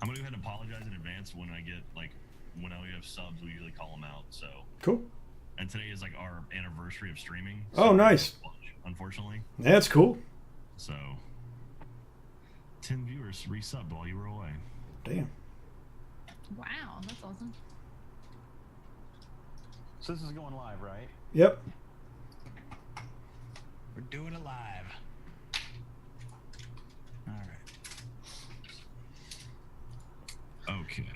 I'm gonna go ahead and apologize in advance when I get when we have subs. We usually call them out. So cool. And today is like our anniversary of streaming. So oh, nice. Unfortunately. Yeah, that's cool. So 10 viewers resubbed while you were away. Damn. Wow, that's awesome. So this is going live, right? Yep. We're doing it live. All right. Okay.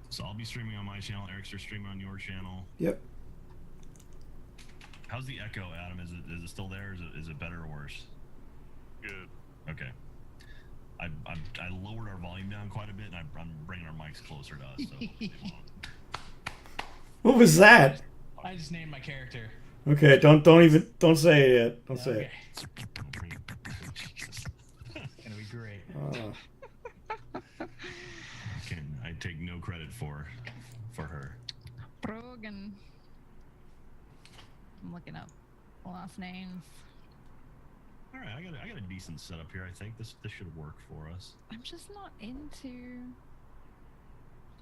So I'll be streaming on my channel. Eric's streaming on your channel. Yep. How's the echo, Adam? Is it still there? Is it better or worse? Good. Okay. I lowered our volume down quite a bit, and I'm bringing our mics closer to us. So what was that? I just named my character. Okay, don't say it yet. Don't say it. It's gonna be great. I take no credit for her. Brogan. I'm looking up last names. All right, I got a decent setup here. I think this should work for us. I'm just not into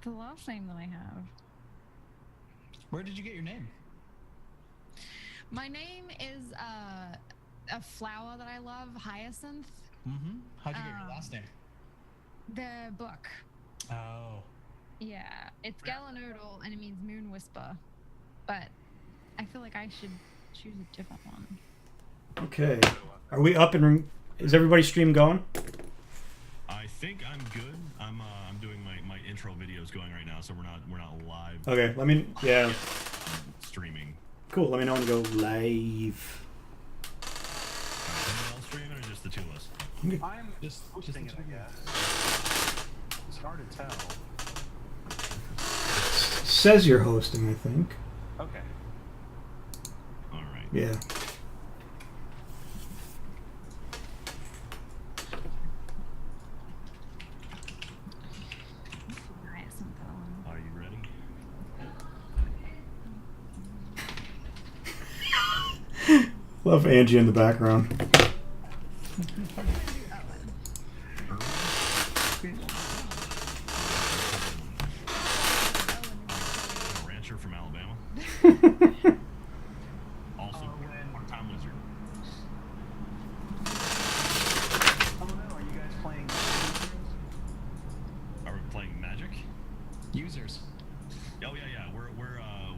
the last name that I have. Where did you get your name? My name is a flower that I love, hyacinth. Mm-hmm. How'd you get your last name? The book. Oh. Yeah, it's Galanodal and it means moon whisper, but I feel like I should choose a different one. Okay. Are we up and is everybody's stream going? I think I'm good. I'm doing my intro videos going right now, so we're not live. Okay, I'm streaming. Cool, let me know when to go live. Someone else streaming or just the two of us? I'm just hosting it, I guess. It's hard to tell. Says you're hosting, I think. Okay. All right. Yeah. Are you ready? Love Angie in the background. Rancher from Alabama. Also, part-time wizard. Oh no, are you guys playing Are we playing Magic? users? Oh yeah, we're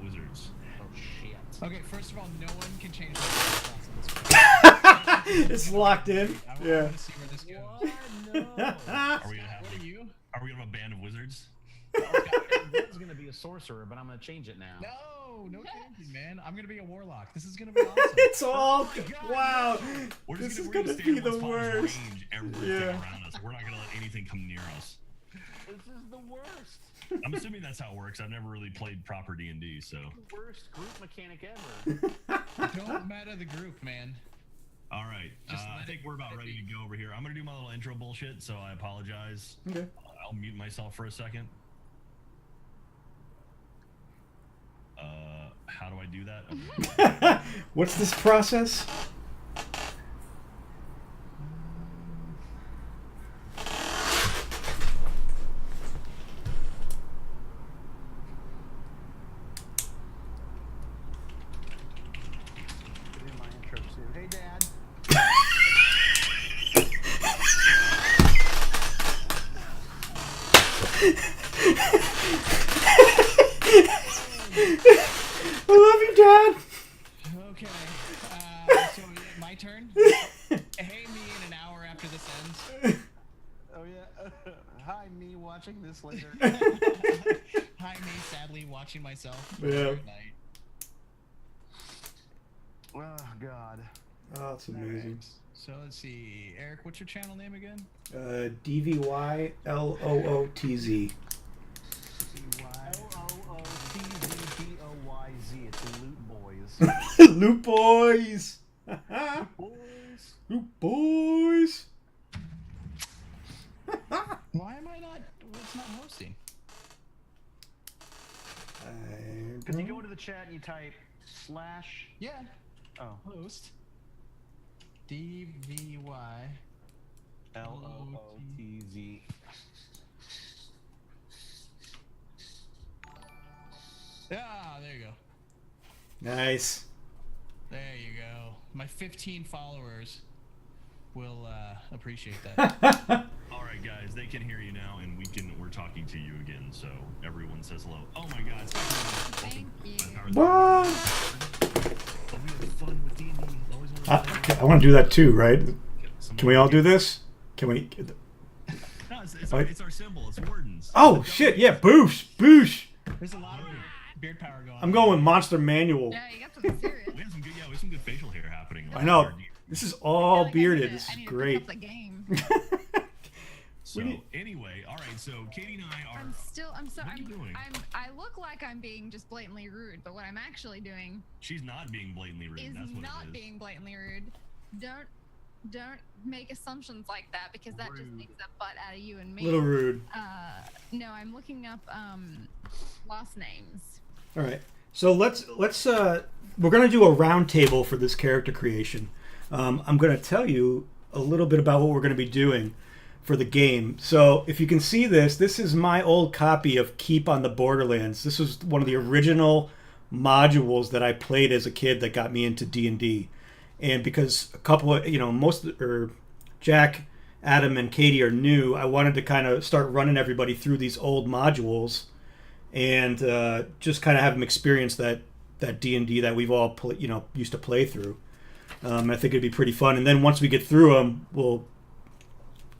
wizards. Oh shit. Okay, first of all, no one can change the It's locked in. I Yeah. want to see where this goes. What? No. Are we gonna have? What are you? Are we gonna have a band of wizards? This is gonna be a sorcerer, but I'm gonna change it now. No changing, man. I'm gonna be a warlock. This is gonna be awesome. It's all wow. This is gonna be the worst. Yeah. Around us. We're not gonna let anything come near us. This is the worst. I'm assuming that's how it works. I've never really played proper D&D, so. The worst group mechanic ever. Don't meta the group, man. All right. I think we're about ready to go over here. I'm gonna do my little intro bullshit, so I apologize. Okay. I'll mute myself for a second. How do I do that? What's this process? Do my intro too. Hey, Dad. I love you, Dad. Okay, so my turn? Hey, me in an hour after this ends. Oh yeah. Hi, me watching this later. Hi, me sadly watching myself. Yeah. Good night. Oh God. Oh, that's amazing. So let's see, Eric, what's your channel name again? DVYLOOTZ. LOOTZBOYZ. It's Loot Boys. Loot boys. Boys. Loot boys. Why am I not? It's not hosting. Because you go into the chat and you type slash. Yeah. Oh. Host. DVY. LOOTZ. There you go. Nice. There you go. My 15 followers will appreciate that. All right, guys, they can hear you now, and we're talking to you again. So everyone says hello. Oh my God! Thank you. What? Oh, we have fun with D&D. Always want to play. I want to do that too, right? Can we all do this? Can we? No, it's our symbol. It's wardens. Oh shit! Yeah, boosh, boosh. There's a lot of beard power going on. I'm going with Monster Manual. Yeah, you got something serious. We have some good facial hair happening. I know. This is all I feel like bearded. I This is need to great. pick up the game. So anyway, all right. So Katie and I are. I'm sorry. What are you doing? I look like I'm being just blatantly rude, but what I'm actually doing She's not being blatantly rude. is That's what not it is. being blatantly rude. Don't make assumptions like that because that just makes a butt out of you and me. Little rude. No, I'm looking up last names. All right. So let's we're gonna do a round table for this character creation. I'm gonna tell you a little bit about what we're gonna be doing for the game. So if you can see this, this is my old copy of Keep on the Borderlands. This was one of the original modules that I played as a kid that got me into D&D. And because a couple of, Jack, Adam, and Katie are new, I wanted to kind of start running everybody through these old modules and just kind of have them experience that D&D that we've all used to play through. I think it'd be pretty fun. And then once we get through them, we'll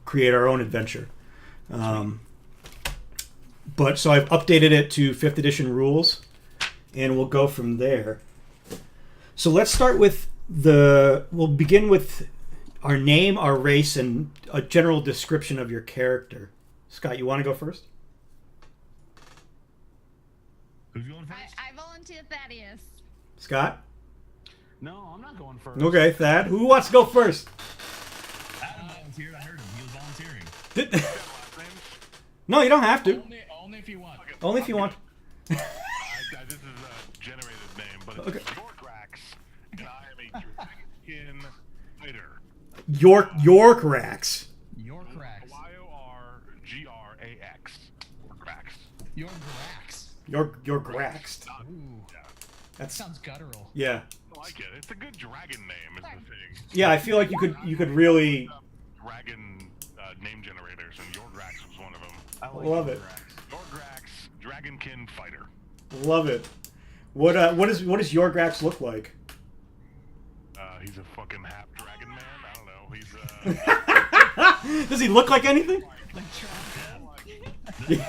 create our own adventure. But so I've updated it to 5th edition rules, and we'll go from there. So let's start with we'll begin with our name, our race, and a general description of your character. Scott, you want to go first? Who's going first? I volunteer Thaddeus. Scott? No, I'm not going first. Okay, Thad. Who wants to go first? Adam volunteered. I heard him. He was volunteering. No, you don't have to. Only if you want. Only if you want. This is a generated name, but it's Okay. Yorkrax, and I am a dragon fighter. York Rax. Your cracks. Yorgrax. Yorkrax. Your cracks. York Raxed. Ooh, that That's sounds guttural. yeah. I like it. It's a good dragon name, is the thing. Yeah, I feel like you could really Dragon name generators, and Yorgrax was one of them. I like love it. Yorgrax, dragonkin fighter. Love it. What does Yorgrax look like? He's a fucking half dragon man. I don't know. He's Does he look like anything? Like like 1.5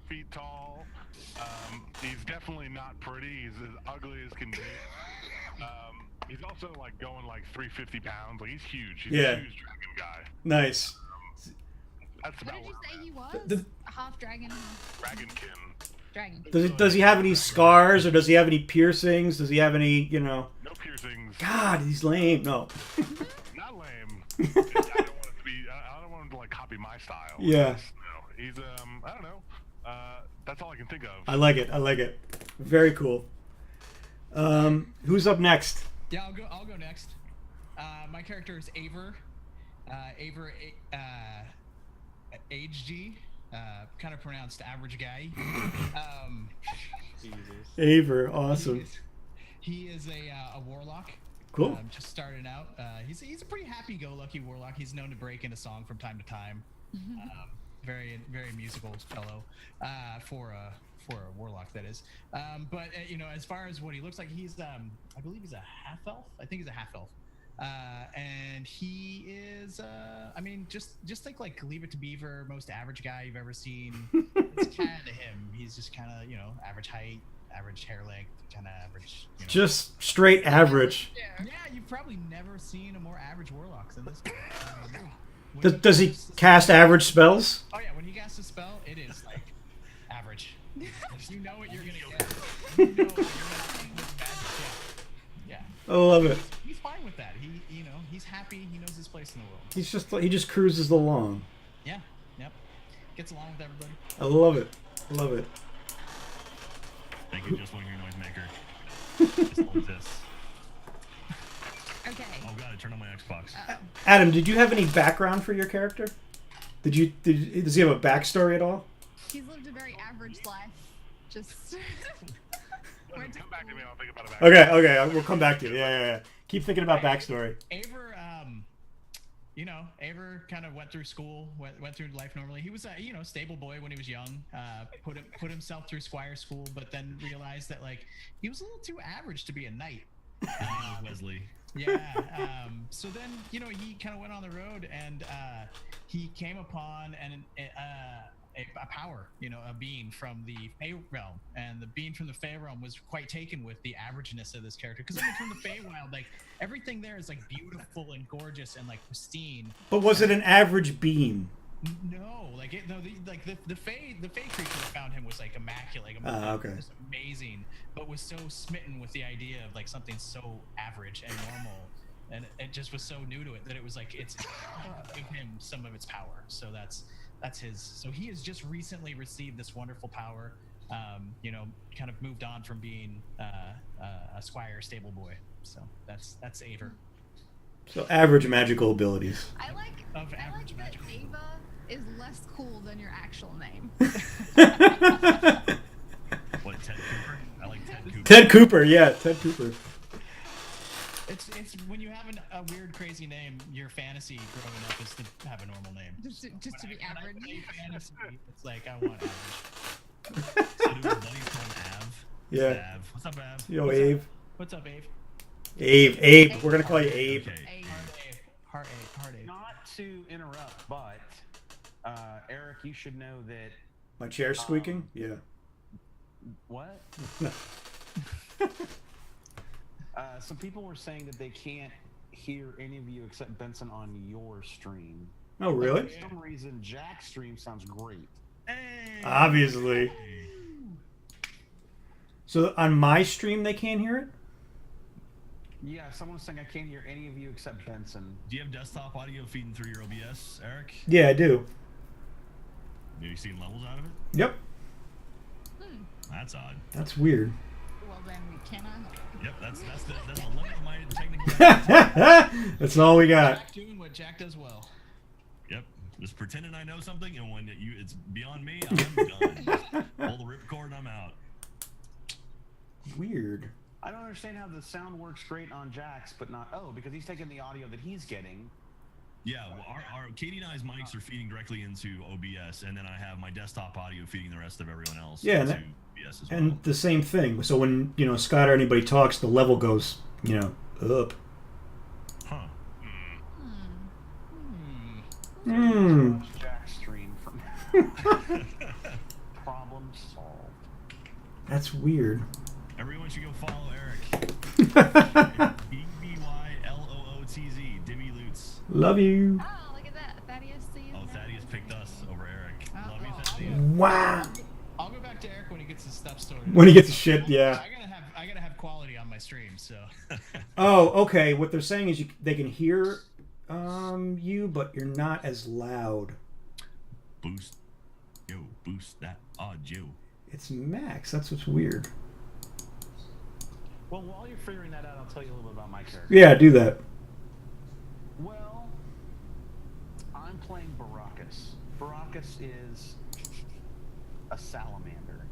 feet tall. He's definitely not pretty. He's as ugly as can be. He's also like going like 350 pounds. Like he's huge. He's Yeah. a huge dragon guy. Nice. That's What about did you what say he was? The- Half dragon, half dragonkin. dragon. Does he have any scars or does he have any piercings? Does he have any, No piercings. God, he's lame. No. Not lame. I don't want it to be. I don't want him to like copy my style. Yeah. No, he's I don't know. That's all I can think of. I like it. Very cool. Who's up next? Yeah, I'll go next. My character is Aver. Aver, HG. Kind of pronounced average guy. Aver, awesome. He is a warlock. Cool. Just starting out. He's a pretty happy-go-lucky warlock. He's known to break into song from time to time. Very musical fellow for a warlock, that is. But as far as what he looks like, he's I believe he's a half elf. I think he's a half elf. And he is just think like Leave It to Beaver, most average guy you've ever seen. It's kind of him. He's just kind of average height, average hair length, kind of average. Just straight average. Yeah, you've probably never seen a more average warlock than this guy. Does he cast average spells? Oh yeah, when he casts a spell, it is like average. You know what you're gonna get. You know what you're gonna get with magic. Yeah. I love it. He's fine with that. He's happy. He knows his place in the world. He just cruises along. Yeah. Yep. Gets along with everybody. I love it. Thank you, just one your noisemaker. Just hold this. Okay. Oh god, I turned on my Xbox. Adam, did you have any background for your character? Does he have a backstory at all? He's lived a very average life. Just Come back to me. I'll think about it. Okay, we'll come back to you. Yeah. Keep thinking about backstory. Aver, Aver kind of went through school, went through life normally. He was a, stable boy when he was young. Put himself through squire school, but then realized that like he was a little too average to be a knight. Wesley. Yeah. So then, he kind of went on the road and he came upon a power, a being from the Fey realm, and the being from the Fey realm was quite taken with the averageness of this character. Because from the Feywild, like everything there is like beautiful and gorgeous and like pristine. But was it an average beam? No, the Fey creature that found him was like immaculate, okay. It was amazing, but was so smitten with the idea of like something so average and normal, and it just was so new to it that it was like it's gave him some of its power. So that's his. So he has just recently received this wonderful power. Kind of moved on from being a squire stable boy. So that's Aver. So average magical abilities. I like Of that average magical. Ava is less cool than your actual name. What, Ted Cooper? I like Ted Cooper. Ted Cooper, yeah, Ted Cooper. It's when you have a weird, crazy name, your fantasy growing up is to have a normal name. Just to be average. When I say fantasy, it's like I want average. So do our buddies call him Av? Yeah. Av. What's up, Av? Yo, Abe. What's up, Abe? Abe. We're gonna call you Abe. Okay. Heart Abe. Not to interrupt, but Eric, you should know that. My chair's squeaking? Yeah. What? Some people were saying that they can't hear any of you except Benson on your stream. Oh, really? For some reason, Jack's stream sounds great. Hey. Obviously. So on my stream, they can't hear it? Yeah, someone was saying I can't hear any of you except Benson. Do you have desktop audio feeding through your OBS, Eric? Yeah, I do. Have you seen levels out of it? Yep. That's odd. That's weird. Well, then we cannot. Yep, that's the limit of my technical. That's all we got. Jack doing what Jack does well. Yep, just pretending I know something, and when it's beyond me, I'm done. Pull the ripcord and I'm out. Weird. I don't understand how the sound works great on Jack's, but not because he's taking the audio that he's getting. Yeah, well, our Katie and I's mics are feeding directly into OBS, and then I have my desktop audio feeding the rest of everyone else Yeah, into OBS as well. And the same thing. So when, Scott or anybody talks, the level goes, up. Huh. Watch Jack's stream from problem solved. That's weird. Everyone should go follow Eric. BBYLOOTZ, Dimmy Lutz. Love you. Oh, look at that. Thaddeus sees. Oh, Thaddeus picked us over Eric. Oh, Love you, oh, Thaddeus. Wow. I'll go back to Eric when he gets his stuff sorted. When he gets his shit, yeah. I gotta have quality on my stream, so. Oh, okay. What they're saying is they can hear you, but you're not as loud. Boost. Yo, boost that audio. It's max. That's what's weird. Well, while you're figuring that out, I'll tell you a little bit about my character. Yeah, do that. Well, I'm playing Baracus. Baracus is a salamander.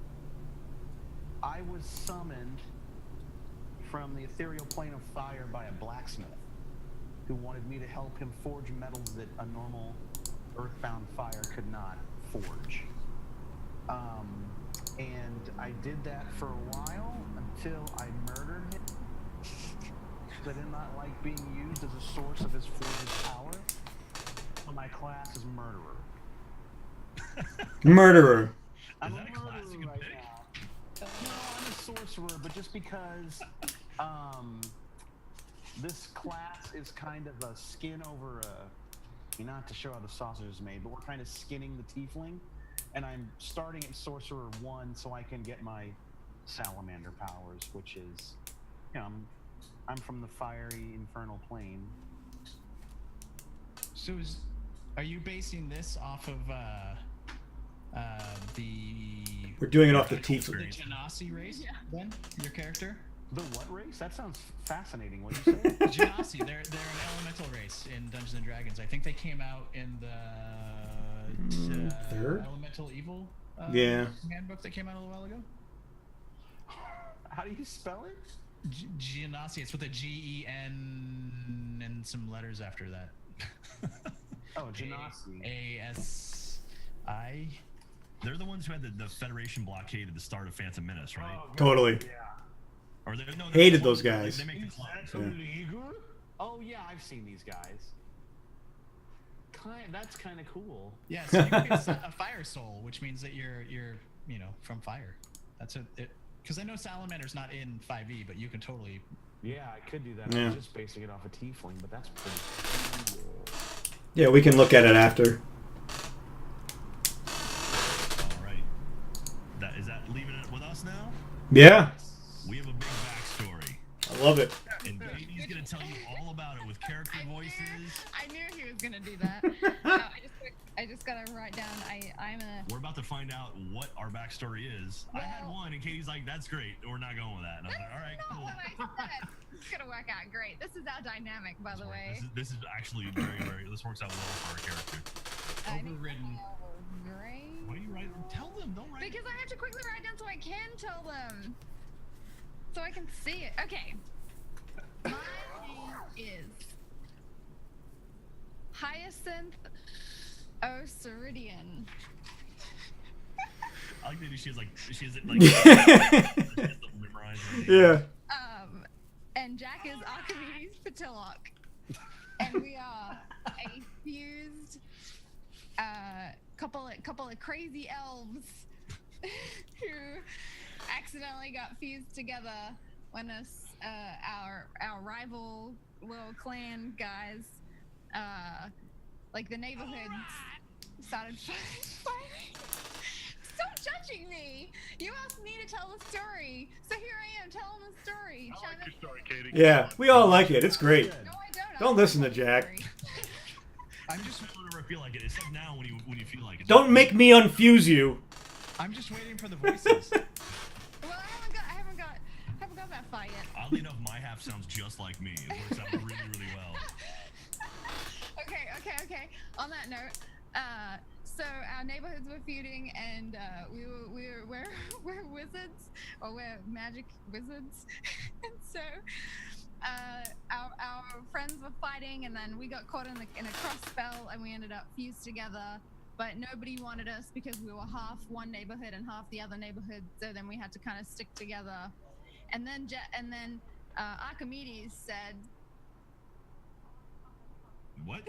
I was summoned from the ethereal plane of fire by a blacksmith who wanted me to help him forge metals that a normal earthbound fire could not forge. And I did that for a while until I murdered him. I did not like being used as a source of his forged power. So my class is murderer. Murderer. I'm Is a that a class murderer you can right pick? now. No, I'm a sorcerer, but just because this class is kind of a skin over a, not to show how the sausage is made, but we're kind of skinning the tiefling, and I'm starting at sorcerer 1 so I can get my salamander powers, which is, I'm from the fiery infernal plane. So are you basing this off of the We're doing it off the the tiefling. Genasi race? Then your character? The what race? That sounds fascinating. What did you say? Genasi. They're an elemental race in Dungeons and Dragons. I think they came out in the third? Elemental Evil Yeah. handbook that came out a little while ago. How do you spell it? Genasi. It's with a Gen and some letters after that. Oh, Genasi. ASI. They're the ones who had the Federation blockade at the start of Phantom Menace, right? Oh, God, Totally. Yeah. Or they're Hated the those clones, guys. They make the clones. Yeah. Oh yeah, I've seen these guys. That's kind of cool. Yeah, so you can be a fire soul, which means that you're from fire. That's it. Because I know Salamander's not in 5e, but you can totally. Yeah, I could do that. Yeah. I'm just basing it off a tiefling, but that's pretty cool. Yeah, we can look at it after. All right. Is that leaving it with us now? Yeah, We have a big backstory. I love it. And Davey's going to tell you all about it with character voices. I knew he was gonna do that. I just gotta write down. We're about to find out what our backstory is. I had Well- one, and Katie's like, that's great. We're not going with that. And I was like, all right, Not cool. what I said. It's gonna work out great. This is our dynamic, by the way. This is actually very, this works out well for our character. I need Overridden. Great. Why do you write? Tell them, don't write. Because I have to quickly write down so I can tell them. So I can see it. Okay. My name is Hyacinth O'Ceridian. I like that she has it like, Yeah. she has it memorized. Yeah. And Jack is Archimedes Patilok. And we are a fused couple of crazy elves who accidentally got fused together when our rival little clan guys, like the neighborhoods, started fighting. Stop judging me! You asked me to tell the story, so here I am telling the story. I like your story, Katie. Yeah, we all like it. It's great. No, I don't. Don't listen to Jack. I'm just whenever I feel like it. It's like now when you feel like it. Don't make me unfuse you. I'm just waiting for the voices. Well, I haven't got that far yet. Oddly enough, my half sounds just like me. It works out really, really well. Okay. On that note, so our neighborhoods were feuding, and we're wizards, or we're magic wizards, and so our friends were fighting, and then we got caught in a cross spell, and we ended up fused together. But nobody wanted us because we were half one neighborhood and half the other neighborhood. So then we had to kind of stick together. And then Archimedes said, What?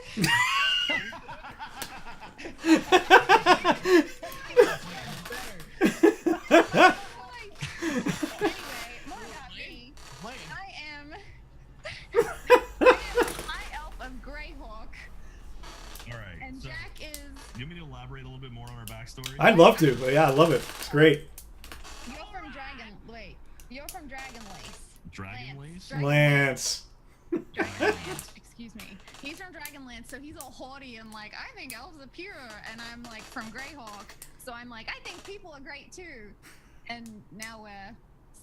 anyway, more about me. I am High Elf of Greyhawk, All right. and So, Jack is. you want me to elaborate a little bit more on our backstory? I'd love to, but yeah, I love it. It's great. You're from Dragon Lace. Dragon Lace? Lance. Dragonlance, excuse me. He's from Dragonlance, so he's all haughty and like, I think elves are pure, and I'm like from Greyhawk, so I'm like, I think people are great too. And now we're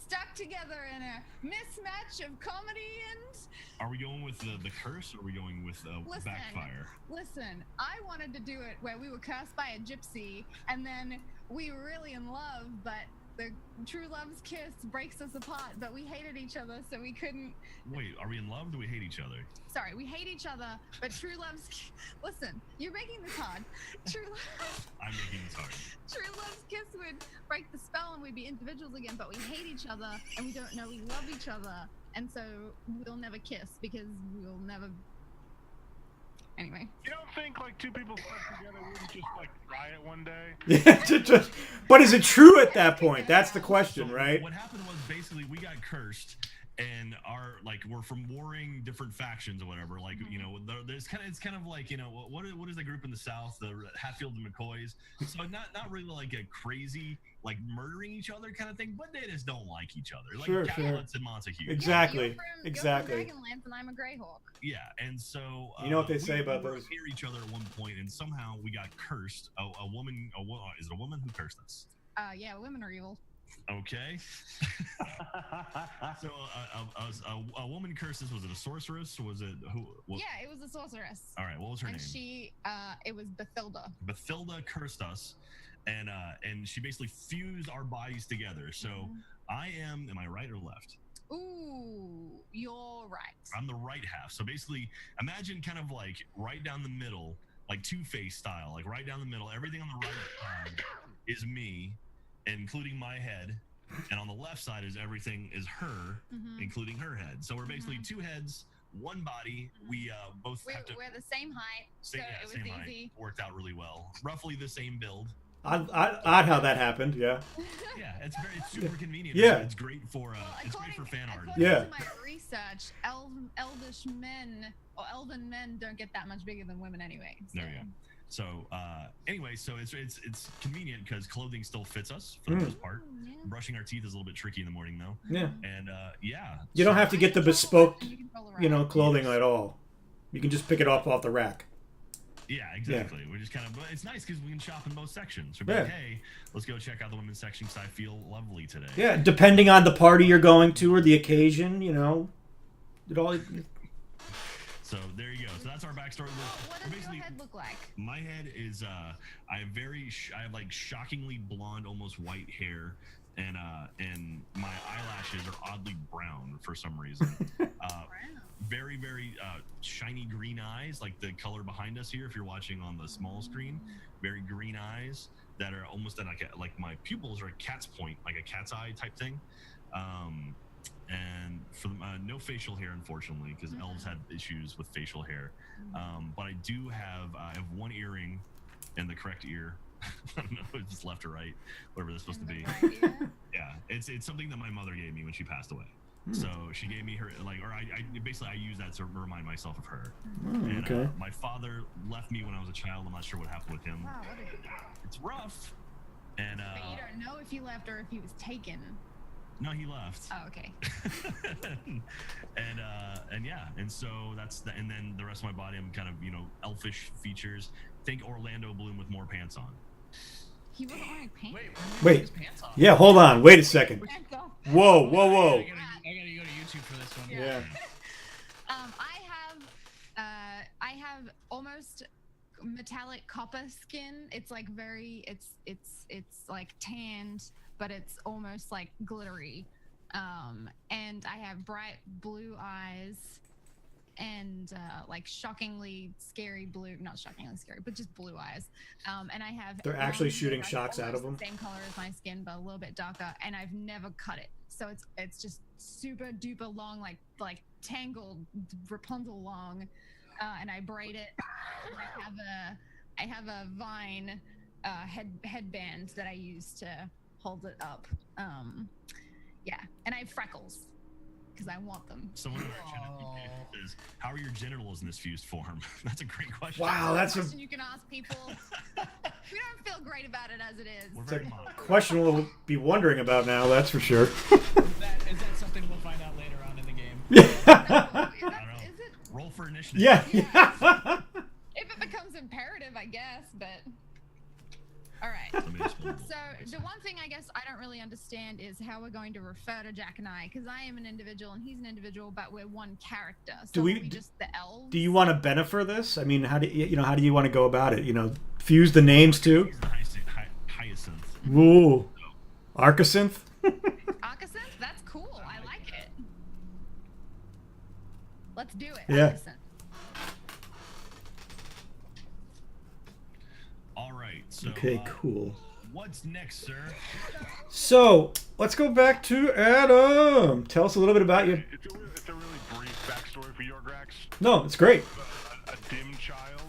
stuck together in a mismatch of comedy and. Are we going with the curse, or are we going with backfire? Listen, I wanted to do it where we were cursed by a gypsy, and then we were really in love, but the true love's kiss breaks us apart, but we hated each other, so we couldn't. Wait, are we in love? Or do we hate each other? Sorry, we hate each other, but true love's. Listen, you're making this hard. True love. I'm making this hard. True love's kiss would break the spell, and we'd be individuals again, but we hate each other, and we don't know we love each other, and so we'll never kiss because we'll never. Anyway. You don't think like two people stuck together wouldn't just like try it one day? Yeah, but is it true at that point? That's the question, So right? What happened was basically we got cursed, and we're from warring different factions or whatever. Like it's kind of like what is the group in the South, the Hatfields and McCoys? So not really like a crazy like murdering each other kind of thing, but they just don't like each other, like Sure. Capulets and Montague. Exactly. You're Exactly. from Dragonlance, and I'm a Greyhawk. Yeah, and so You know what they we say about were those? near each other at one point, and somehow we got cursed. Is it a woman who cursed us? Yeah, women are evil. Okay. So a woman cursed us. Was it a sorceress? Or was it who? Yeah, it was a sorceress. All right. What was her And name? it was Bathilda. Bathilda cursed us, and she basically fused our bodies together. So Am I right or left? Ooh, you're right. I'm the right half. So basically, imagine kind of like right down the middle, like Two-Face style, like right down the middle. Everything on the right side is me, including my head, and on the left side is everything is her, including her head. So we're basically two heads, one body. We both have to. We're the same height, so it was same easy. height. Worked out really well. Roughly the same build. Odd how that happened. Yeah. Yeah, it's super convenient. Yeah. It's great for it's great for fan art. According Yeah. to my research, elvish men or elven men don't get that much bigger than women anyway. So. There you go. So anyway, so it's convenient because clothing still fits us for the most part. Yeah. Brushing our teeth is a little bit tricky in the morning though. Yeah. And yeah, You don't have to get the bespoke, You can clothing at all. You can just pick it off the rack. Yeah, exactly. We're just kind of, but it's nice because we can shop in both sections. We're like, hey, let's go check out the women's section because I feel lovely today. Yeah, depending on the party you're going to or the occasion, it all. So there you go. So that's our backstory. What does your head look like? My head is I have like shockingly blonde, almost white hair, and my eyelashes are oddly brown for some reason. Very, very shiny green eyes, like the color behind us here. If you're watching on the small screen, very green eyes that are almost like my pupils are a cat's point, like a cat's eye type thing. And for no facial hair, unfortunately, because elves had issues with facial hair. But I do have one earring in the correct ear. I don't know if it's left or right, whatever that's supposed to be. Yeah, it's something that my mother gave me when she passed away. So she gave me her I use that to remind myself of her. Okay. My father left me when I was a child. I'm not sure what happened with him. Wow, what did he do? It's rough. And But you don't know if he left or if he was taken. no, he left. Oh, okay. and yeah, and so and then the rest of my body, I'm kind of elfish features. Think Orlando Bloom with more pants on. He wasn't wearing pants. Wait. His pants off. Yeah, hold on. Wait a second. Pants off. Whoa. I gotta go to YouTube for this one. Yeah. I have almost metallic copper skin. It's like it's like tanned, but it's almost like glittery. And I have bright blue eyes and like shockingly scary blue, not shockingly scary, but just blue eyes. And I have They're actually long shooting hair, shocks out of almost them. the same color as my skin, but a little bit darker. And I've never cut it, so it's just super duper long, like tangled Rapunzel long. And I braid it. And I have a vine headband that I use to hold it up. Yeah, and I have freckles because I want them. Someone says, "How are your genitals in this fused form?" That's a great question. Wow, that's a question you can ask people. We don't feel great about it as it is. We're very modest. question we'll be wondering about now. That's for sure. Is that something we'll find out later on in the game? No, I don't know. is it? Roll for initiative. Yeah. If it becomes imperative, I guess, but all right. So the one thing I guess I don't really understand is how we're going to refer to Jack and I, because I am an individual and he's an individual, but we're one character. So Do we- are we just the elves? Do you want to benefit this? I mean, how do you want to go about it? Fuse the names too. Hyacinth. Ooh, Arcacinth. Arcacinth? That's cool. I like it. Let's do it. Yeah. Arcacinth. All right. So, Okay, cool. What's next, sir? So let's go back to Adam. Tell us a little bit about you. It's a really brief backstory for Yorgrax. No, it's great. A dim child.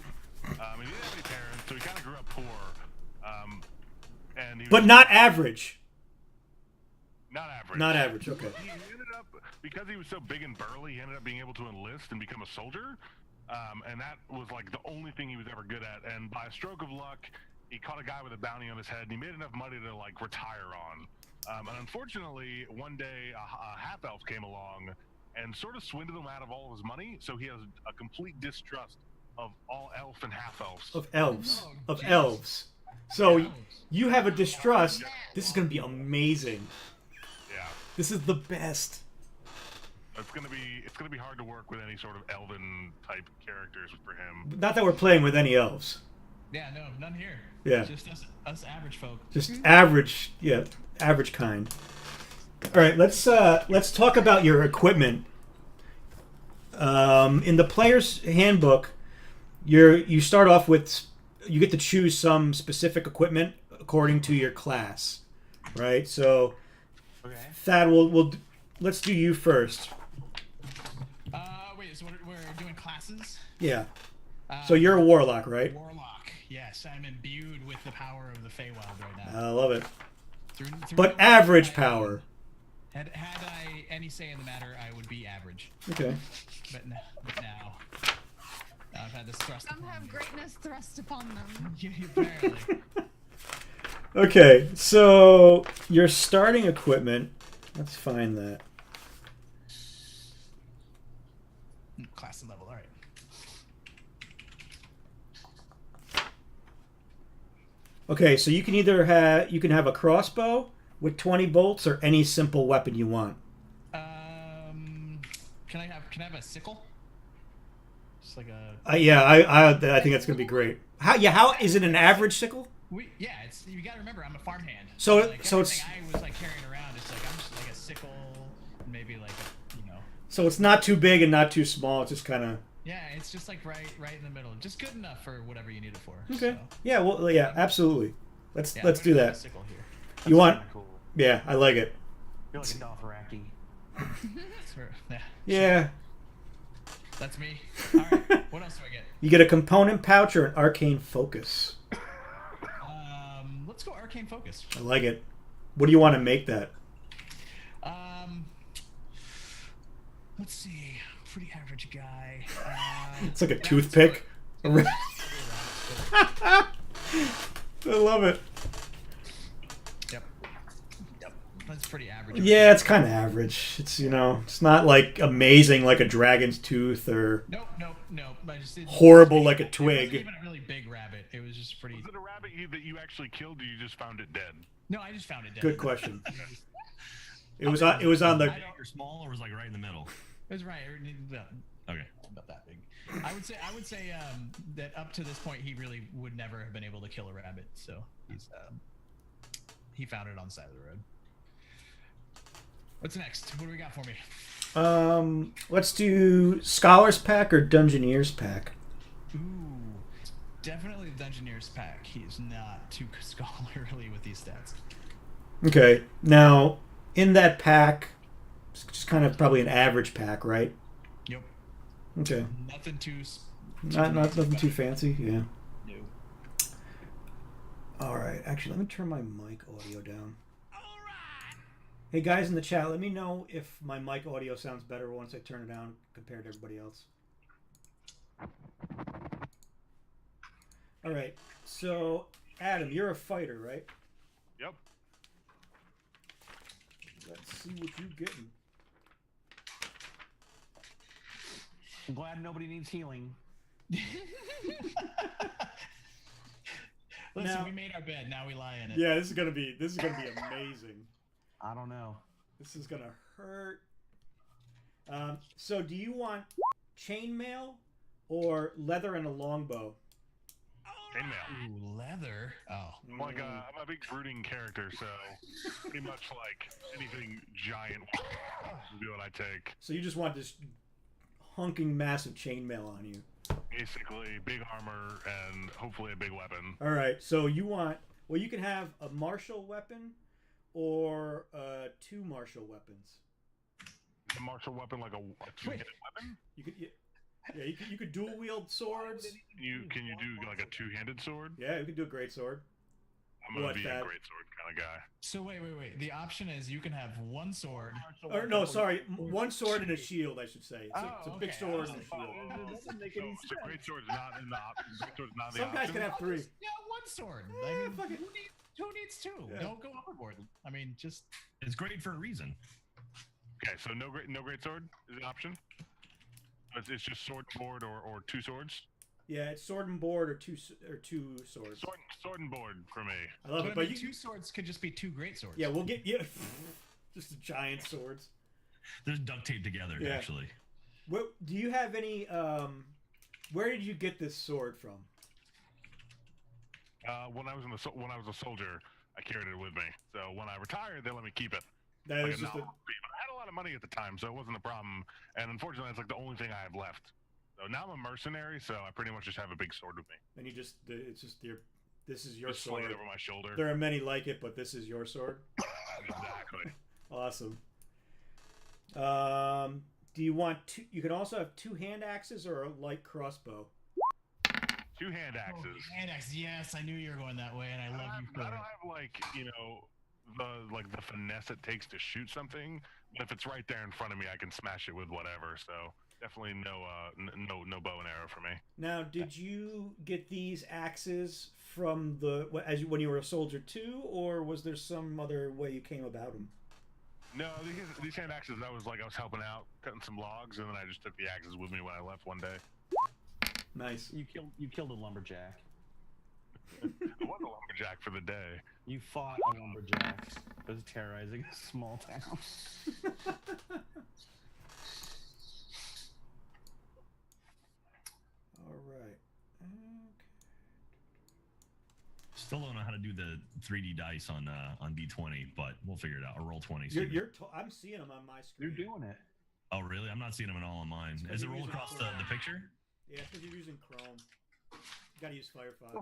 He didn't have any parents, so he kind of grew up poor. And he But was not average. not average. Not average. Okay. He ended up, because he was so big and burly, he ended up being able to enlist and become a soldier. And that was like the only thing he was ever good at. And by a stroke of luck, he caught a guy with a bounty on his head, and he made enough money to like retire on. And unfortunately, one day a half elf came along and sort of swindled him out of all of his money. So he has a complete distrust of all elf and half elves. Of elves. Oh, Of jeez. elves. So you have a distrust. This is going to be amazing. Yeah. This is the best. It's gonna be hard to work with any sort of elven type characters for him. Not that we're playing with any elves. Yeah, no, none here. Yeah. Just us average folk. Just average, average kind. All right, let's talk about your equipment. In the player's handbook, you start off with you get to choose some specific equipment according to your class, right? So, Okay. Thad, let's do you first. Wait, so we're doing classes? Yeah. So you're a warlock, right? Warlock. Yes, I'm imbued with the power of the Feywild right now. I love it. Through But no average I- power. Had I any say in the matter, I would be average. Okay. But now I've had this thrust. Some upon have me. greatness thrust upon them. Apparently. Okay, so your starting equipment. Let's find that. Class and level. All right. Okay, so you can either have a crossbow with 20 bolts or any simple weapon you want. Can I have a sickle? Just like a. I think that's gonna be great. How is it an average sickle? It's you got to remember I'm a farmhand. So like, it's- everything I was like carrying around. It's like I'm just like a sickle, maybe like So it's not too big and not too small. It's just kind of Yeah, it's just like right in the middle, just good enough for whatever you need it for. okay. So, Yeah, well, yeah, absolutely. Let's yeah, let's I'm do gonna have a that. sickle here. You want? Kinda cool. Yeah, I like it. You're like a Dothraki. Yeah, Yeah, that's me. All right, what else do I get? you get a component pouch or an arcane focus. Let's go arcane focus. I like it. What do you want to make that? Let's see. Pretty average guy. It's like a toothpick. I love it. Yep. That's pretty average. Yeah, it's kind of average. It's it's not like amazing like a dragon's tooth or Nope. I just horrible like a It twig. wasn't even a really big rabbit. It was just pretty. Was it a rabbit that you actually killed, or you just found it dead? No, I just found it dead. Good question. It was on the. Big or small, or was like right in the middle? It was right. Okay. About that big. I would say that up to this point he really would never have been able to kill a rabbit. So he found it on the side of the road. What's next? What do we got for me? Let's do Scholars Pack or Dungeoneers Pack. Ooh, definitely the Dungeoneers pack. He is not too scholarly with these stats. Okay, now in that pack, it's just kind of probably an average pack, right? Yep. Okay, Nothing too. not nothing too fancy. Yeah. No. All right. Actually, let me turn my mic audio down. Hey guys in the chat, let me know if my mic audio sounds better once I turn it down compared to everybody else. All right, so Adam, you're a fighter, right? Yep. Let's see what you're getting. I'm glad nobody needs healing. Listen, Now- we made our bed. Now we lie in it. Yeah, this is gonna be amazing. I don't know. This is gonna hurt. So do you want chainmail or leather and a longbow? Chainmail. Ooh, leather. Oh. I'm like I'm a big brooding character, so pretty much like anything giant would be what I take. So you just want this hunking massive chainmail on you. Basically, big armor and hopefully a big weapon. All right. So you can have a martial weapon or two martial weapons. A martial weapon, like a two-handed weapon. You could you could dual wield swords. Can you do like a two-handed sword? Yeah, you could do a great sword. I'm gonna What, be that? a great sword kind of guy. So wait. The option is you can have one sword. Or no, sorry, one sword and a shield, I should say. It's a big okay. sword and a Oh, shield. so great sword's not in the option. Great sword's not in the Some guys option. can have three. Yeah, one sword. Yeah, I mean, fuck it. who needs two? Yeah. Don't go overboard. I mean, just It's great for a reason. Okay, so no great sword is an option. It's just sword and board or two swords. Yeah, it's sword and board or two swords. Sword and board for me. I love it, I but mean, you two swords could just be two great swords. yeah, we'll get just the giant swords. There's duct tape together, Yeah. actually. What do you have any? Where did you get this sword from? When I was a soldier, I carried it with me. So when I retired, they let me keep it. That like is a just novel fee. But I had a lot of money at the time, so it wasn't a problem. And unfortunately, that's like the only thing I have left. So now I'm a mercenary, so I pretty much just have a big sword with me. and it's just your. This is your Just sling sword. it over my shoulder. There are many like it, but this is your sword. Exactly. Awesome. Do you want two? You can also have 2 hand axes or a light crossbow. 2 hand axes. Hand axe, yes, I knew you were going that way, and I love you for I don't it. have like the finesse it takes to shoot something, but if it's right there in front of me, I can smash it with whatever. So definitely no bow and arrow for me. Now, did you get these axes from when you were a soldier too, or was there some other way you came about them? No, these hand axes. I was helping out, cutting some logs, and then I just took the axes with me when I left one day. Nice. You killed a lumberjack. I was a lumberjack for the day. You fought a lumberjack that was terrorizing a small town. All right. Okay. Still don't know how to do the 3D dice on D20, but we'll figure it out. Or roll 20. I'm seeing them on my screen. You're doing it. Oh, really? I'm not seeing them at all on mine. Is it roll across the picture? Yeah, because you're using Chrome. You gotta use Firefox.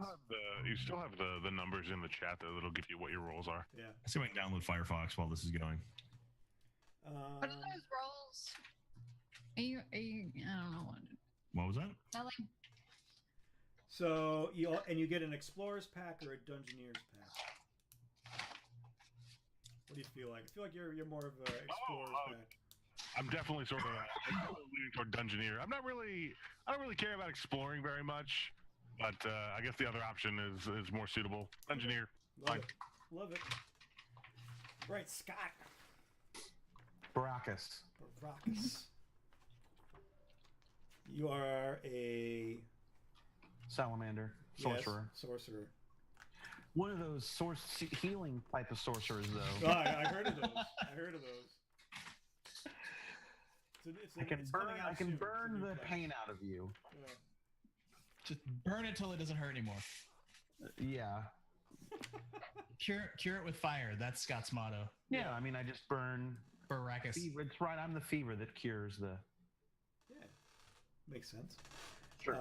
You still have the numbers in the chat that'll give you what your rolls are. Yeah. I see if I can download Firefox while this is going. What are those rolls? Are you? I don't know what. What was that? Nothing. So you get an explorer's pack or a dungeoneer's pack. What do you feel like? I feel like you're more of an explorer's pack. I'm definitely sort of leaning toward dungeoneer. I don't really care about exploring very much, but I guess the other option is more suitable. Dungeoneer. Love it. Right, Scott. Baracus. You are a Salamander. Sorcerer. Yes, sorcerer. One of those healing type of sorcerers, though. Oh, I heard of those. I can burn the pain out of you. Yeah. Just burn it till it doesn't hurt anymore. Yeah. Cure it with fire. That's Scott's motto. Yeah, I mean, I just burn. Baracus. Fever. It's right. I'm the fever that cures the. Yeah. Makes sense. Sure.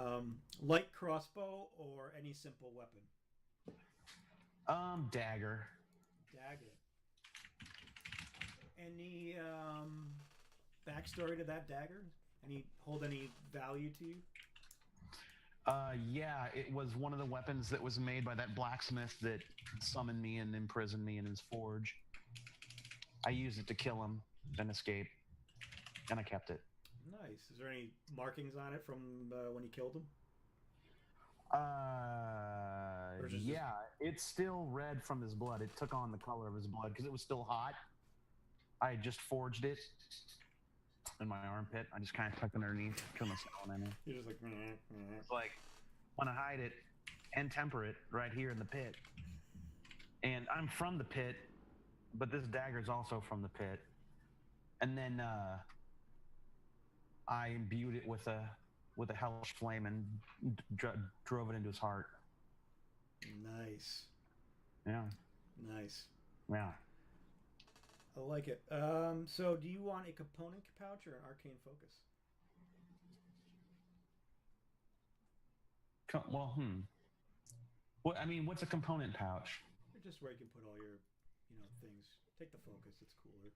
Light crossbow or any simple weapon? Dagger. Dagger. Any backstory to that dagger? Hold any value to you? Yeah, it was one of the weapons that was made by that blacksmith that summoned me and imprisoned me in his forge. I used it to kill him, then escape, and I kept it. Nice. Is there any markings on it from when you killed him? Yeah, it's still red from his blood. It took on the color of his blood because it was still hot. I had just forged it in my armpit. I just kind of tucked it underneath, killed myself in it. You're just like, It's like, want to hide it and temper it right here in the pit. And I'm from the pit, but this dagger is also from the pit. And then I imbued it with a hellish flame and drove it into his heart. Nice. Yeah. Nice. Yeah. I like it. So do you want a component pouch or an arcane focus? What I mean, what's a component pouch? Just where you can put all your, things. Take the focus. It's cooler.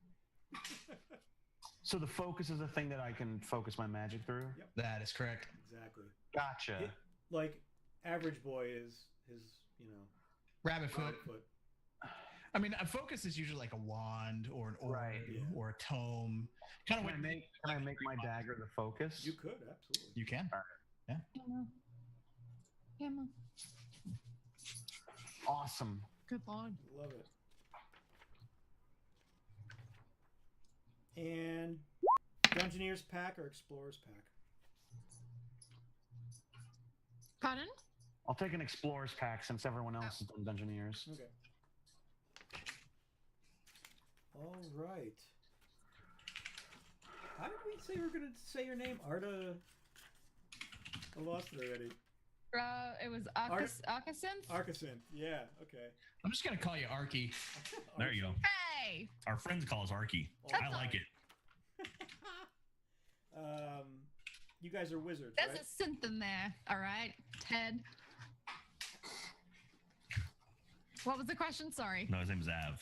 So the focus is a thing that I can focus my magic through? Yep. That is correct. Exactly. Gotcha. Like average boy is his, Rabbit foot. foot. I mean, a focus is usually like a wand or an orb or a tome. Kind of Can I make my dagger the focus? You could, absolutely. You can. Yeah. Hammer. Awesome. Good lord. Love it. And Dungeoneer's pack or Explorer's pack? Pardon? I'll take an Explorer's pack since everyone else has done Dungeoneers. Okay. All right. How did we say we were going to say your name? Arda? I lost it already. It was Arcacinth. Arcacinth. Yeah, okay. I'm just going to call you Arky. There you go. Hey! Hey. Our friends call us Arky. That's I like it. You guys are wizards, There's right? a synth in there. All right, Ted. What was the question? Sorry. No, his name's Av.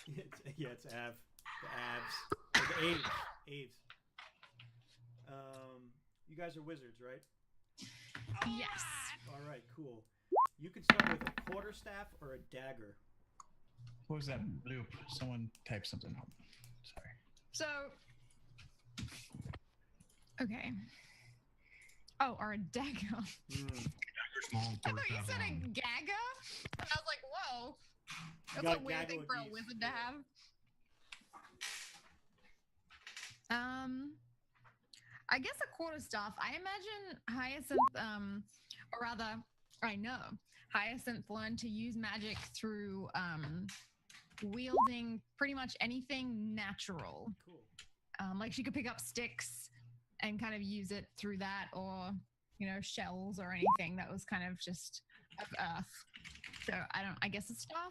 It's Av. The Avs. Or the Aves. Aves. You guys are wizards, right? Yes. All right, cool. You can start with a quarterstaff or a dagger. What was that bloop? Someone typed something. Sorry. So. Okay. Oh, or a dagger. Small, I thought you said a gagger, and I was like, whoa. That's got a weird thing for a gaggle wizard to have. I guess a quarterstaff. I imagine Hyacinth, or rather, I know Hyacinth learned to use magic through wielding pretty much anything natural. Cool. Like she could pick up sticks and kind of use it through that, or shells or anything that was kind of just of earth. So I guess it's staff.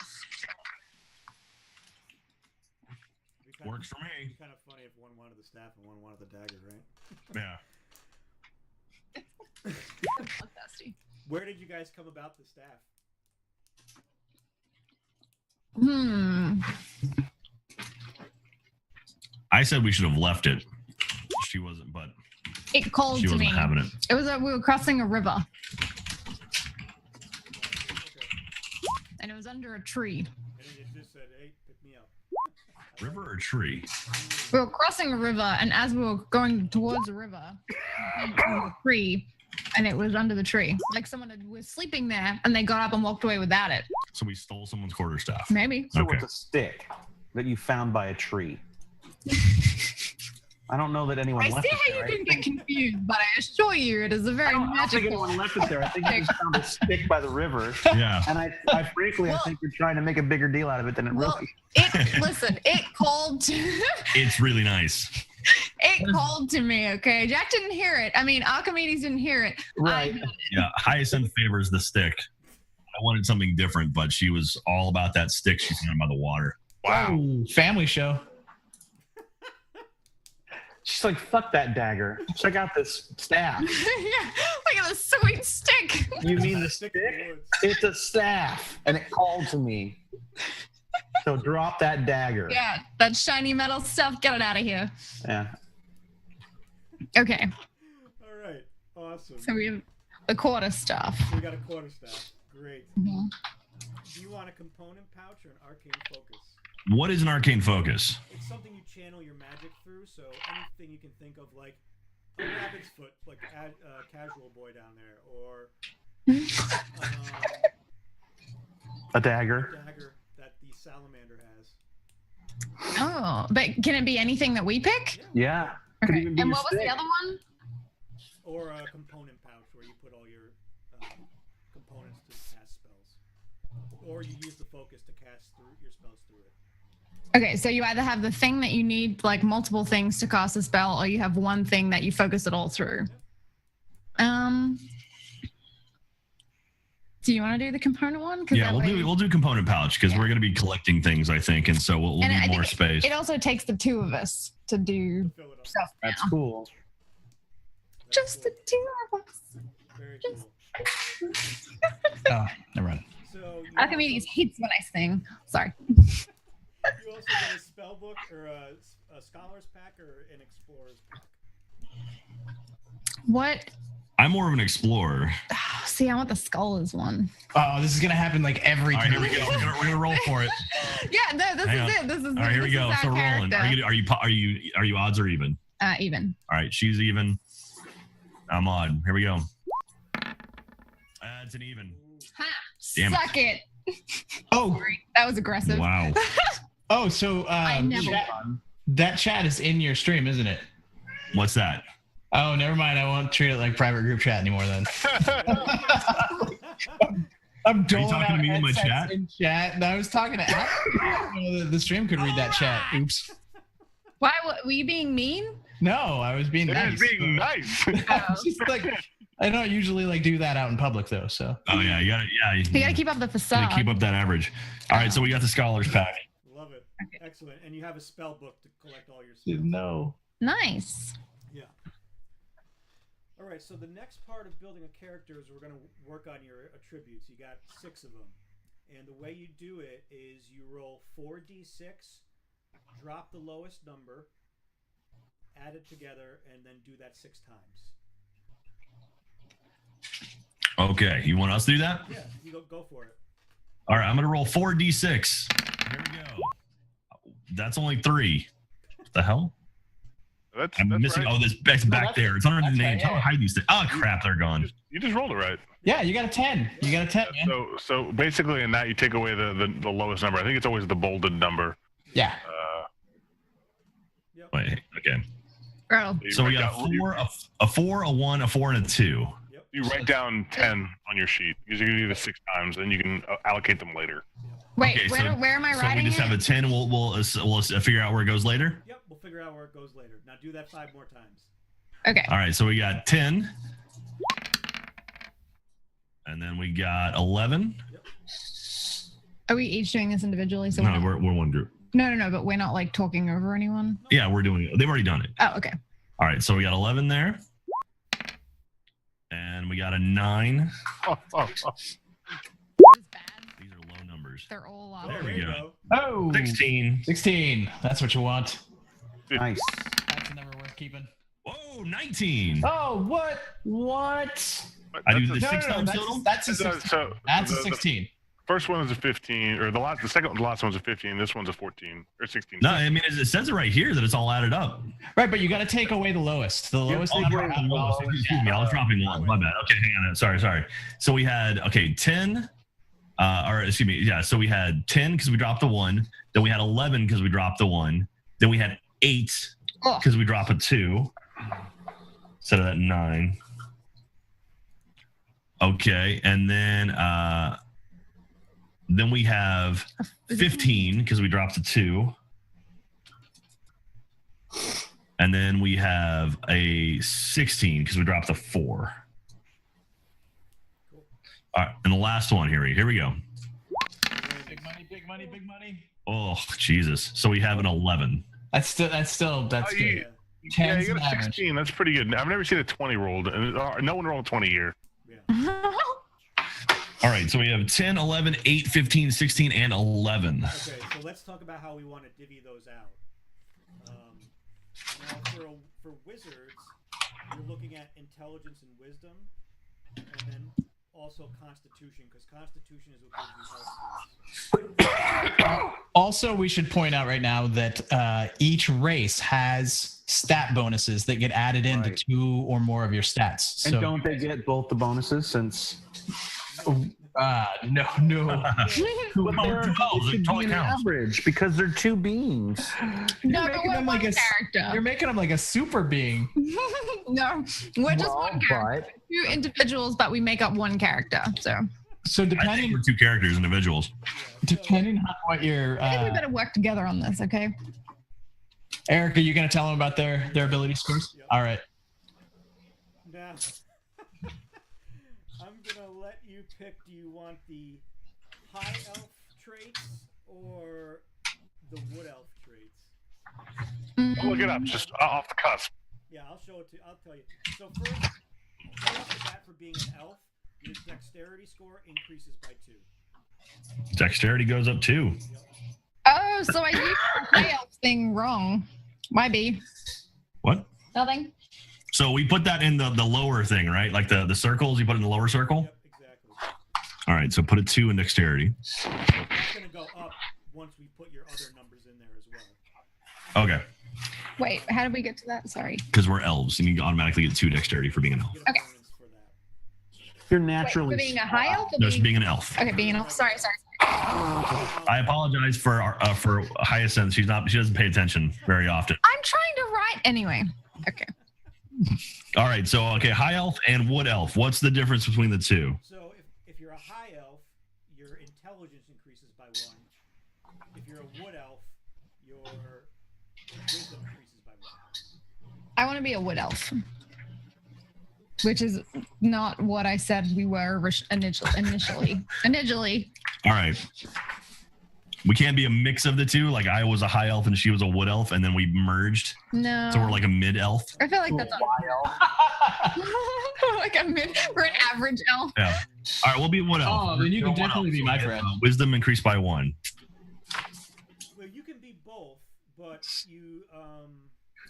Works for me. It'd be kind of funny if one wanted the staff and one wanted the dagger, right? Yeah. Bloodthirsty. Where did you guys come about the staff? I said we should have left it. She wasn't, but It called she to wasn't me. having it. It was we were crossing a river, and it was under a tree. And it just said, "Hey, pick me up." River or tree? We were crossing a river, and as we were going towards the river, we came to a tree, and it was under the tree. Like someone was sleeping there, and they got up and walked away without it. So we stole someone's quarterstaff. Maybe. So Okay. it's a stick that you found by a tree. I don't know that anyone I left see it how there. you can get confused, but I assure you, it is a very I don't think magical. anyone left it there. I think you just found a stick by the river. Yeah. And I frankly, Well- I think you're trying to make a bigger deal out of it than it Well, really. listen, it called to It's really nice. it called to me, okay? Jack didn't hear it. I mean, Archimedes didn't hear it. Right. Yeah. Hyacinth favors the stick. I wanted something different, but she was all about that stick she found by the water. Wow. Family show. She's like, fuck that dagger. Check out this staff. Yeah, look at the sweet stick. You mean the stick? in the woods. It's a staff. And it called to me. So drop that dagger. Yeah, that shiny metal stuff. Get it out of here. Yeah. Okay, All right, awesome. so we have the quarter stuff. So we got a quarterstaff. Great. Mhm. Do you want a component pouch or an arcane focus? What is an arcane focus? It's something you channel your magic through, so anything you can think of, like a rabbit's foot, like casual boy down there, or A dagger. dagger that the salamander has. Oh, but can it be anything that we pick? Yeah. Could Okay. even be And a what was the stick. other one? Or a component pouch where you put all your components to cast spells. Or you use the focus to cast through your spells through it. Okay, so you either have the thing that you need, like multiple things to cast a spell, or you have one thing that you focus it all through. Do you want to do the component one? 'Cause Yeah, that way- we'll do component pouch because we're going to be collecting things, I think, and so we'll And I need think more space. It also takes the two of us to do Fill it up. stuff now. That's cool. Just That's the two of us. Very just- cool. Oh, never mind. So you Archimedes also, hates when I sing. Sorry. you also get a spell book or a scholar's pack or an explorer's pack. What? I'm more of an explorer. See, I want the scholars one. Oh, this is gonna happen like every All right, time. here we go. We're gonna roll for it. Yeah, no, this Hang is on. it. This is All right, here we go. So we're rolling. Are you odds or even? Even. All right, she's even. I'm odd. Here we go. It's an even. Ha! Damn it. Suck it. Oh, Sorry, that was aggressive. Wow. oh, so I never- that chat is in your stream, isn't it? What's that? Oh, never mind. I won't treat it like private group chat anymore then. I'm doling talking to out me in my headsets chat? In chat. No, I was talking to Al. The stream could read that chat. Oops. Why were you being mean? No, I was being That's nice. being nice. It's just like I don't usually like do that out in public though. So Oh yeah, you You gotta keep up the gotta facade. keep up that average. All right, so we got the scholars pack. Love it. Excellent. And you have a spell book to collect all your spells. Didn't know. Nice. Yeah. All right, so the next part of building a character is we're going to work on your attributes. You got 6 of them. And the way you do it is you roll 4d6, drop the lowest number, add it together, and then do that 6 times. Okay, you want us to do that? Yeah, you go for it. All right, I'm going to roll 4d6. Here we go. That's only 3. What the hell? That's I'm missing. right. Oh, this back there. It's under the names. How do I hide these things? Oh, crap, they're gone. You just rolled it right. Yeah, you got a 10. You got a 10, man. So basically in that you take away the lowest number. I think it's always the bolded number. Yeah. Wait, okay. Oh. So we got a 4, a 1, a 4, and a 2. You write down 10 on your sheet. Because you can do this 6 times, and you can allocate them later. Wait, Okay, where am I so writing we just it? have a 10. We'll figure out where it goes later. Yep, we'll figure out where it goes later. Now do that 5 more times. Okay. All right, so we got 10. And then we got 11. Yep. Are we each doing this individually? So No, we're one group. No, but we're not like talking over anyone. Yeah, we're doing it. They've already done it. Oh, okay. All right, so we got 11 there. And we got a 9. This is bad. These are low numbers. They're all off. There we go. Oh, 16. 16. That's what you want. Nice. That's a number worth keeping. Whoa, 19. Oh, what? What? I do the That's 6 times total? That's a So- 16. so That's a the 16. first one is a 15, or the last one's a 15. This one's a 14 or 16. No, I mean, it says it right here that it's all added up. Right, but you got to take away the lowest. The lowest Oh, number. I'm lowest. Excuse me, I was dropping 1. My bad. Okay, hang on. Sorry. So we had, 10, or excuse me, yeah, so we had 10 because we dropped the 1. Then we had 11 because we dropped the 1. Then we had 8 because we dropped a 2 instead of that 9. Okay, and then we have 15 because we dropped a 2. And then we have a 16 because we dropped the 4. All right, and the last one here we go. Big money, big money, big money. Oh, Jesus. So we have an 11. That's good. Yeah, 10's you got a average. 16. That's pretty good. I've never seen a 20 rolled, and no one rolled a 20 here. All right, so we have 10, 11, 8, 15, 16, and 11. Okay, so let's talk about how we want to divvy those out. Now, for wizards, you're looking at intelligence and wisdom, and then also constitution, because constitution is what gives you health. Also, we should point out right now that each race has stat bonuses that get added into Right. 2 or more of your stats. And So, don't they get both the bonuses since? no. Well, They're- two elves, it it should totally be an counts. average because they're 2 beings. No, You're but making we're them one like a character. You're making them like a super being. No, we're just one character. But 2 individuals, but we make up 1 character. So So I think depending we're 2 characters, individuals. depending on what your I think we better work together on this, okay? Eric, are you going to tell them about their ability scores? Yep. All right. Now, I'm gonna let you pick. Do you want the high elf traits or the wood elf traits? I'll look it up, just off the cusp. Yeah, I'll show it to. I'll tell you. So first, right off the bat, for being an elf, your dexterity score increases by 2. Dexterity goes up 2. Oh, so I used the high elf thing wrong. Might be. What? Nothing. So we put that in the lower thing, right? Like the circles you put in the lower circle? Yep, exactly. All right, so put a 2 in dexterity. So that's gonna go up once we put your other numbers in there as well. Okay, Wait, how did we get to that? Sorry. because we're elves and you automatically get 2 dexterity for being an elf. You get a Okay. bonus for that. you're Wait, naturally. for being a high elf? Or No, it's being an elf. Okay, being an elf. Sorry. I apologize for Hyacinth. She doesn't pay attention very often. I'm trying to write anyway. Okay. All right, so high elf and wood elf. What's the difference between the 2? So if you're a high elf, your intelligence increases by 1. If you're a wood elf, your wisdom increases by 1. I want to be a wood elf, which is not what I said we were initially. All right. We can't be a mix of the two. Like I was a high elf and she was a wood elf, and then we merged. No. So we're like a mid elf. I feel like that's like we're an average elf. Yeah. All right, we'll be wood elf. Oh, then you can We're wood definitely elf, be so my we get, friend. Wisdom increased by 1. Well, you can be both, but you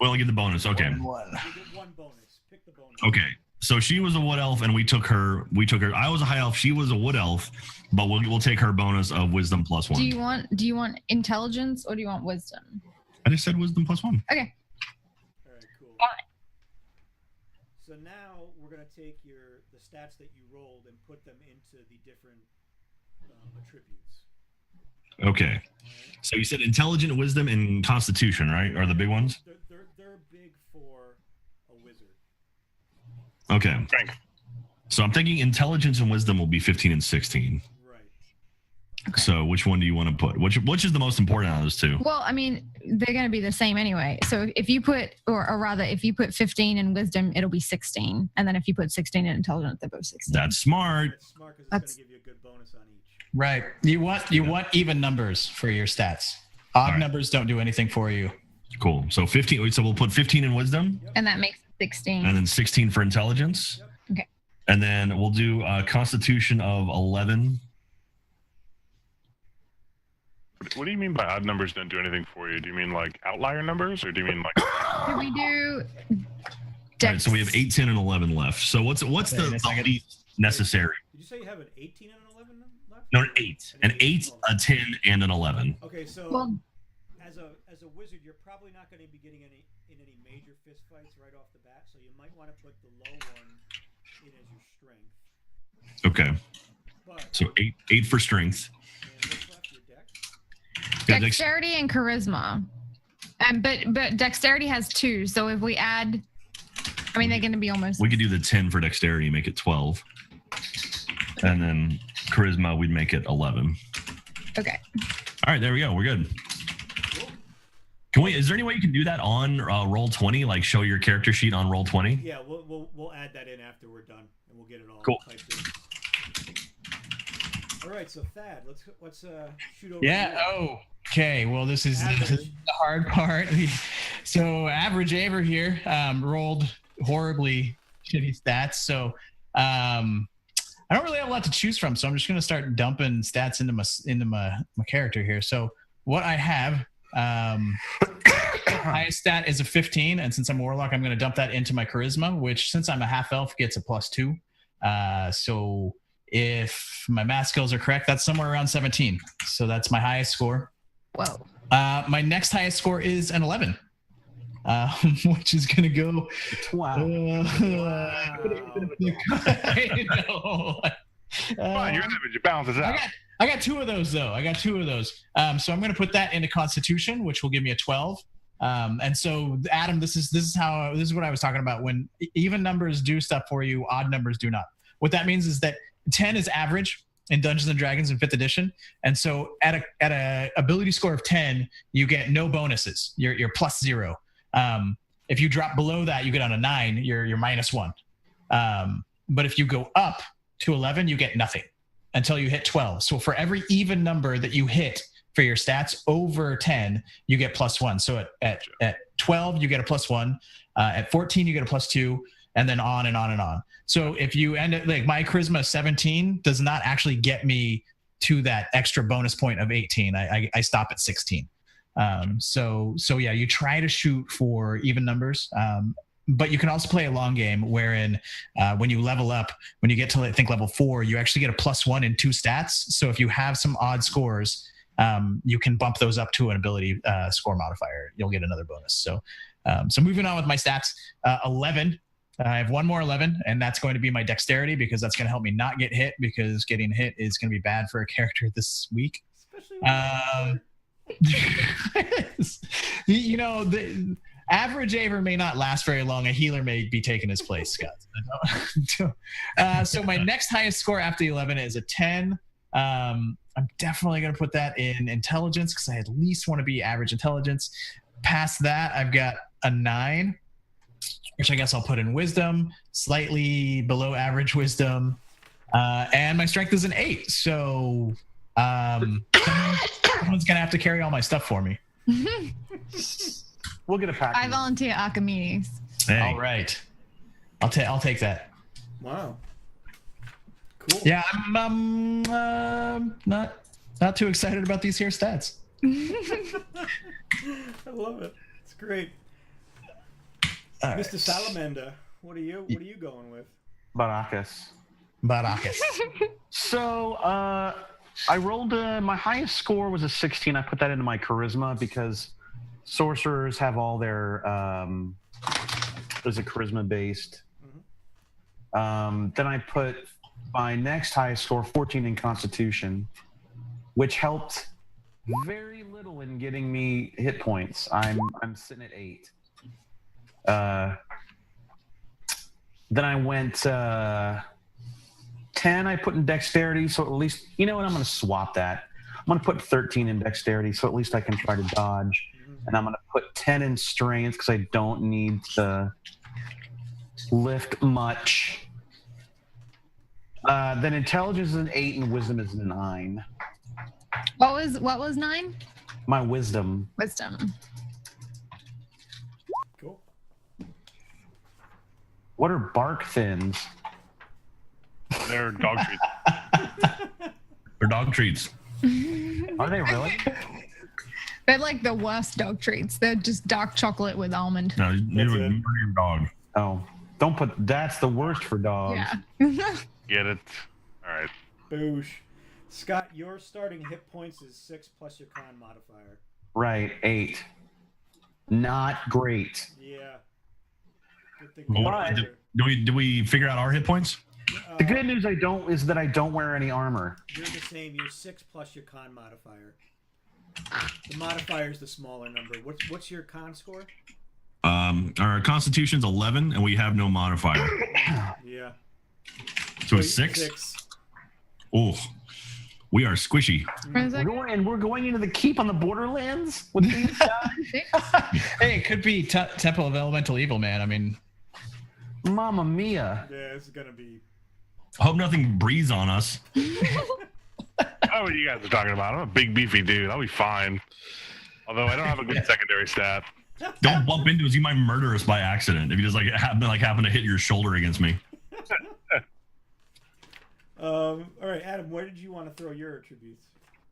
We only get the bonus. Okay. you get one bonus. Pick the bonus. Okay. So she was a wood elf, and we took her. I was a high elf. She was a wood elf, but we'll take her bonus of wisdom plus 1. Do you want intelligence or do you want wisdom? I just said wisdom plus 1. Okay. All right, cool. Fine. So now we're gonna take the stats that you rolled and put them into the different attributes. Okay. So you said intelligent, wisdom, and constitution, right? Are the big ones? They're big for a wizard. Okay. Frank. So I'm thinking intelligence and wisdom will be 15 and 16. Right. Okay. So which one do you want to put? Which is the most important out of those two? Well, I mean, they're going to be the same anyway. So if you put, or rather, if you put 15 in wisdom, it'll be 16. And then if you put 16 in intelligence, they're both 16. That's smart. That's smart because it's That's- gonna give you a good bonus on each. Right. You want even numbers for your stats. Odd right. numbers don't do anything for you. Cool. So 15. So we'll put 15 in wisdom, And that makes 16. and then 16 for intelligence. Okay. And then we'll do a constitution of 11. What do you mean by odd numbers don't do anything for you? Do you mean like outlier numbers, or do you mean like? Did we do All right, so we have 8, 10, and 11 left. So what's Wait a the second. least necessary? Did you say you have an 18 and an 11 left? No, an 8. An 8, a 10, and an 11. Okay, so Well, as a wizard, you're probably not going to be getting any major fist fights right off the bat. So you might want to put the low one in as your strength. Okay. But So 8 for strength. and what's left? Your dex. Yeah, dexterity and charisma. But dexterity has 2. So if we add, I mean, they're going to be almost. We could do the 10 for dexterity, make it 12. And then charisma, we'd make it 11. Okay. All right, there we go. We're good. Is there any way you can do that on Roll20? Like show your character sheet on Roll20? Yeah, we'll add that in after we're done, and we'll get it all Cool. typed in. All right, so Thad, let's shoot over. Yeah. here. Oh. Okay. Well, this is the hard part. So average Aver here rolled horribly shitty stats. So I don't really have a lot to choose from. So I'm just gonna start dumping stats into my character here. So what I have. Highest stat is a 15, and since I'm a warlock, I'm going to dump that into my charisma, which since I'm a half elf gets a +2. So if my math skills are correct, that's somewhere around 17. So that's my highest score. Whoa. My next highest score is an 11, which is going to go. Wow. I know. Fine, you're average. It balances out. I got 2 of those though. So I'm going to put that into Constitution, which will give me a 12. And so Adam, this is what I was talking about. When even numbers do stuff for you, odd numbers do not. What that means is that 10 is average in Dungeons and Dragons in 5th edition, and so at a ability score of 10, you get no bonuses. You're +0. If you drop below that, you get on a 9. You're -1. But if you go up to 11, you get nothing until you hit 12. So for every even number that you hit for your stats over 10, you get +1. So at 12, you get a +1. At 14, you get a +2, and then on and on and on. So if you end up like my charisma 17 does not actually get me to that extra bonus point of 18. I stop at 16. So yeah, you try to shoot for even numbers. But you can also play a long game wherein when you level up, when you get to I think level 4, you actually get a +1 in 2 stats. So if you have some odd scores, you can bump those up to an ability score modifier. You'll get another bonus. So moving on with my stats, 11. I have one more 11, and that's going to be my dexterity because that's going to help me not get hit because getting hit is going to be bad for a character this week. You know, the average Aver may not last very long. A healer may be taking his place, Scott. So my next highest score after the 11 is a 10. I'm definitely going to put that in intelligence because I at least want to be average intelligence. Past that, I've got a 9, which I guess I'll put in wisdom, slightly below average wisdom. And my strength is an 8. So Someone's gonna have to carry all my stuff for me. We'll get a pack. I volunteer Archimedes. Hey. All right, I'll take that. Wow. Cool. Yeah, I'm not too excited about these here stats. I love it. It's great. All Mr. right. Salamander, what are you going with? Baracus. Baracus. So I rolled my highest score was a 16. I put that into my charisma because sorcerers have all their there's a charisma based. Then I put my next highest score 14 in Constitution, which helped very little in getting me hit points. I'm sitting at 8. Then I went 10 I put in dexterity, so at least, you know what, I'm going to swap that. I'm going to put 13 in dexterity, so at least I can try to dodge. And I'm going to put 10 in strength because I don't need to lift much. Then intelligence is an 8 and wisdom is a 9. What was 9? My wisdom. Wisdom. Cool. What are bark thins? They're dog treats. They're dog treats. Are they really? They're like the worst dog treats. They're just dark chocolate with almond. No, you would it. murder your dog. Oh, don't put. That's the worst for dogs. Yeah. Get it? All right. Boosh. Scott, your starting hit points is 6 plus your con modifier. Right, 8. Not great. Yeah. Good thing Well, we're Why? here. Do we figure out our hit points? The good news is that I don't wear any armor. You're the same. You're 6 plus your con modifier. The modifier is the smaller number. What's your con score? Our Constitution's 11, and we have no modifier, Yeah. so it's 6. 6. Oh, we are squishy. We're going into the keep on the Borderlands with these guys. Hey, it could be Temple of Elemental Evil, man. I mean, Mamma mia! Yeah, this is gonna be. I hope nothing breathes on us. Oh, what you guys are talking about? I'm a big beefy dude. I'll be fine. Although I don't have a good secondary stat. Don't bump into us. You might murder us by accident if you just happen to hit your shoulder against me. All right, Adam, where did you want to throw your attributes?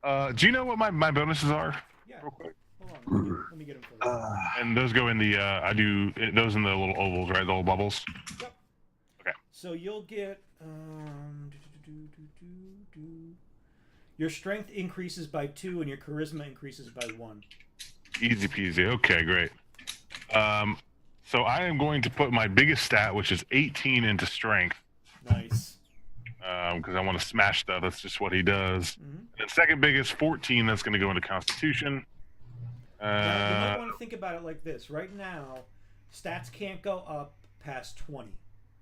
Do you know what my bonuses are? Yeah. Real quick. Hold on. Let me get them for you. And those go in the I do those in the little ovals, right? The little bubbles. Yep. Okay. So you'll get your strength increases by 2 and your charisma increases by 1. Easy peasy. Okay, great. So I am going to put my biggest stat, which is 18, into strength. Nice. Because I want to smash stuff. That's just what he does. Mm-hmm. And second biggest, 14. That's going to go into Constitution. Now, you might want to think about it like this. Right now, stats can't go up past 20.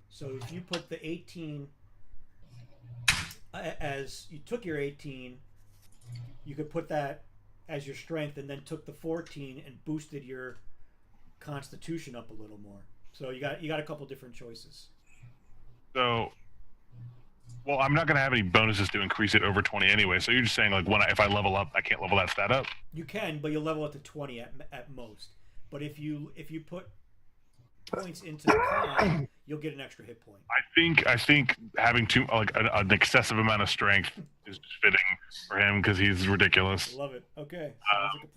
So if you put the 18 as you took your 18, you could put that as your strength and then took the 14 and boosted your Constitution up a little more. So you got a couple different choices. So, well, I'm not going to have any bonuses to increase it over 20 anyway. So you're just saying, like, if I level up, I can't level that stat up? You can, but you'll level it to 20 at most. But if you put points into the con, you'll get an extra hit point. I think having an excessive amount of strength is just fitting for him because he's ridiculous. Love it. Okay, sounds like a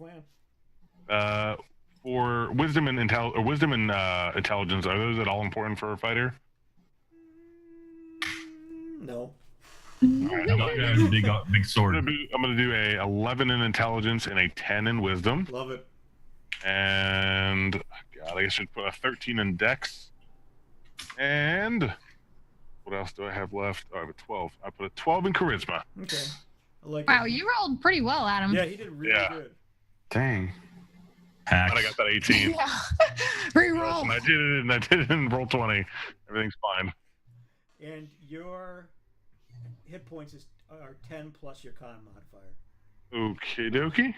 plan. For wisdom and intelligence, are those at all important for a fighter? No. Big sword. I'm gonna do a 11 in intelligence and a 10 in wisdom, Love it. and God, I guess I should put a 13 in dex. And what else do I have left? Oh, I have a 12. I put a 12 in charisma. Okay. I like Wow, it. you rolled pretty well, Adam. Yeah, he did really Yeah. good. Dang. Hack. And I got that 18. Yeah. Reroll. And I did it in roll 20. Everything's fine. And your hit points are 10 plus your con modifier. Okie dokie.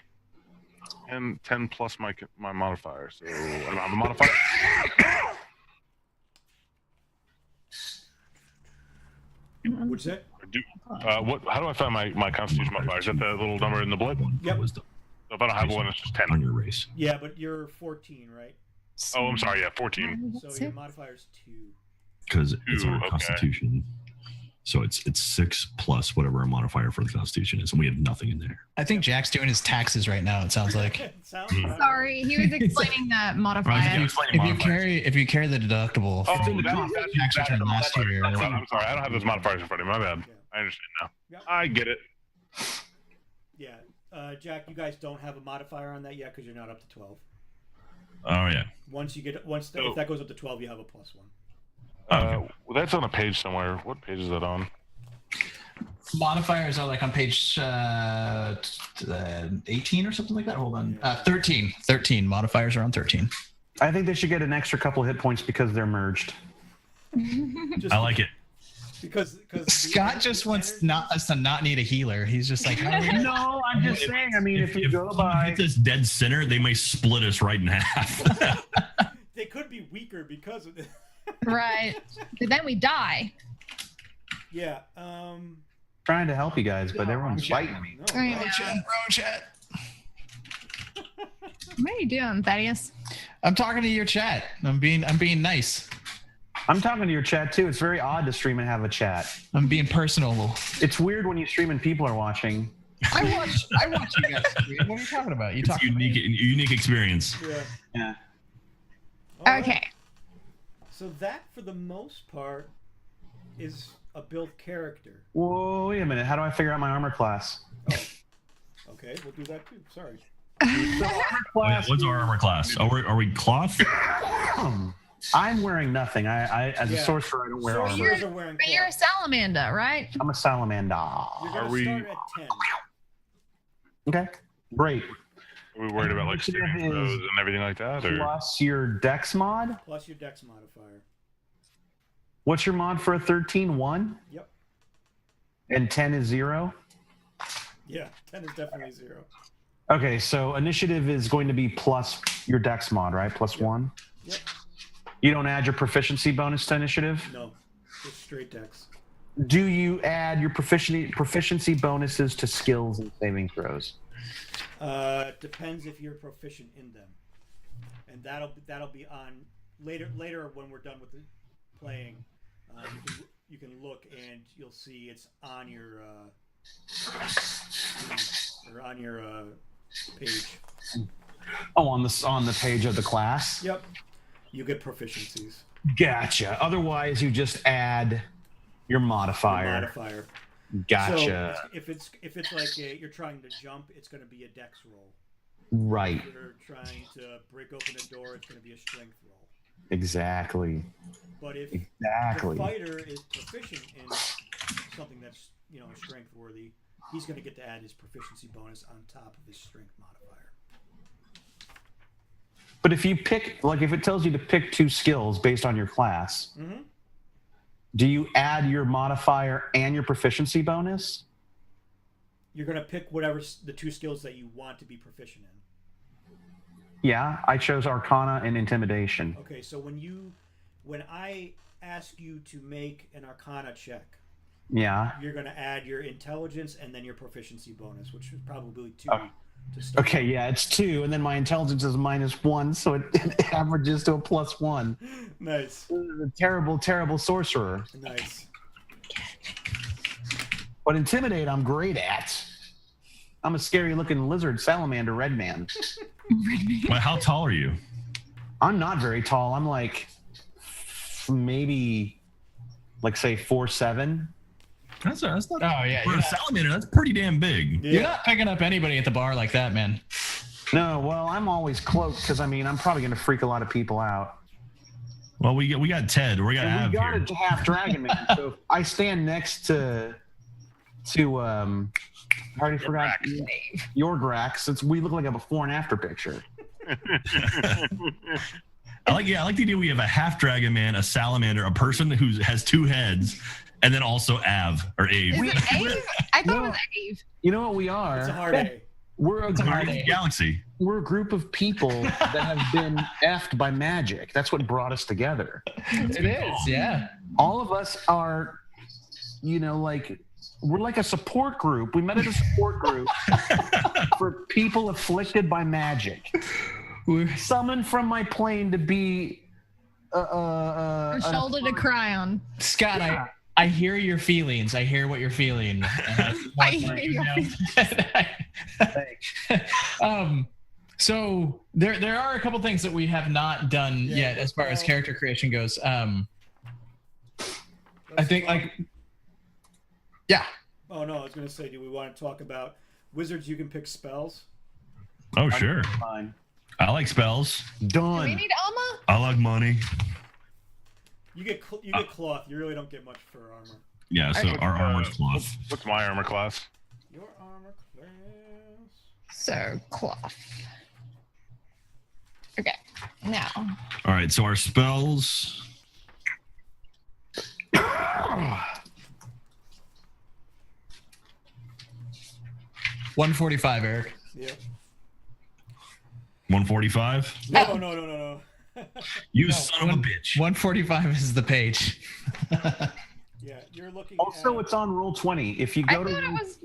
And 10 plus my modifier. So I don't have a modifier. What's that? What? How do I find my Constitution modifier? Is that the little number in the blip? Yep. Wisdom So if I don't have one, it's just 10. on your race. Yeah, but you're 14, right? Oh, I'm sorry. Yeah, 14. So your modifier's 2. Because it's our okay. Constitution. So it's 6 plus whatever our modifier for the Constitution is, and we have nothing in there. I think Jack's doing his taxes right now. It sounds like. It sounds about right. Sorry, he was explaining the modifier. If you carry the deductible, Oh, from that's tax return last year. I'm sorry. I don't have those modifiers in front of me. My bad. Yeah. I understand now. Yep. I get it. Yeah. Jack, you guys don't have a modifier on that yet because you're not up to 12. Oh yeah. If that goes up to 12, you have a +1. Well, that's on a page somewhere. What page is that on? Modifiers are like on page 18 or something like that. Hold on. 13. 13. Modifiers are on 13. I think they should get an extra couple hit points because they're merged. Just I like it. Because Scott just wants us to not need a healer. He's just like, No, I'm just saying. I mean, if you go If by, it's this dead center, they may split us right in half. they could be weaker because of it. Right. But then we die. Yeah. trying to help you guys, but everyone's fighting me. No, I right. know. wrong chat. What are you doing, Thaddeus? I'm talking to your chat. I'm being nice. I'm talking to your chat too. It's very odd to stream and have a chat. I'm being personal. It's weird when you stream and people are watching. I watch you guys stream. What are you talking about? You It's talking unique experience. Yeah. Yeah. All right. Okay. So that, for the most part, is a built character. Whoa, wait a minute. How do I figure out my armor class? Oh. Okay, we'll do that too. Sorry. So armor class. What's our armor class? Are we cloth? I'm wearing nothing. I as a Yeah. sorcerer, I don't wear armor. Sorcerers are wearing But you're a cloth. salamander, right? I'm a salamander. You're gonna Are we- start at 10. Okay, great. Are we worried about like Initiative saving is throws and everything like that? Or Plus your dex mod. Plus your dex modifier. What's your mod for a 13? 1? Yep. And 10 is 0? Yeah, 10 is definitely 0. Okay, so initiative is going to be plus your dex mod, right? Plus 1? Yep. You don't add your proficiency bonus to initiative? No, just straight dex. Do you add your proficiency bonuses to skills and saving throws? Depends if you're proficient in them, and that'll be on later when we're done with the playing. You can look and you'll see it's on your page. Oh, on the page of the class? Yep. You get proficiencies. Gotcha. Otherwise, you just add your modifier. Modifier. Gotcha. So if it's like you're trying to jump, it's going to be a dex roll. Right. If you're trying to break open a door, it's going to be a strength roll. Exactly. But if Exactly. the fighter is proficient in something that's strength worthy, he's going to get to add his proficiency bonus on top of his strength modifier. But if you pick, if it tells you to pick 2 skills based on your class, Mm-hmm. do you add your modifier and your proficiency bonus? You're going to pick whatever the 2 skills that you want to be proficient in. Yeah, I chose Arcana and Intimidation. Okay, so when I ask you to make an Arcana check, Yeah. you're going to add your intelligence and then your proficiency bonus, which is probably 2 Oh. to start. Okay, yeah, it's 2, and then my intelligence is -1, so it averages to a +1. Nice. This is a terrible, terrible sorcerer. Nice. But Intimidate, I'm great at. I'm a scary-looking lizard salamander red man. Well, how tall are you? I'm not very tall. I'm maybe say 4'7". That's not. Oh yeah, For a salamander, that's pretty damn big. you're not picking up anybody at the bar like that, man. No, well, I'm always cloaked because I'm probably going to freak a lot of people out. Well, we got Ted. We got And Av we got here. a half dragon man. So if I stand next to I already forgot your Grax, since we look like a before and after picture. I like the idea we have a half dragon man, a salamander, a person who has 2 heads, and then also Av or Ave. Is it Ave? I thought it was Ave. You know what we are? It's a hard A. We're a Guardians of group, the Galaxy. we're a group of people that have been effed by magic. That's what brought us together. It is, yeah. All of us are, We're like a support group. We met at a support group for people afflicted by magic. We're summoned from my plane to be A shoulder to cry on. Scott, I hear your feelings. I hear what you're feeling. I hear your So there are a couple things that we have not done yet as far as character creation goes. I think Oh no, I was going to say, do we want to talk about wizards? You can pick spells. Oh sure. Fine. I like spells. Do we Done. need armor? I like money. You get cloth. You really don't get much for armor. Yeah, so our armor's cloth. What's my armor class? Your armor class. So cloth. Okay. Now. All right, so our spells. 145, Eric. Yep. 145. No. You son of a bitch. 145 is the page. Yeah, you're looking. Also, at... it's on roll 20. If you I go thought it to was.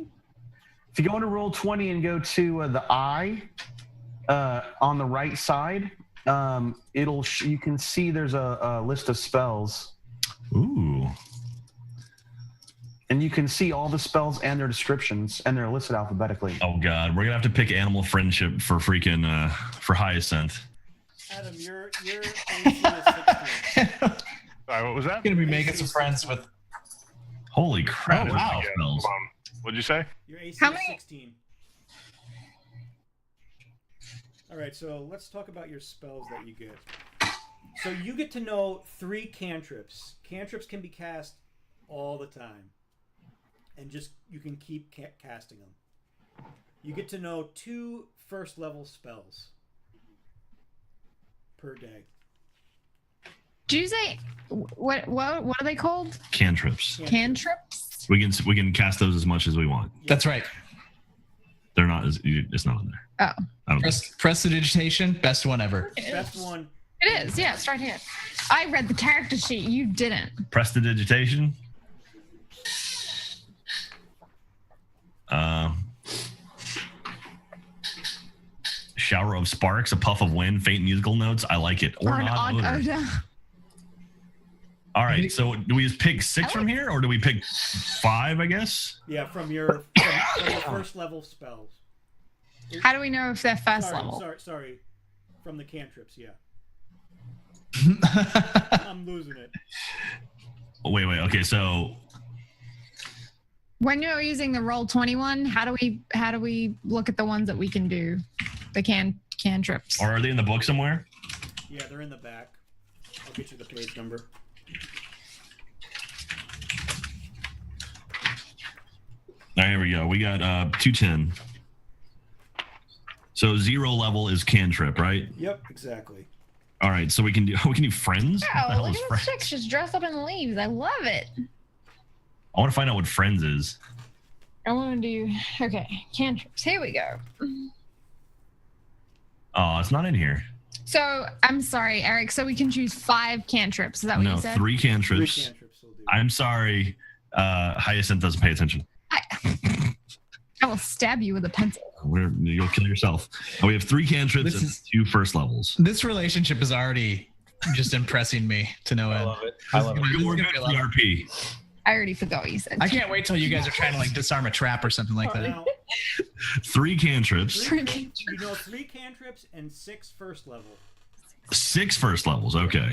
if you go into roll 20 and go to the eye on the right side, you can see there's a list of spells. Ooh. And you can see all the spells and their descriptions, and they're listed alphabetically. Oh god, we're gonna have to pick animal friendship for freaking for hyacinth. Adam, your AC is 16. Sorry, what was that? Gonna be making some friends with. Holy crap! Oh, wow. Spells. What'd you say? Your AC How is many- 16. All right, so let's talk about your spells that you get. So you get to know 3 cantrips. Cantrips can be cast all the time, and just you can keep casting them. You get to know 2 first-level spells per day. Did you say what are they called? Cantrips. Cantrips? We can cast those as much as we want. That's right. They're not. It's not in there. Oh. I don't. Prestidigitation, best one ever. Best one. It is, yeah, it's right here. I read the character sheet, you didn't. Prestidigitation. Shower of sparks, a puff of wind, faint musical notes. I like it. Or Or an an odd odor. odor. All right. So do we just pick 6 from here, or do we pick 5? I guess. Yeah, from your first-level spells. How do we know if they're first level? Sorry. From the cantrips, yeah. I'm losing it. Wait. Okay. So When you're using the roll 21, how do we look at the ones that we can do? The cantrips. or are they in the book somewhere? Yeah, they're in the back. I'll get you the page number. All right, here we go. We got 210. So 0 level is cantrip, right? Yep, exactly. All right, so we can do friends. What the Oh, hell look is at friends? the chicks just dressed up in leaves. I love it. I want to find out what friends is. I want to do cantrips. Here we go. Oh, it's not in here. So I'm sorry, Eric. So we can choose 5 cantrips. Is that what No, you said? 3 cantrips. 3 cantrips will do. I'm sorry. Hyacinth doesn't pay attention. I will stab you with a pencil. You'll kill yourself. We have 3 cantrips This and is- 2 first levels. This relationship is already just impressing me to no end. I love it. We're good for RP. I already forgot what you said. I can't wait till you guys are trying to like disarm a trap or something like that. Now, 3 cantrips, you know 3 cantrips and 6 first level. 6 first levels. Okay.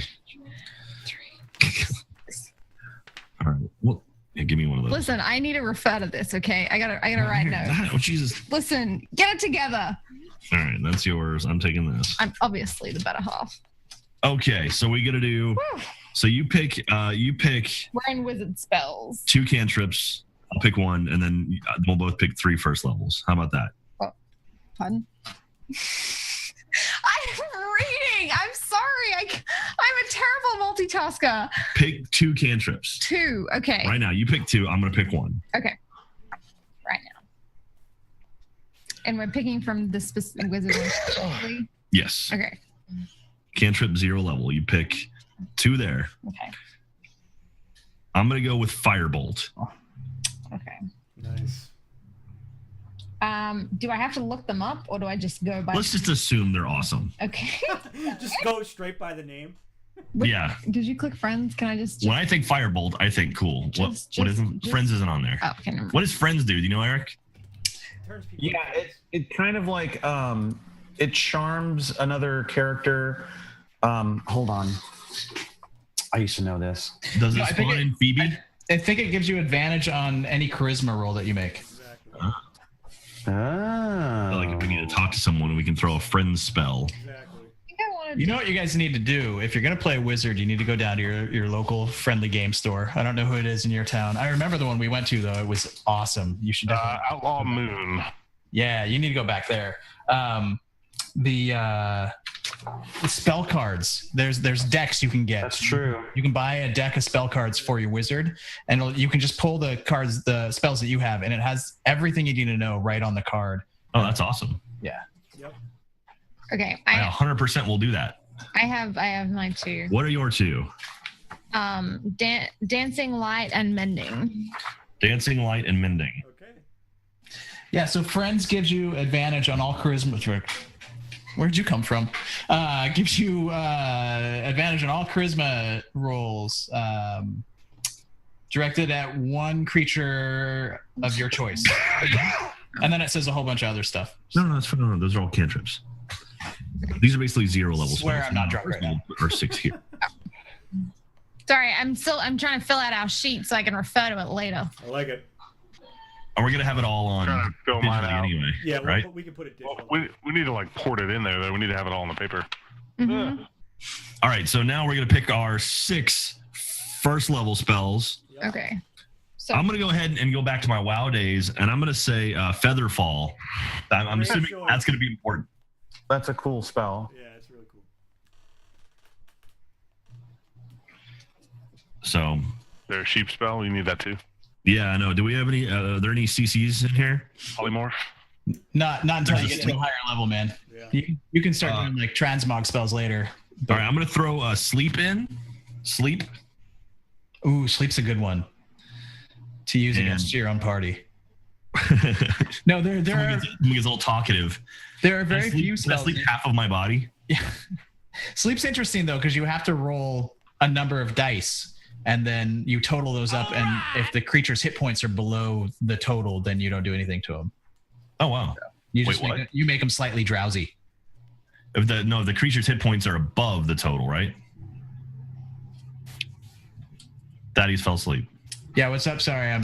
All right. Well, yeah, give me one of those. Listen, I need to refer to this, okay? I gotta write notes. Oh, Jesus. Listen, get it together. All right, that's yours. I'm taking this. I'm obviously the better half. Okay, so we got to do. Whew. So you pick. We're in wizard spells. 2 cantrips. I'll pick 1, and then we'll both pick 3 first levels. How about that? Pardon? I'm reading. I'm sorry. I'm a terrible multitasker. Pick 2 cantrips 2. Okay. right now. You pick 2. I'm gonna pick 1. Okay. Right now. And we're picking from the specific wizard one specifically? Yes. Okay. Cantrip 0 level. You pick 2 there. Okay. I'm gonna go with Firebolt. Okay. Nice. Do I have to look them up, or do I just go by? Let's just assume they're awesome. Okay. Just go straight by the name. Yeah. Did you click friends? Can I just? When I think Firebolt, I think cool. What isn't? Friends isn't on there. Oh, okay, never mind. What does Friends do? Do you know, Eric? Turns people Yeah, it kind of like it charms another character. Hold on. I used to know this. Does it I think spawn in Phoebe? I think it gives you advantage on any charisma roll that you make. Exactly. Oh. I feel like if we need to talk to someone, we can throw a Friends spell. Exactly. I think I wanted You to- know what you guys need to do? If you're going to play a wizard, you need to go down to your local friendly game store. I don't know who it is in your town. I remember the one we went to, though. It was awesome. You should definitely. Outlaw Moon. Yeah, you need to go back there. The spell cards. There's decks you can get. That's true. You can buy a deck of spell cards for your wizard, and you can just pull the cards, the spells that you have, and it has everything you need to know right on the card. Oh, that's awesome. Yeah. Yep. Okay, I I 100% will do that. have mine too. What are your two? Dancing light and mending. Dancing, light, and mending. Okay. Yeah. So friends gives you advantage on all charisma. Where'd you come from? Gives you advantage on all charisma rolls directed at one creature of your choice. And then it says a whole bunch of other stuff. No, that's fine. No, those are all cantrips. These are basically 0 level Swear spells. I'm not drunk right now. Or 6 here. Sorry, I'm trying to fill out our sheet so I can refer to it later. I like it. And we're going to have it all on Trying to fill mine digitally out. anyway. Yeah, right? we can put it digital. Well, we need to like port it in there though. We need to have it all on the paper. Mhm. All right, so now we're going to pick our 6 first level spells. Yep. Okay. So I'm going to go ahead and go back to my WoW days, and I'm going to say Featherfall. I'm Great assuming choice. that's going to be important. That's a cool spell. Yeah, it's really cool. So, There's a sheep spell. You need that too. yeah, I know. Do we have any? Are there any CCs in here? Polymorph. Not until you There's a get to a higher level, man. Yeah. You can start doing like transmog spells later. All right, I'm going to throw Sleep in. Sleep. Ooh, sleep's a good one to use And- against your own party. No, there Someone are gets a little talkative. there are Can I very sleep- few can I spells. sleep half of my body? Yeah. Sleep's interesting though because you have to roll a number of dice and then you total those up, and if the creature's hit points are below the total, then you don't do anything to them. Oh, wow. You Wait, just what? you make them slightly drowsy. If the creature's hit points are above the total, right? Daddy's fell asleep. Yeah, what's up? Sorry, I'm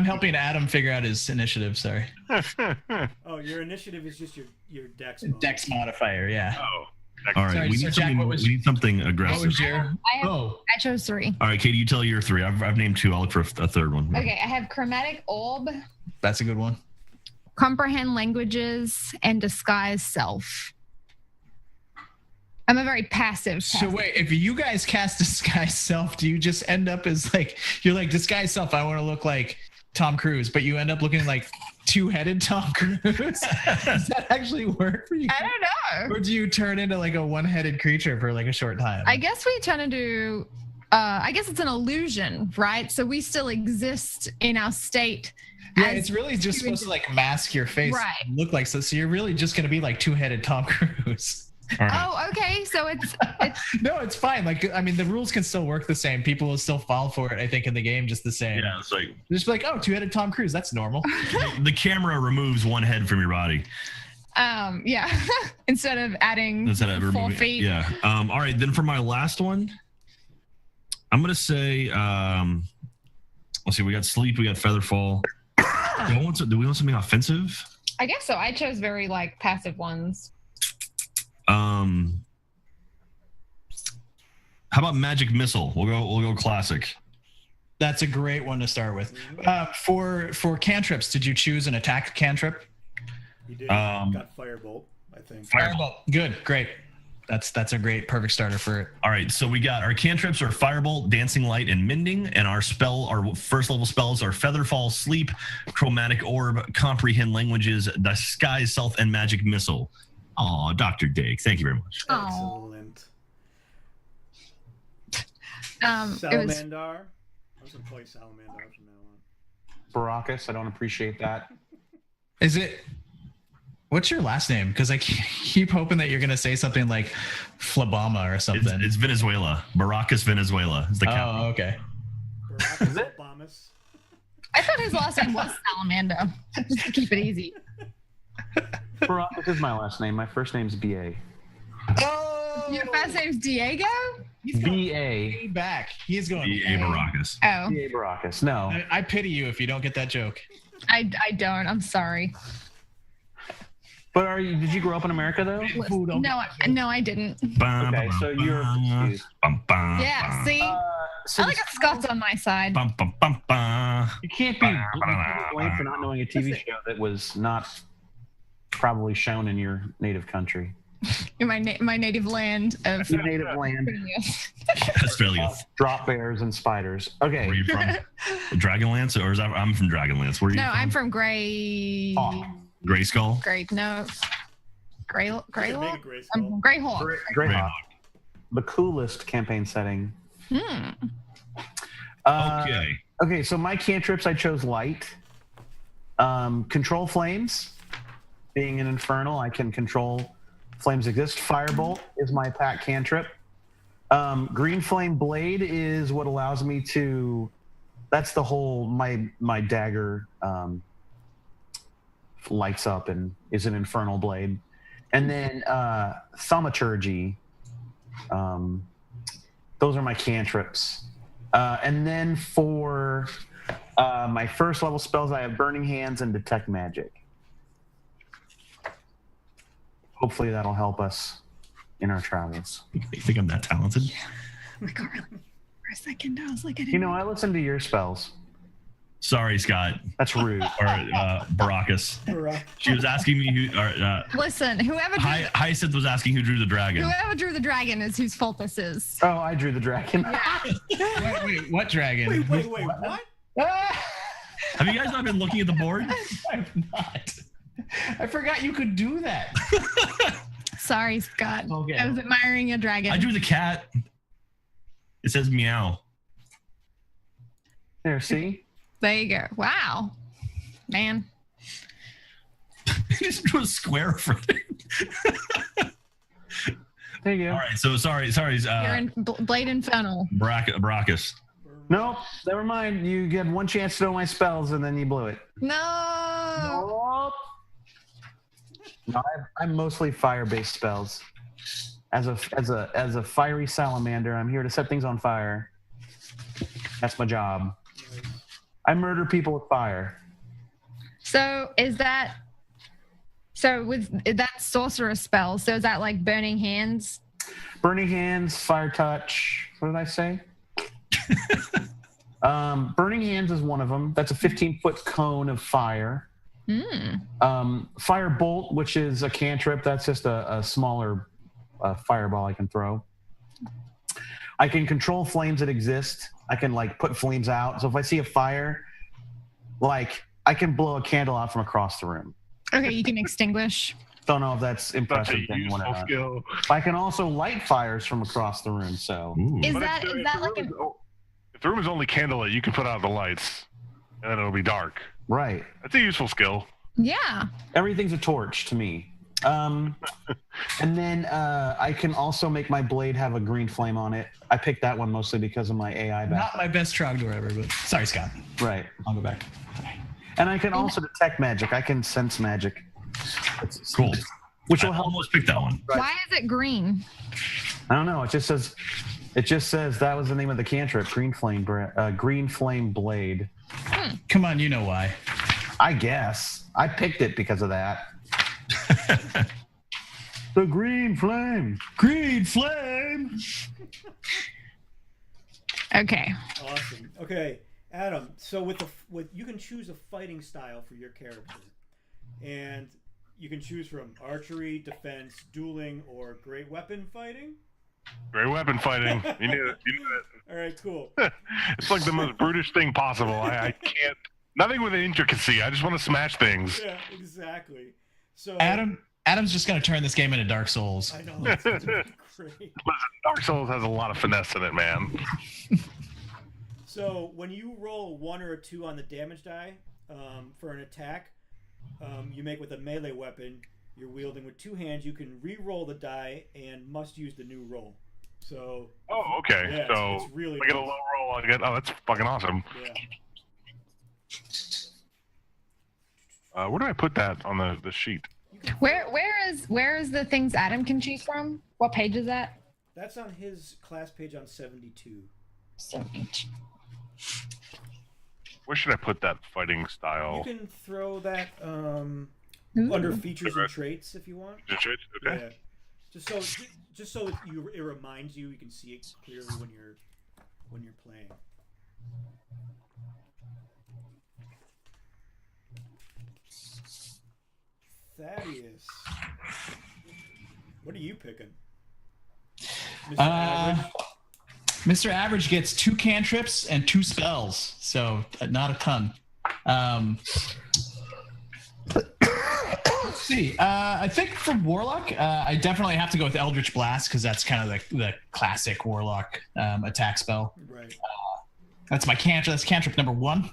helping Adam figure out his initiative. Sorry, Oh, your initiative is just your dex. bonus. Dex modifier. Yeah. Oh. All right, Sorry, we so need Jack, something. what was- We need something What aggressive. was your? I have Oh, I chose 3. All right, Katie, you tell your 3. I've named 2. I'll look for a third one. Okay, I have chromatic orb, that's a good one. comprehend languages, and disguise self. I'm a very passive. So wait, if you guys cast disguise self, do you just end up as like you're like disguise self? I want to look like Tom Cruise, but you end up looking like 2-headed Tom Cruise. Does that actually work for you? I don't know. Or do you turn into like a 1-headed creature for like a short time? I guess we turn into. I guess it's an illusion, right? So we still exist in our state. Yeah, as it's really just supposed to like mask your face, Right. and look like so. So you're really just gonna be like 2-headed Tom Cruise. All right. Oh, okay. So it's No, it's fine. Like, I mean, the rules can still work the same. People will still fall for it, I think, in the game just the same. Yeah, it's like Just be like, oh, 2-headed Tom Cruise. That's normal. the camera removes one head from your body yeah. Instead of adding instead of 4 removing. feet. Yeah. All right. Then for my last one, I'm gonna say. Let's see. We got sleep. We got featherfall. Do we want something offensive? I guess so. I chose very like passive ones. How about magic missile? We'll go classic. That's a great one to start with. For cantrips, did you choose an attack cantrip? You did. Got firebolt, I think. Firebolt. Good, great. That's a great perfect starter for it. All right, so we got our cantrips are Firebolt, Dancing Light, and Mending, and our first level spells are Featherfall, Sleep, Chromatic Orb, Comprehend Languages, Disguise Self, and Magic Missile. Aw, Dr. Dig, thank you very much. Oh. Excellent. It was Salamander. I'm gonna call you Salamander from now on. Baracus, I don't appreciate that. Is it? What's your last name? Because I keep hoping that you're gonna say something like Flabama or something. It's Venezuela. Baracus Venezuela is the captain. Oh, okay. Baracus Obamas. I thought his last name was Salamander, just to keep it easy. Baracus is my last name. My first name's B.A. Oh, Your first name's Diego? he's going B.A. way back. He's going. B.A. Baracus. Oh, B.A. Baracus. No. I pity you if you don't get that joke. I don't. I'm sorry. But did you grow up in America, though? Ooh, don't No, I didn't. Okay, so you're confused. Yeah, see? So I like a Scots on my side. you can't be blamed for not knowing a TV show that was not probably shown in your native country. In my native land of Your native land. Australia. Drop bears and spiders. Okay. Where are you from? Dragonlance, or is that I'm from Dragonlance? Where are you No, from? I'm from Grey. Gray Skull. Grey You can make a Hawk. gray I'm skull. from Greyhawk. Greyhawk. The coolest campaign setting. Okay. Okay, so my cantrips, I chose light. Control flames. Being an infernal, I can control flames exist. Firebolt is my pack cantrip. Green flame blade is what allows me to. That's the whole my dagger lights up and is an infernal blade, and then thaumaturgy. Those are my cantrips, and then for my first level spells, I have burning hands and detect magic. Hopefully that'll help us in our travels. You think I'm that talented? Oh my God, really? For a second, I was like, I didn't You know, I listen to your spells. Sorry, Scott. That's rude. Or Baracus. She was asking me who. Listen, whoever drew, Hyacinth was asking who drew the dragon. whoever drew the dragon is whose fault this is. Oh, I drew the dragon. Wait, what dragon? Wait, what? Have you guys not been looking at the board? I've not. I forgot you could do that. Sorry, Scott. Okay. I was admiring your dragon. I drew the cat. It says meow. There, see? There you go. Wow, man. You just drew a square for it. There you go. All right, so sorry. You're in Blade Infernal. Baracus. Nope, never mind. You get one chance to know my spells, and then you blew it. No. No, I'm mostly fire-based spells. As a fiery salamander, I'm here to set things on fire. That's my job. I murder people with fire. So is that? So with that sorcerer spell? So is that like burning hands? Burning hands, fire touch. What did I say? Burning hands is one of them. That's a 15-foot cone of fire. Fire bolt, which is a cantrip. That's just a smaller fireball I can throw. I can control flames that exist. I can like put flames out. So if I see a fire, like I can blow a candle out from across the room. Okay, you can extinguish. Don't know if that's Such impressive a to anyone or useful not. skill. I can also light fires from across the room. So Ooh. Is But that if like an? if the room is only candlelit, you can put out the lights, and then it'll be dark. right, That's a useful skill. Yeah. everything's a torch to me. And then I can also make my blade have a green flame on it. I picked that one mostly because of my AI back. Not my best Trogdor ever, but sorry, Scott. Right. I'll go back. And I can also detect magic. I can sense magic. Cool. Which I will help. almost picked that one. Right. Why is it green? I don't know. It just says that was the name of the cantrip. Green flame blade. Come on, you know why. I guess I picked it because of that. The green flame. Green flame. Okay. Awesome. Okay, Adam. So with you can choose a fighting style for your character, and you can choose from archery, defense, dueling, or great weapon fighting. Great weapon fighting. You knew it. You knew it. All right, cool. It's like the most brutish thing possible. I can't. Nothing with an intricacy. I just want to smash things. Yeah, exactly. So Adam's just gonna turn this game into Dark Souls. I know. It's gonna be great. Listen, Dark Souls has a lot of finesse in it, man. So when you roll a 1 or a 2 on the damage die for an attack, you make with a melee weapon, you're wielding with 2 hands. You can re-roll the die and must use the new roll. So. Oh, okay. Yeah, So it's really I get a nice. low roll. I get. Oh, that's fucking awesome. Yeah. Where do I put that on the sheet? Where is the things Adam can choose from? What page is that? That's on his class page on 72. 72. Where should I put that fighting style? You can throw that under features and traits if you want. Traits, okay. Yeah. Just so it reminds you, you can see it clearly when you're playing. Thaddeus, what are you picking? Mr. Average? Mr. Average gets 2 cantrips and 2 spells, so not a ton. Let's see. I think for Warlock, I definitely have to go with Eldritch Blast because that's kind of the classic Warlock attack spell. Right. That's my cantrip. That's cantrip number 1.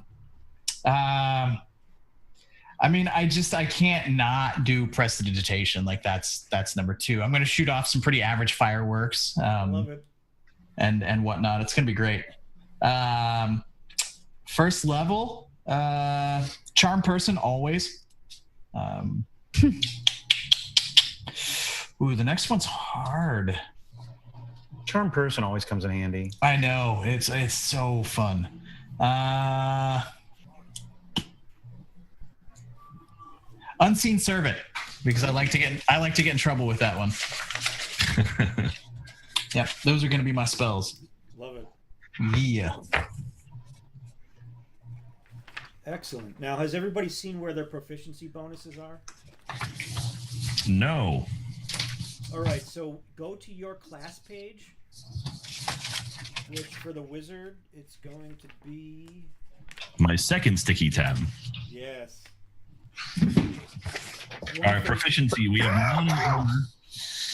I mean, I can't not do Prestidigitation. Like that's number 2. I'm going to shoot off some pretty average fireworks. I love it. And whatnot. It's going to be great. First level, Charm Person always. Ooh, the next one's hard. Charm Person always comes in handy. I know. It's so fun. Unseen Servant, because I like to get in trouble with that one. Yep, those are going to be my spells. Love it. Yeah. Excellent. Now, has everybody seen where their proficiency bonuses are? No. All right, so go to your class page, which for the wizard, it's going to be... My second sticky tab. Yes. All right, proficiency. We have 1.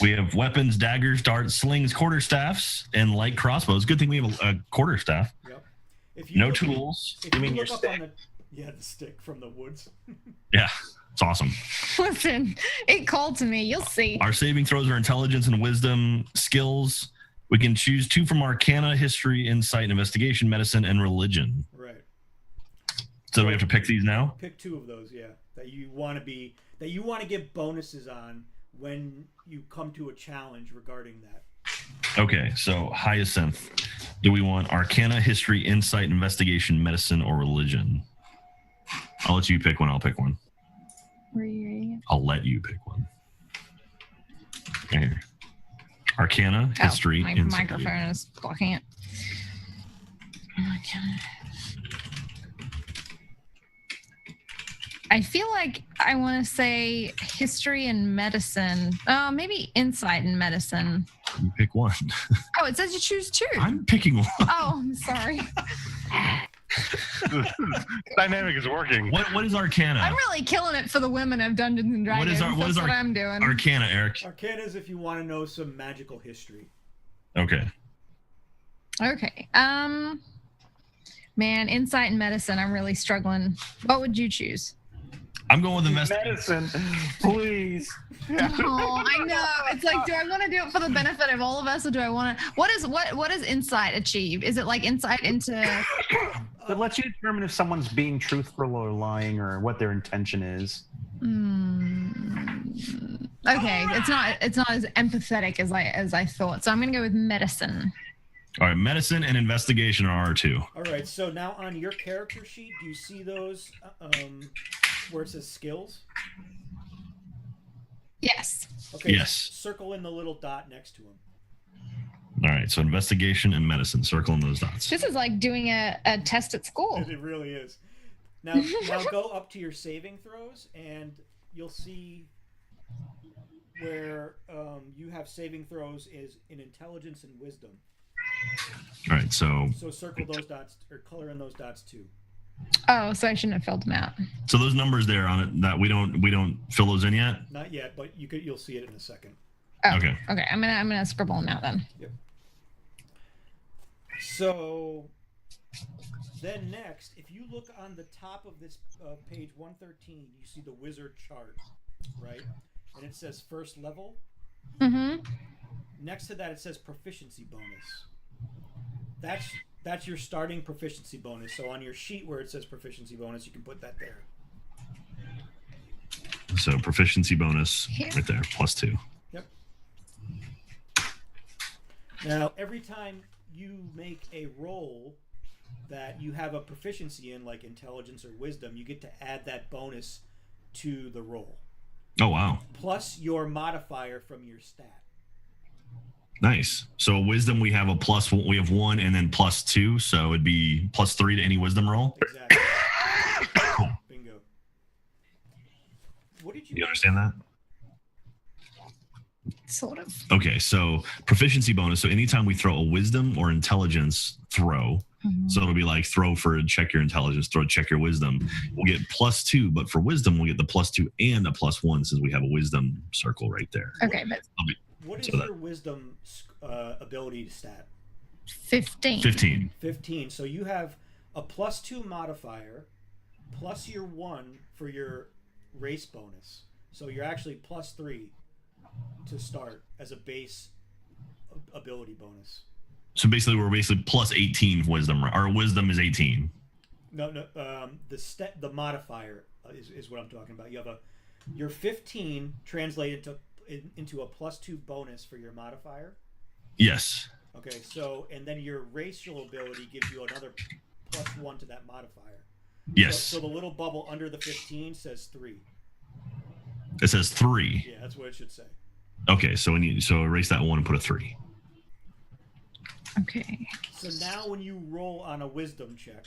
We have weapons, daggers, darts, slings, quarterstaffs, and light crossbows. Good thing we have a quarterstaff. Yep. No tools. You mean your stick? The stick from the woods. Yeah, it's awesome. Listen, it called to me. You'll see. Our saving throws are intelligence and wisdom. Skills, we can choose 2 from Arcana, History, Insight, Investigation, Medicine, and Religion. Right. So do we have to pick these now? Pick 2 of those, yeah, that you want to get bonuses on when you come to a challenge regarding that. Okay, so Hyacinth. Do we want Arcana, History, Insight, Investigation, Medicine, or Religion? I'll let you pick one. I'll pick one. Were you reading it? I'll let you pick one. Right here. Arcana, History, my Insight. microphone is blocking it. I feel like I want to say history and medicine. Oh, maybe insight and medicine. You pick one. Oh, it says you choose 2. I'm picking one. Oh, I'm sorry. Dynamic is working. What is Arcana? I'm really killing it for the women of Dungeons and Dragons. That's what I'm doing. Arcana, Eric? Arcana is if you want to know some magical history. Okay. Okay. Man, insight and medicine. I'm really struggling. What would you choose? I'm going with investigation. Medicine, please. Oh, I know. It's like, do I want to do it for the benefit of all of us, or do I want to? What does insight achieve? Is it like insight into? It lets you determine if someone's being truthful or lying, or what their intention is. Okay, it's not as empathetic as I thought. So I'm gonna go with medicine. All right, medicine and investigation are R2. All right, so now on your character sheet, do you see those where it says skills? Yes. Okay. Yes. Circle in the little dot next to them. All right, so investigation and medicine. Circle in those dots. This is like doing a test at school. It really is. Now go up to your saving throws, and you'll see where you have saving throws is in intelligence and wisdom. All right, so circle those dots or color in those dots too. Oh, so I shouldn't have filled them out. So those numbers there on it that we don't fill those in yet. Not yet, but you'll see it in a second. Oh, okay. Okay, I'm gonna scribble them out then. Yep. So Then next, if you look on the top of this page 113, you see the wizard chart, right? And it says first level. Mm-hmm. Next to that, it says proficiency bonus. That's your starting proficiency bonus. So on your sheet where it says proficiency bonus, you can put that there. So proficiency bonus right there, +2. Yep. Now, every time you make a roll that you have a proficiency in, like intelligence or wisdom, you get to add that bonus to the roll. Oh, wow. Plus your modifier from your stat. Nice. So wisdom, we have we have 1 and then +2. So it'd be +3 to any wisdom roll. Exactly. Bingo. What did You understand that? Sort of. Okay, so proficiency bonus. So anytime we throw a wisdom or intelligence throw, so it'll be like throw for check your intelligence, throw check your wisdom. We'll get +2, but for wisdom, we'll get the +2 and a +1 since we have a wisdom circle right there. Okay, but What is your wisdom ability stat? 15. 15. 15. So you have a +2 modifier plus your 1 for your race bonus. So you're actually +3 to start as a base ability bonus. So basically, we're basically +18 wisdom. Our wisdom is 18. No. The modifier is what I'm talking about. You have your 15 translated into a +2 bonus for your modifier. Yes. Okay. So and then your racial ability gives you another +1 to that modifier. Yes. So the little bubble under the 15 says 3. It says 3. Yeah, that's what it should say. Okay, so erase that 1 and put a 3. Okay. So now when you roll on a wisdom check,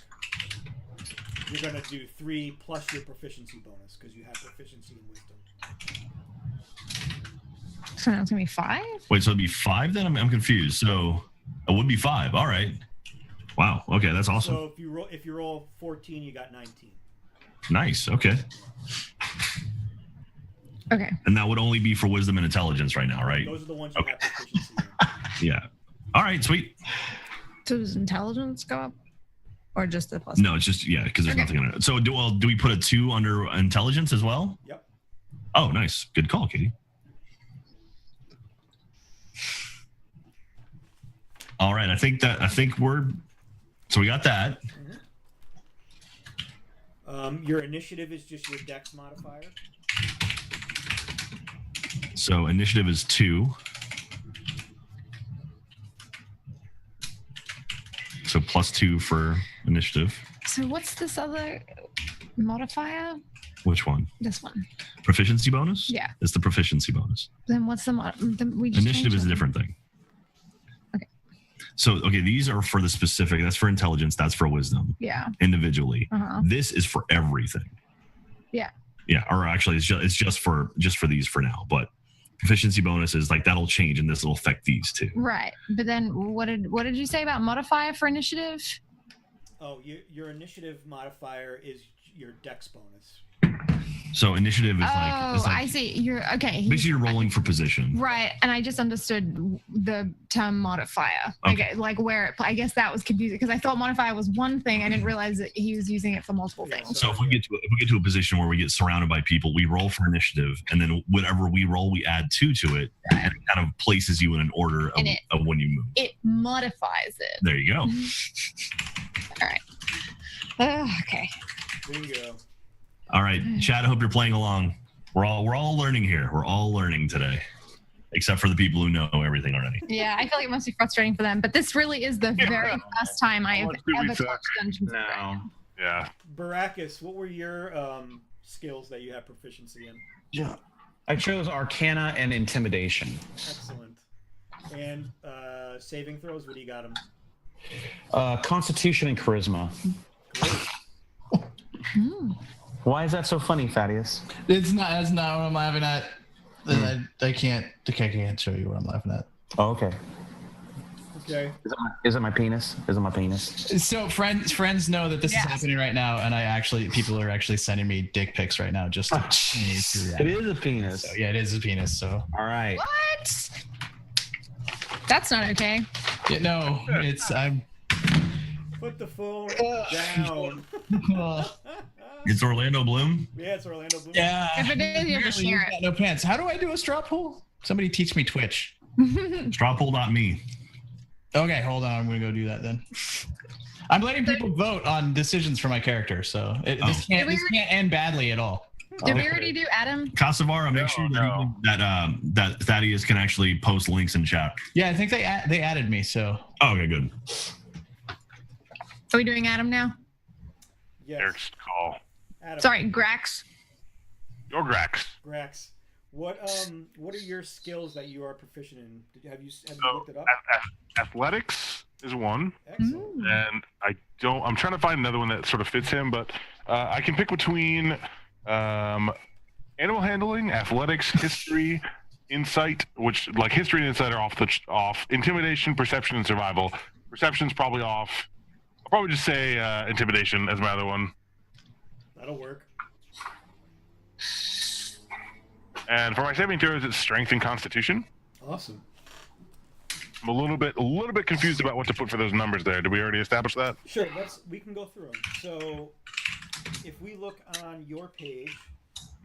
you're going to do 3 plus your proficiency bonus because you have proficiency in wisdom. So now it's going to be 5? Wait, so it'd be 5 then? I'm confused. So it would be 5. All right. Wow. Okay, that's awesome. So if you roll 14, you got 19. Nice. Okay. Okay. And that would only be for wisdom and intelligence right now, right? Those are the ones you have proficiency in. Yeah. All right, sweet. So does intelligence go up? Or just the +2? No, it's just, because there's nothing in it. So do we put a 2 under intelligence as well? Yep. Oh, nice. Good call, Katie. All right, I think so we got that. Your initiative is just your dex modifier. So initiative is 2. So +2 for initiative. So what's this other modifier? Which one? This one. Proficiency bonus? Yeah. It's the proficiency bonus. Then what's the Initiative is a different thing. Okay. So, these are for the specific. That's for intelligence. That's for wisdom. Yeah. Individually. Uh-huh. This is for everything. Yeah. Yeah. Or actually, it's just for these for now. But proficiency bonus is like that'll change, and this will affect these too. Right. But then what did you say about modifier for initiative? Oh, your initiative modifier is your dex bonus. So initiative is I see. You're okay. Basically, you're rolling for position. Right, and I just understood the term modifier. Okay. Like where I guess that was confusing because I thought modifier was one thing. I didn't realize that he was using it for multiple things. So if we get to a position where we get surrounded by people, we roll for initiative, and then whatever we roll, we add 2 to it, and it kind of places you in an order of when you move. It modifies it. There you go. All right. Okay. Bingo. All right, Chad. I hope you're playing along. We're all learning here. We're all learning today, except for the people who know everything already. Yeah, I feel like it must be frustrating for them, but this really is the very first time I have ever touched Dungeons & Dragons. Yeah. Baracus, what were your skills that you have proficiency in? Yeah. I chose Arcana and Intimidation. Excellent. And saving throws, what do you got them? Constitution and Charisma. Great. Why is that so funny, Thaddeus? That's not what I'm laughing at. I can't show you what I'm laughing at. Oh, okay. Okay. Is it my penis? Is it my penis? So friends know that this is happening right now, and people are actually sending me dick pics right now just to me to react. It is a penis. So, yeah, it is a penis. So all right. What? That's not okay. yeah, no, Put the phone down. It's Orlando Bloom. Yeah, it's Orlando Bloom. Yeah. If it is, you have to Apparently share he's got no pants. How do I do a straw poll? Somebody teach me Twitch. Strawpoll.me. Okay, hold on. I'm going to go do that then. I'm letting people vote on decisions for my character, so this can't end badly at all. Did we already do Adam? Kasavara, make sure that Thaddeus can actually post links in chat. Yeah, I think they added me, so. Oh, okay, good. Are we doing Adam now? Yes. Eric's call. Adam. Sorry, Grax. Your Grax. Grax. What are your skills that you are proficient in? Have you So, looked it up? athletics is one, Excellent. and I'm trying to find another one that sort of fits him, but I can pick between animal handling, athletics, history, insight, which like history and insight are off. Intimidation, perception, and survival. Perception's probably off. I'll probably just say intimidation as my other one. That'll work. And for my saving throws, it's strength and constitution. Awesome. I'm a little bit confused about what to put for those numbers there. Did we already establish that? Sure. We can go through them. So, if we look on your page,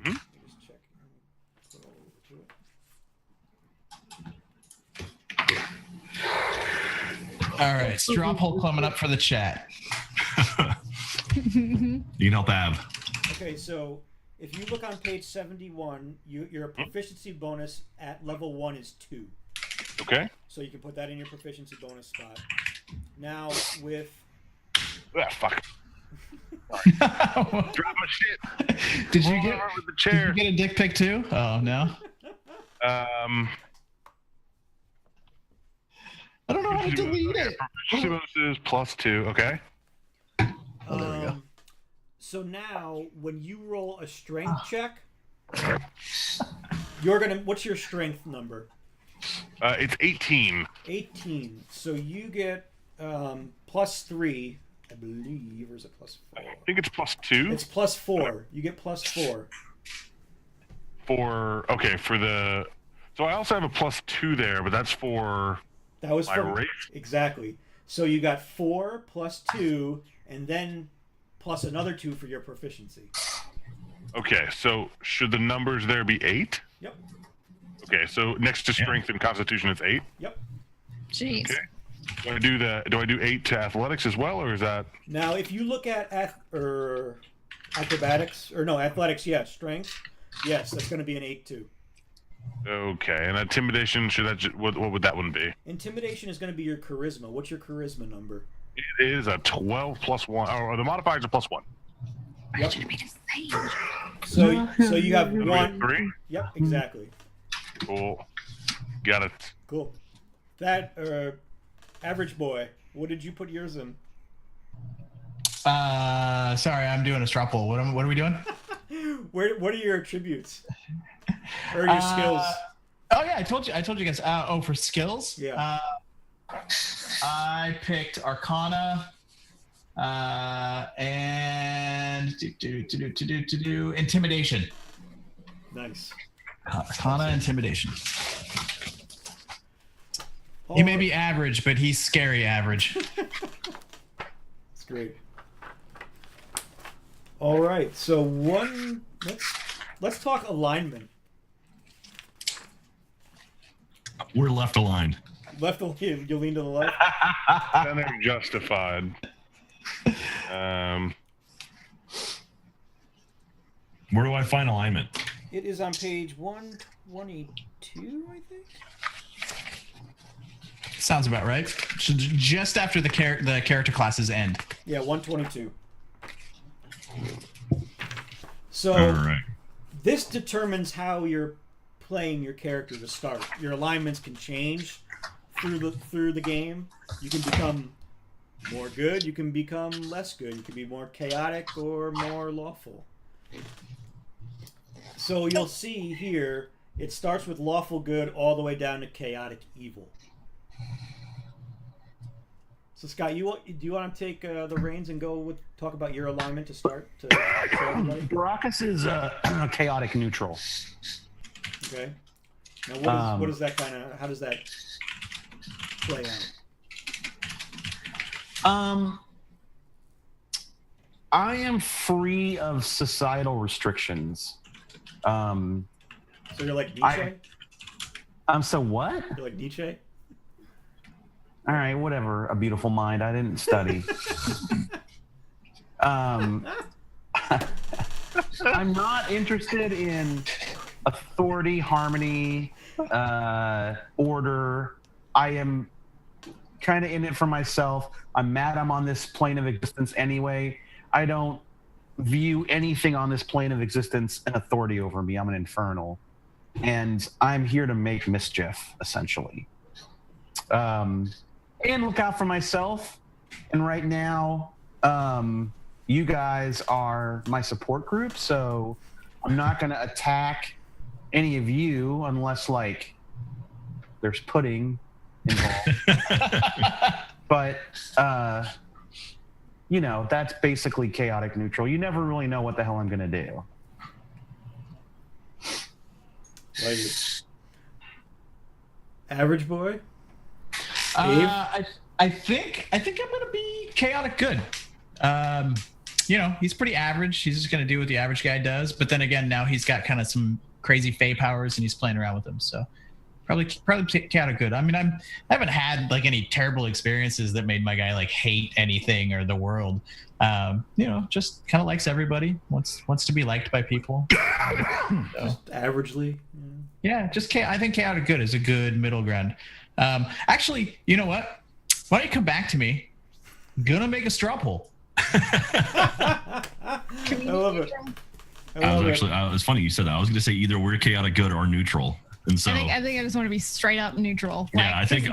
let me just check. Scroll over to it. All right, straw poll coming up for the chat. You can help Av. Okay, so if you look on page 71, your proficiency bonus at level 1 is 2. Okay. So you can put that in your proficiency bonus spot. Now with Ah, fuck. Drop my shit. Did you Roll get over with the Did chair? you get a dick pic too? Oh no. Um, I don't know how to delete it. proficiency bonuses +2. Okay. Oh, there we go. So now when you roll a strength check, what's your strength number? It's 18. 18. So you get +3, I believe, or is it +4? I think it's +2. It's +4. You get +4. For the. So I also have a +2 there, but that's for That was my for race. exactly. So you got 4 +2, and then plus another 2 for your proficiency. Okay, so should the numbers there be 8? Yep. Okay, so next to strength and constitution, it's 8. Yep. Jeez. Okay. Do I do 8 to athletics as well, or is that? Now, if you look at acrobatics, or no, athletics, yes, strength, yes, that's going to be an 8 too. Okay, and intimidation, what would that one be? Intimidation is going to be your charisma. What's your charisma number? It is a 12 +1, or the modifiers are +1. Yep. Should be the same. So you have So we have 1. 3. Yep, exactly. Cool. Got it. Cool. That average boy. What did you put yours in? Sorry, I'm doing a straw poll. What are we doing? What are your attributes or your skills? Oh yeah, I told you guys. For skills. Yeah. I picked Arcana, and Intimidation. Nice. Arcana, Intimidation. He may be average, but he's scary average. That's great. All right. So let's talk alignment. We're left aligned. Left, you lean to the left. Then they're justified. Where do I find alignment? It is on page 122, I think. Sounds about right. Just after the character classes end. Yeah, 122. So All right. this determines how you're playing your character to start. Your alignments can change through the game. You can become more good. You can become less good. You can be more chaotic or more lawful. So you'll see here, it starts with lawful good all the way down to chaotic evil. So Scott, do you want to take the reins and talk about your alignment to start to show everybody? Baracus is chaotic neutral. Okay. Now what is that how does that play out? I am free of societal restrictions. So you're like Nietzsche? I'm so what? You're like Nietzsche? All right, whatever. A beautiful mind. I didn't study. I'm not interested in authority, harmony, order. I am kind of in it for myself. I'm mad I'm on this plane of existence anyway. I don't view anything on this plane of existence an authority over me. I'm an infernal. And I'm here to make mischief, essentially. And look out for myself. And right now, you guys are my support group, so I'm not going to attack any of you unless, like, there's pudding involved. But, you know, that's basically chaotic neutral. You never really know what the hell I'm going to do. Like average boy? I think I'm gonna be chaotic good. You know, he's pretty average. He's just gonna do what the average guy does. But then again, now he's got kind of some crazy Fey powers, and he's playing around with them. So probably chaotic good. I mean, I haven't had like any terrible experiences that made my guy like hate anything or the world. You know, just kind of likes everybody. Wants to be liked by people. So, Averagely. yeah, I think chaotic good is a good middle ground. Actually, you know what? Why don't you come back to me? Gonna make a straw poll. I love it. It's funny you said that. I was going to say either we're chaotic good or neutral. And so I think I just want to be straight up neutral. Yeah, I think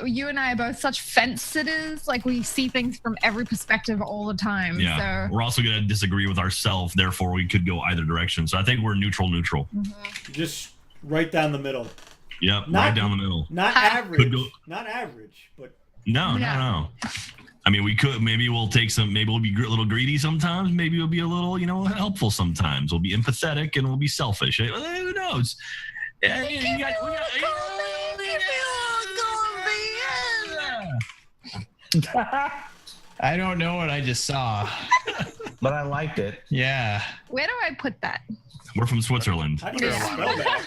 you and I are both such fence sitters. Like we see things from every perspective all the time. yeah, So we're also going to disagree with ourselves. Therefore, we could go either direction. So I think we're neutral. Just right down the middle. Yep, right down the middle. Not average. Not average, but No. I mean, we could. Maybe we'll take some. Maybe we'll be a little greedy sometimes. Maybe we'll be a little, helpful sometimes. We'll be empathetic and we'll be selfish. Who knows? I don't know what I just saw, But I liked it. yeah. where do I put that? We're from Switzerland. how do you spell that?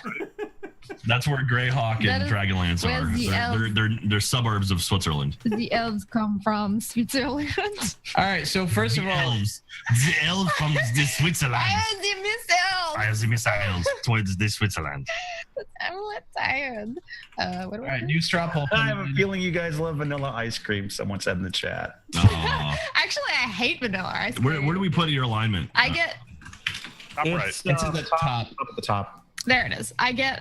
That's where Greyhawk That and is- Dragonlance are. where's the elves? They're suburbs of Switzerland. The elves come from Switzerland. All right. So first of all, The elves from the Switzerland. I am the Miss Elf. I have the missiles towards the Switzerland. I'm tired. What do all I right, do? new straw poll. I have a feeling you guys love vanilla ice cream. Someone said in the chat. Oh. Actually, I hate vanilla ice cream. Where do we put your alignment? I get Top right. It's at the top. Up at the top. there. It is. I get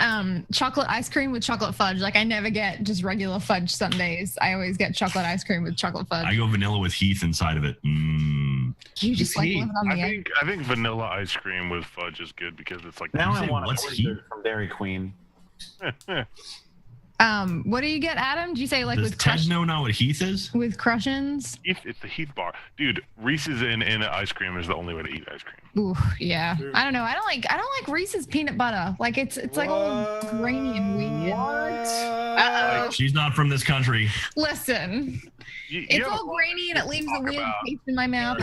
chocolate ice cream with chocolate fudge. Like I never get just regular fudge sundaes. I always get chocolate ice cream with chocolate fudge. I go vanilla with Heath inside of it. You just like Heath. living on the edge. I think vanilla ice cream with fudge is good because it's like Now You I say want what's a heat? blizzard from Dairy Queen. What do you get, Adam? Do you say like Does with Ted know now what Heath is? with crushins? It's the Heath bar, dude. Reese's in ice cream is the only way to eat ice cream. Ooh, yeah. Sure. I don't know. I don't like Reese's peanut butter. Like it's like all grainy and weird. Uh-oh. She's not from this country. Listen, You it's have a all lot grainy and it leaves a talk weird about. taste in my mouth.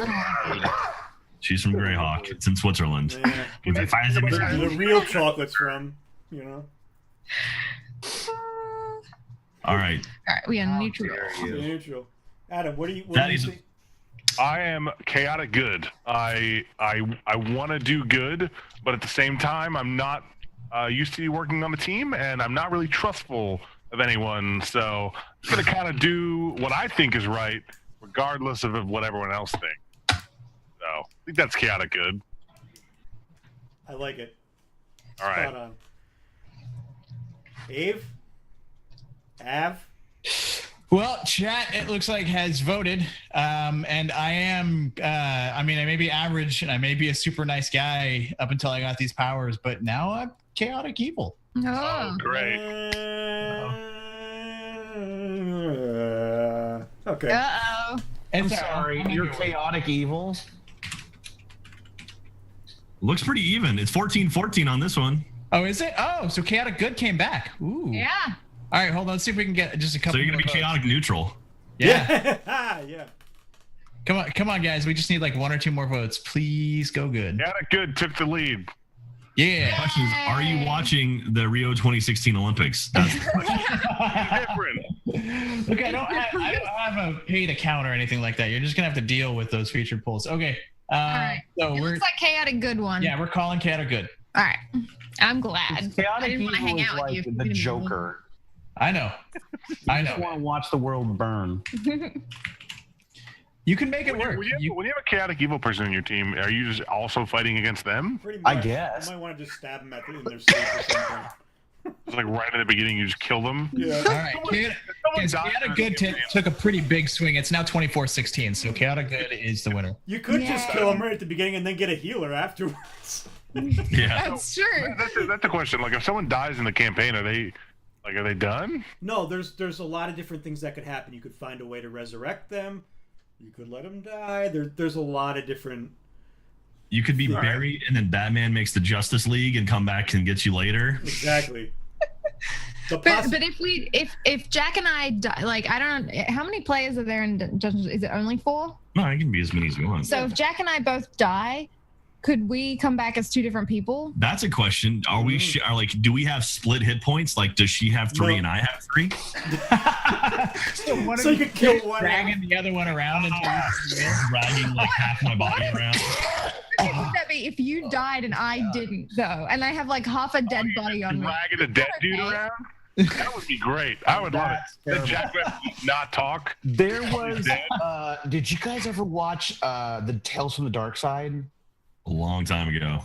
She's from Greyhawk. It's in Switzerland. Yeah. With the fires and Where the missiles. real chocolate's from, All right. All right, we are neutral. Neutral. Adam, what do you That is- think? I am chaotic good. I want to do good, but at the same time, I'm not used to working on a team, and I'm not really trustful of anyone. So I'm gonna kind of do what I think is right, regardless of what everyone else thinks. So I think that's chaotic good. I like it. All right. Spot on. Ave? Av? Well, chat, it looks like has voted, and I am. I mean, I may be average, and I may be a super nice guy up until I got these powers, but now I'm chaotic evil. Oh, Great. Okay. uh-oh. And I'm so- sorry, you're chaotic evil. Looks pretty even. It's 14-14 on this one. Oh, is it? Oh, so chaotic good came back. Ooh. Yeah. All right, hold on. Let's see if we can get just a couple. So you're going to be more votes. chaotic neutral. Yeah. Yeah. Come on, guys. We just need like 1 or 2 more votes. Please go good. Got it good. Took the lead. Yeah. Question is, are you watching the Rio 2016 Olympics? That's Different. Look, I don't have a pay to count or anything like that. You're just gonna have to deal with those featured polls. Okay. All right. So It we're looks like chaotic good one. yeah, we're calling Chaotic good. All right. I'm glad. I Chaotic didn't want to Evil hang is out with like you. the Joker. I know. I I just know. want to watch the world burn. You can make it work. When you have a chaotic evil person in your team, are you just also fighting against them? Pretty I much. guess. You might want to just stab them in their sleep or something. It's like right at the beginning, you just kill them. Yeah. All right. Chaotic good took a pretty big swing. It's now 24-16. So Chaotic good is the winner. You could just Yeah. kill them right at the beginning and then get a healer afterwards. yeah. That's true. That's the question. Like, if someone dies in the campaign, are they done? No, there's a lot of different things that could happen. You could find a way to resurrect them. You could let them die. There's a lot of different. You could be buried, and then Batman makes the Justice League and come back and get you later. Exactly. The But if Jack and I die, like I don't know how many players are there in Dungeons. Is it only 4? No, it can be as many as you want. So if Jack and I both die, could we come back as 2 different people? That's a question. Are we do we have split hit points? Like, does she have 3 No. and I have 3? So you could kill one. Dragging the other one around until Dragging like half my body around. What would that be if you died and I didn't though, and I have like half a dead body on me? Dragging a dead dude around? That would be great. I would love it. The Jack would not talk. There was. dead? Did you guys ever watch the Tales from the Dark Side? A long time ago.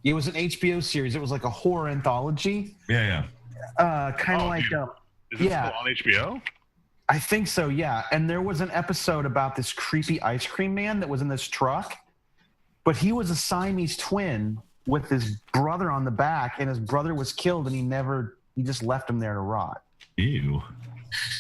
It was an HBO series. It was like a horror anthology. Yeah. Kind of Oh, like. dude. Is it Yeah. still on HBO? I think so, yeah. And there was an episode about this creepy ice cream man that was in this truck, but he was a Siamese twin with his brother on the back, and his brother was killed, and he just left him there to rot. Ew.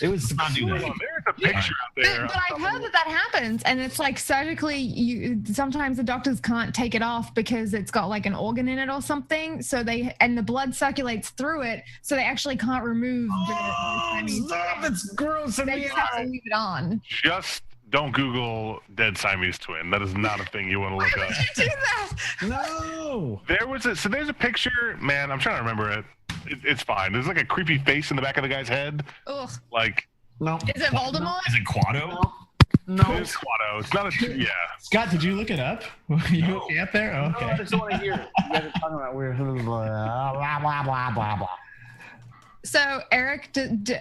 It was Let's not do that. Oh, there's a picture out there. But I've heard that happens, and it's like surgically. Sometimes the doctors can't take it off because it's got like an organ in it or something. So and the blood circulates through it, so they actually can't remove the. I mean, That's gross. they just have to leave it on. Just don't Google dead Siamese twin. That is not a thing you want to look up. Do that. No. There's a picture, man. I'm trying to remember it. It's fine. There's like a creepy face in the back of the guy's head. Ugh. Like, No. Is it Voldemort? Is it Quado? No. it's Quado. It's not a yeah. Scott, did you look it up? You okay up there? Oh, No, I okay. just don't want to hear it. You guys are talking about weird blah, blah, blah, blah, blah, blah. So Eric,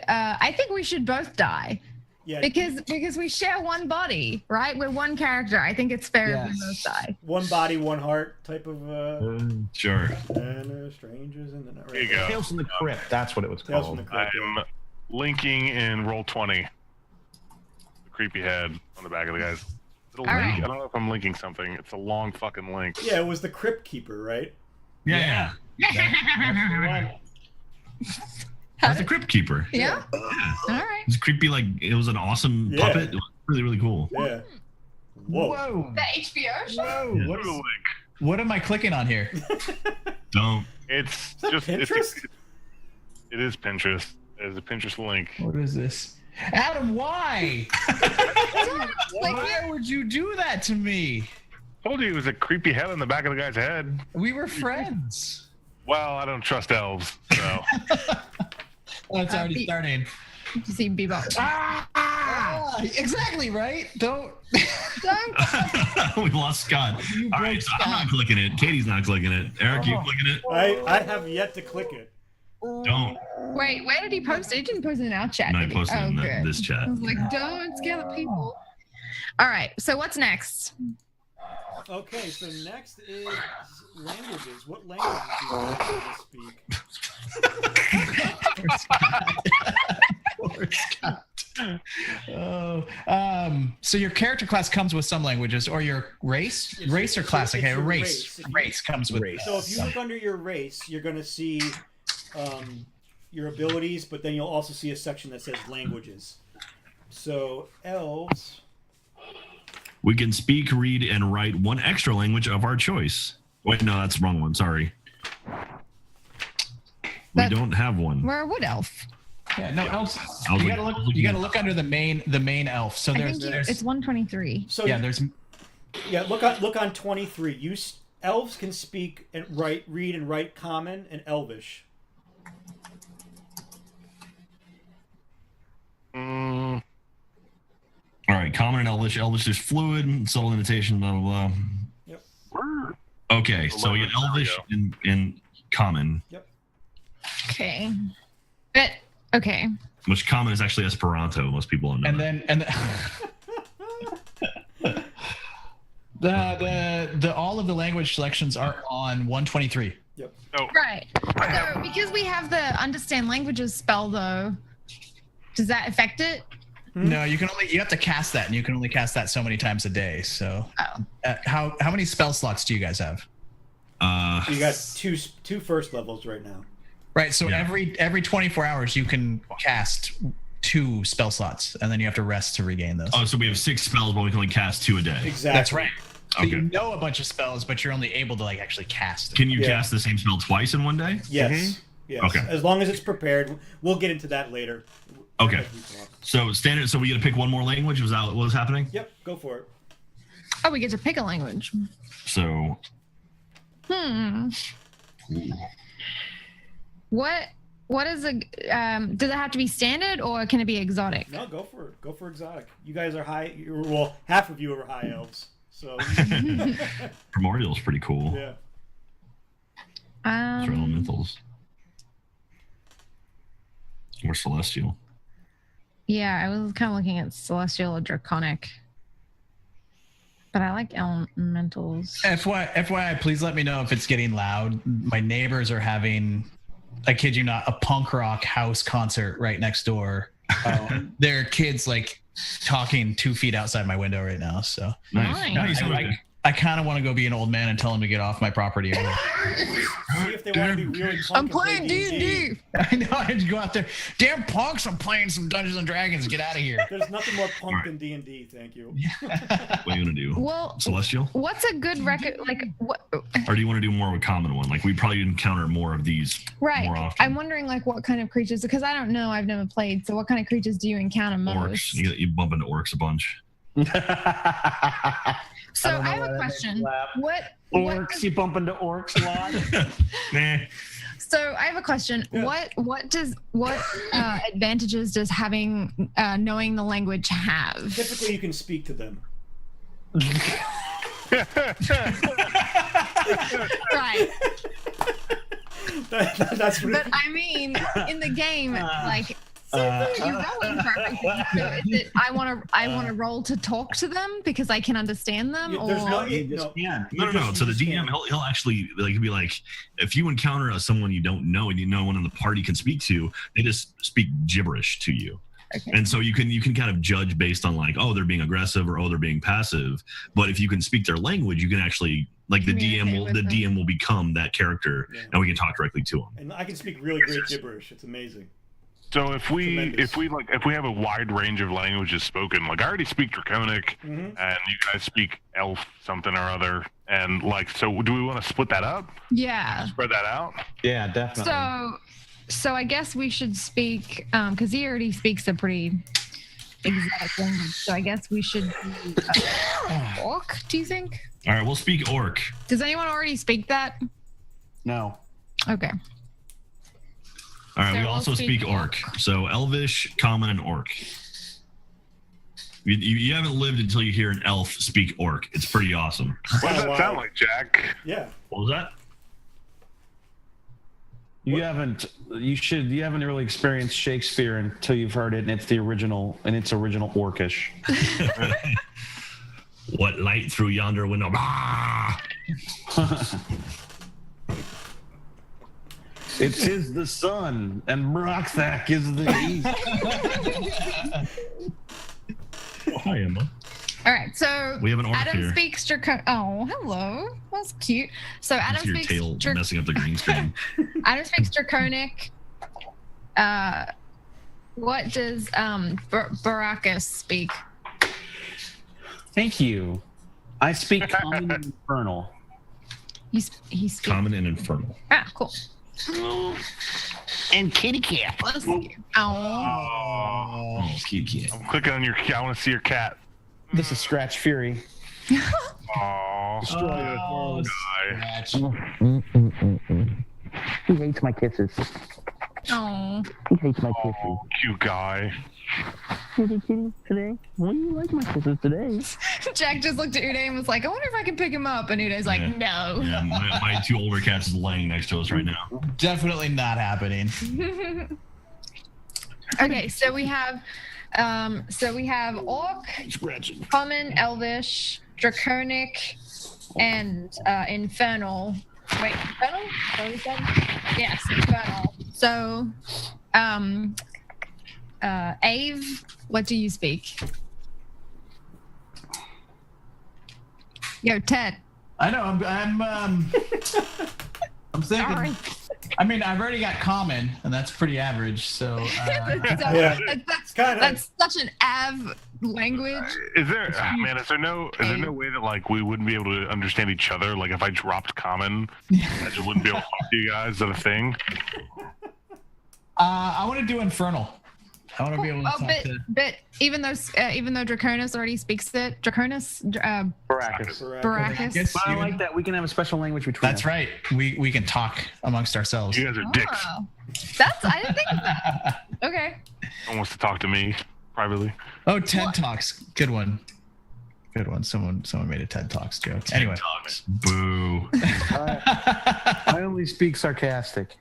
I think we should both die Yeah. because we share one body, right? We're one character. I think it's fair if we Yes. both die. One body, one heart type of. Sure. And strangers in the night. Here you go. Tales from the Crypt. That's what it was Tales from called. the Crypt. I'm linking in Roll20. The creepy head on the back of the guy's. It'll All link. right. I don't know if I'm linking something. It's a long fucking link. Yeah, it was the Crypt Keeper, right? Yeah. That's the Crypt Keeper. Yeah. Yeah. All right. It's creepy. Like, it was an awesome Yeah. puppet. It was really, really cool. Yeah. Whoa. Whoa. The HBO show. Whoa. There's What, a link. what am I clicking on here? Don't. It's that just Pinterest? it is Pinterest. There's a Pinterest link. What is this? Adam, why? Why would you do that to me? Told you it was a creepy head on the back of the guy's head. We were friends. Well, I don't trust elves, so Oh, it's already starting. Did you see Bebop? Ah, exactly, right? Don't. Don't. We lost Scott. You All broke right, so I'm Scott. not clicking it. Katie's not clicking it. Eric, you clicking it? I have yet to click it. Don't. Wait, where did he post it? He didn't post it in our chat. No, I did he? posted it in good. this chat. I was like, don't scare the people. All right, so what's next? Okay, so next is languages. What languages do you want to speak? Poor Scott. Oh, so your character class comes with some languages, or your race, It's- race or it's class. your- Okay, it's your race. race. Race comes with. Race. So if you look under your race, you're going to see your abilities, but then you'll also see a section that says languages. So elves. We can speak, read, and write one extra language of our choice. Wait, no, that's the wrong one. Sorry. We That- don't have one. We're a wood elf. Yeah, no elves. was You like- gotta I was look. looking You gotta at- look under the main elf. So I there's think it's 123. So yeah there's look on 23. Elves can speak and read and write Common and Elvish. Mm, All right, Common and Elvish. Elvish is fluid, subtle intonation, blah blah blah. Yep. word. Okay, so we got There we Elvish and Common, Yep. Okay. But okay. which Common is actually Esperanto. Most people don't know. and the all of the language selections are on 123. Yep. Oh, Right. So because we have the understand languages spell though, does that affect it? No, you have to cast that, and you can only cast that so many times a day. So, Oh. how many spell slots do you guys have? You got two first levels right now. Right. So Yeah. every 24 hours you can cast 2 spell slots, and then you have to rest to regain those. Oh, so we have 6 spells, but we can only cast 2 a day. Exactly. That's right. So Okay. you know a bunch of spells, but you're only able to like actually cast them. Can you Yeah. cast the same spell twice in one day? Yes. Yes. Okay. As long as it's prepared. We'll get into that later. Okay. So standard. So we get to pick one more language. Was that what was happening? Yep. Go for it. Oh, we get to pick a language. So What is a does it have to be standard or can it be exotic? No, go for it. Go for exotic. You guys are high. Well, half of you are high elves. So primordial is pretty cool. yeah. Those are elementals. Or celestial. Yeah, I was kind of looking at celestial or draconic. But I like elementals. FYI, please let me know if it's getting loud. My neighbors are having, I kid you not, a punk rock house concert right next door. There are kids like talking 2 feet outside my window right now. So Nice. Nice. I kind of want to go be an old man and tell them to get off my property. See if they want to be really punk I'm and play playing D&D. I know I had to go out there. Damn punks! I'm playing some Dungeons and Dragons. Get out of here. There's nothing more punk than D&D. Thank you. What are you gonna do? Well, Celestial? what's a good record? Like what? Or do you want to do more of a common one? Like we probably encounter more of these Right. more often. I'm wondering like what kind of creatures because I don't know. I've never played. So what kind of creatures do you encounter most? Orcs. You bump into orcs a bunch. So don't know I have why a that question. makes me laugh. What Orcs, you bump into orcs a lot. Nah. So I have a question. Yeah. What advantages does having knowing the language have? Typically, you can speak to them. Right. That's what But I mean, in the game, like you're rolling for everything. So is it I want to roll to talk to them because I can understand them, Yeah, or there's no- You just can. No. So the DM, he'll actually like be like, if you encounter someone you don't know and you know one in the party can speak to, they just speak gibberish to you. Okay. And so you can kind of judge based on like, oh, they're being aggressive or oh, they're being passive. But if you can speak their language, you can actually like the Communicate with them. DM will become that character Yeah. and we can talk directly to them. And I can speak really great gibberish. It's amazing. So if we Tremendous. if we have a wide range of languages spoken, like I already speak Draconic, Mhm. and you guys speak Elf something or other, and like, so do we want to split that up, yeah. spread that out? Yeah, definitely. So I guess we should speak because he already speaks a pretty exotic language. So I guess we should do orc. Do you think? All right, we'll speak orc. Does anyone already speak that? No. Okay. All right, So we we'll also speak speak orc. So Elvish, Common, and Orc. You haven't lived until you hear an elf speak orc. It's pretty awesome. What does Oh, that wow. sound like, Jack? Yeah. What was that? You haven't really experienced Shakespeare until you've heard it, and it's original orcish. What light through yonder window? Ah! It is the sun, and Brockthak is the east. Hi, Emma. All right. So We have an orc Adam here. speaks Draconic. Oh, hello. That's cute. So Adam Your speaks. tail messing up the green screen. Adam speaks Draconic. What does Baracus speak? Thank you. I speak common and infernal. He speaks. Common and infernal. Ah, cool. And kitty cat. Bless you. Oh. Oh, cute kid. I'm clicking on your. I want to see your cat. This is Scratch Fury. Aww. Oh, guy. Scratch. He hates my kisses. Oh. He hates my kisses. Oh, cute guy. Kitty today. Why do you like my kisses today? Jack just looked at Uday and was like, I wonder if I can pick him up. And Uday's like, no. Yeah, my two older cats is laying next to us right now. Definitely not happening. Okay, so we have orc, common, elvish, draconic, and infernal. Wait, infernal? Is that what we said? Yes, infernal. So, Ave, what do you speak? Yo, Ted. I know. I'm thinking. Sorry. I mean, I've already got common, and that's pretty average. So. Yeah. That's such an Av language. Is there no way that like we wouldn't be able to understand each other? Like if I dropped common, I just wouldn't be able to talk to you guys. Is that a thing? I want to do infernal. I want to be able to talk to. But even though Draconis already speaks it, Draconis, Baracus. Yes, But I like that. We can have a special language between That's us. right. We can talk amongst ourselves. You guys are dicks. Oh, I didn't think of that. Okay. No one wants to talk to me privately. Oh, TED Talks. Good one. Good one. Someone made a TED Talks joke. Anyway. Talks. Boo. I only speak sarcastic.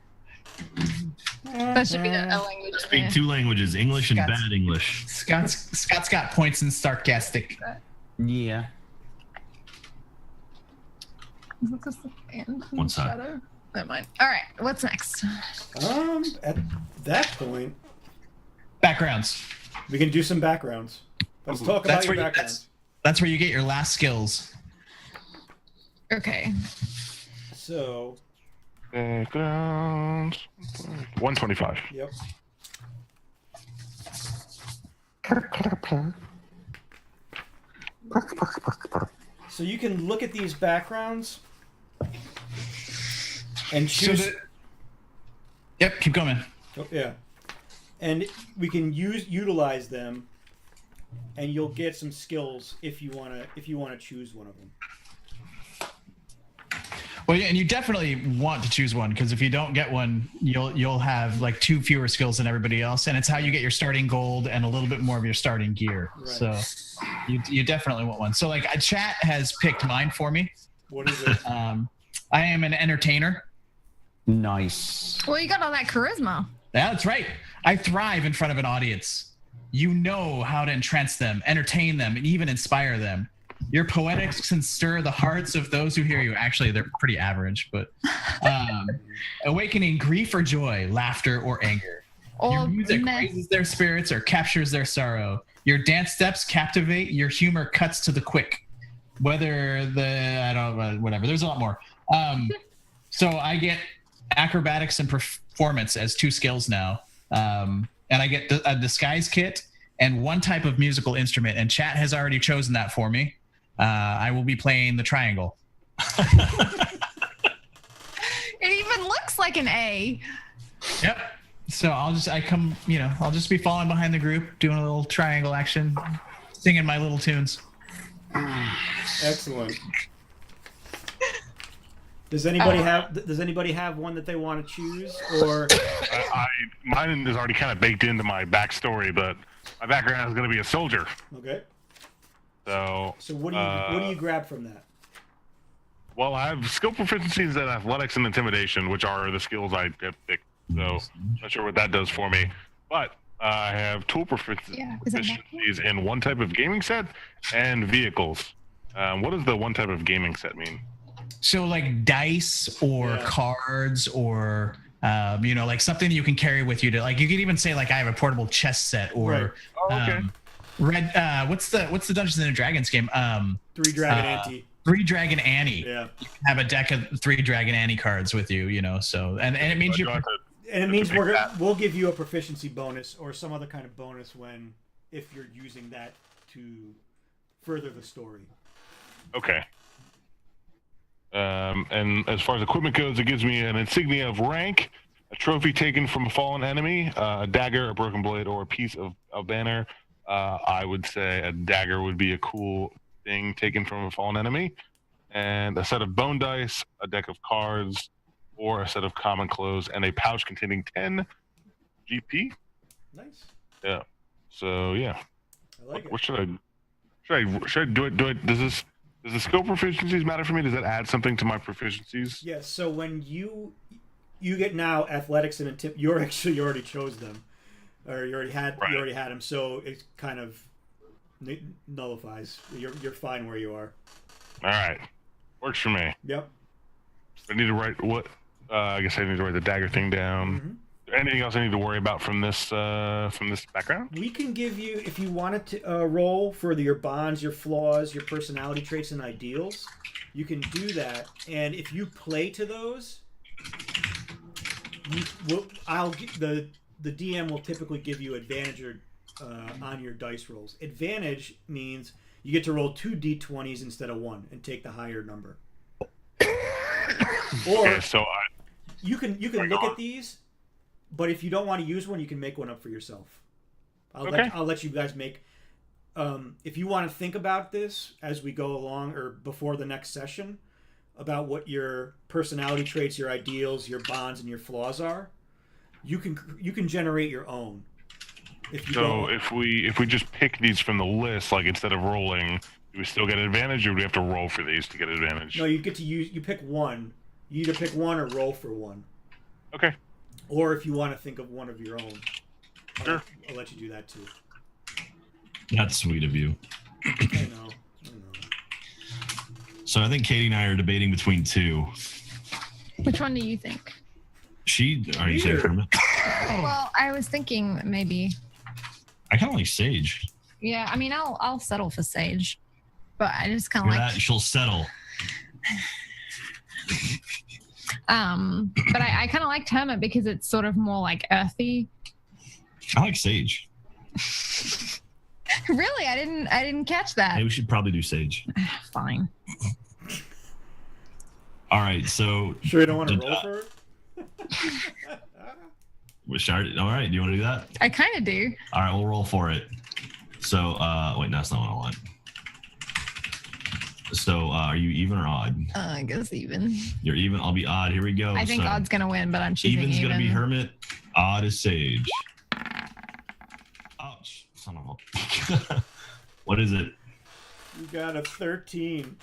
That should be a language. Speak two languages, English and Scott's- bad English. Scott's got points in sarcastic. Yeah. One side. Never mind. All right. What's next? At that point, Backgrounds. we can do some backgrounds. Let's talk about your backgrounds. That's where you get your last skills. Okay. So, Backgrounds. 125. yep. So you can look at these backgrounds and choose. Yep, keep going. Oh, yeah, and we can utilize them, and you'll get some skills if you wanna choose one of them. Well, yeah, and you definitely want to choose one because if you don't get one, you'll have like 2 fewer skills than everybody else, and it's how you get your starting gold and a little bit more of your starting gear. Right. So you definitely want one. So like a chat has picked mine for me. What is it? I am an entertainer. Nice. Well, you got all that charisma. Yeah, that's right. I thrive in front of an audience. You know how to entrance them, entertain them, and even inspire them. Your poetics can stir the hearts of those who hear you. Actually, they're pretty average, but awakening grief or joy, laughter or anger. Your music raises their spirits or captures their sorrow. Your dance steps captivate. Your humor cuts to the quick. Whatever. There's a lot more. So I get acrobatics and performance as 2 skills now, and I get a disguise kit and 1 type of musical instrument. And chat has already chosen that for me. I will be playing the triangle. It even looks like an A. Yep. So I'll just be falling behind the group, doing a little triangle action, singing my little tunes. Excellent. Does anybody have one that they want to choose, or Mine is already kind of baked into my backstory, but my background is going to be a soldier. okay? So what do you grab from that? Well, I have skill proficiencies in athletics and intimidation, which are the skills I picked. So not sure what that does for me, but I have tool proficiencies in 1 type of gaming set and vehicles. What does the 1 type of gaming set mean? So like dice or cards or like something you can carry with you to, like, you could even say like I have a portable chess set or Right. Oh, okay. what's the Dungeons and Dragons game? 3 Dragon Ante. 3 Dragon Annie. Yeah. You can have a deck of 3 Dragon Annie cards with you, so and it means And it means we'll give you a proficiency bonus or some other kind of bonus if you're using that to further the story. Okay. And as far as equipment goes, it gives me an insignia of rank, A trophy taken from a fallen enemy, a dagger, a broken blade, or a piece of banner. I would say a dagger would be a cool thing taken from a fallen enemy. And a set of bone dice, a deck of cards, or a set of common clothes, and a pouch containing 10 GP. Nice. Yeah. So yeah. I like it. What should I do it? Does the skill proficiencies matter for me? Does that add something to my proficiencies? Yes. So when you get now athletics and you already chose them, or you already had them. So it kind of nullifies. You're fine where you are. All right, works for me. Yep. I need to write what? I guess I need to write the dagger thing down. Mm-hmm. Anything else I need to worry about from this background? We can give you, if you wanted to roll for your bonds, your flaws, your personality traits, and ideals. You can do that, and if you play to those, the DM will typically give you advantage on your dice rolls. Advantage means you get to roll 2 d20s instead of 1 and take the higher number. Or Okay, so you can look at these, but if you don't want to use one, you can make one up for yourself. I'll let you guys make. If you want to think about this as we go along or before the next session, about what your personality traits, your ideals, your bonds, and your flaws are, you can generate your own. If we just pick these from the list, like instead of rolling, do we still get advantage, or do we have to roll for these to get advantage? No, you get to use. You pick one. You either pick one or roll for one. Okay. Or if you want to think of one of your own, Sure. I'll let you do that too. That's sweet of you. I know. So I think Katie and I are debating between two. Which one do you think? Are you saying Hermit? Well, I was thinking maybe. I kind of like Sage. Yeah, I mean, I'll settle for Sage, but I just kind of Hear like. that? She'll settle. But I kind of liked Hermit because it's sort of more like earthy. I like Sage. Really, I didn't catch that. Maybe we should probably do Sage. Fine. All right, so Sure, you don't want to roll for it? all right, do you want to do that? I kind of do. All right, we'll roll for it. So, wait, that's not what I want. So, are you even or odd? I guess even. You're even. I'll be odd. Here we go. I think so, odd's gonna win, but I'm choosing even's even. gonna be Hermit. Odd is Sage. Ouch! Son of a. What is it? You got a 13.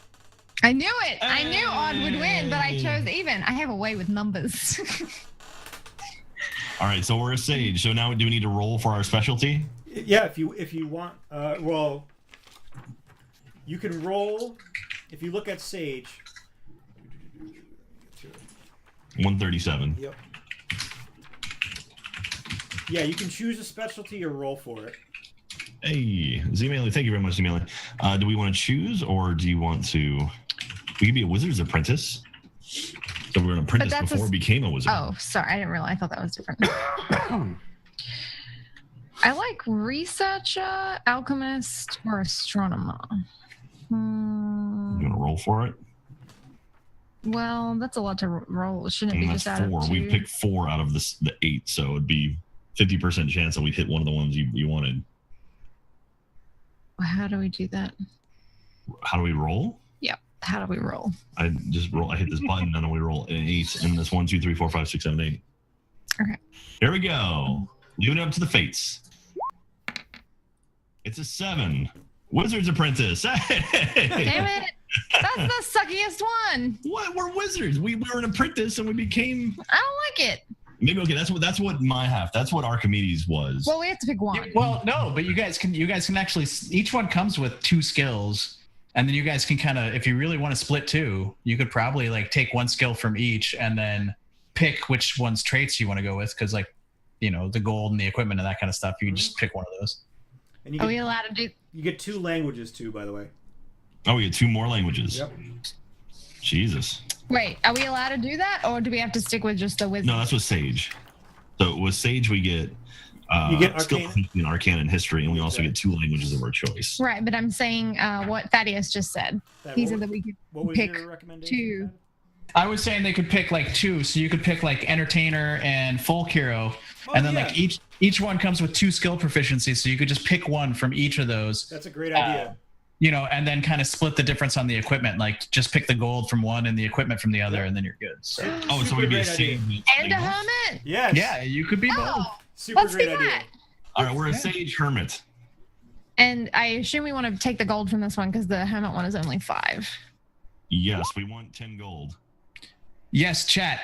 I knew it. I knew odd would win, but I chose even. I have a way with numbers. All right, so we're a Sage. So now, do we need to roll for our specialty? Yeah, if you want, well, you can roll. If you look at Sage. 137. Yep. Yeah, you can choose a specialty or roll for it. Hey, Z-Mailing, thank you very much, Z-Mailing. Do we want to choose, or do you want to... We could be a wizard's apprentice. So we were an apprentice before we became a wizard. Oh, sorry. I didn't realize. I thought that was different. I like researcher, alchemist, or astronomer. You want to roll for it? Well, that's a lot to roll. Shouldn't it be And just that's out 4. of 2? We picked 4 out of the 8, so it'd be 50% chance that we'd hit one of the ones you wanted. How do we do that? How do we roll? Yep. How do we roll? I just roll. I hit this button, and then we roll an 8, and this 1, 2, 3, 4, 5, 6, 7, 8. Okay. Here we go. Leaving it up to the fates. It's a 7. Wizard's apprentice. Hey! Damn it. That's the suckiest one. What? We're wizards. We were an apprentice, and we became. I don't like it. Maybe okay. That's what my half. That's what Archimedes was. Well, we have to pick one. Well, no, but you guys can actually. Each one comes with 2 skills, and then you guys can kind of, if you really want to split 2, you could probably like take 1 skill from each, and then pick which one's traits you want to go with, because like, you know, the gold and the equipment and that kind of stuff. You just pick one of those. And Are we allowed to do? You get 2 languages too, by the way. Oh, we get 2 more languages. Yep. Jesus. Wait, are we allowed to do that, or do we have to stick with just the wisdom? No, that's with Sage. So with Sage, we get You get skill Arcana. in Arcana and History, and we also get 2 languages of our choice. Right, but I'm saying what Thaddeus just said. He said that we could What was pick your recommendation? 2. I was saying they could pick like 2, so you could pick like entertainer and folk hero, and then yeah. like each one comes with 2 skill proficiencies, so you could just pick one from each of those. That's a great idea. And then kind of split the difference on the equipment. Like just pick the gold from one and the equipment from the other, and then you're good. So. So we could be a sage And a hermit. Yes. Yeah, you could be both. Oh, Super let's great do idea. that. All right, we're a sage hermit. And I assume we want to take the gold from this one because the hermit one is only 5. Yes, we want 10 gold. Yes, chat.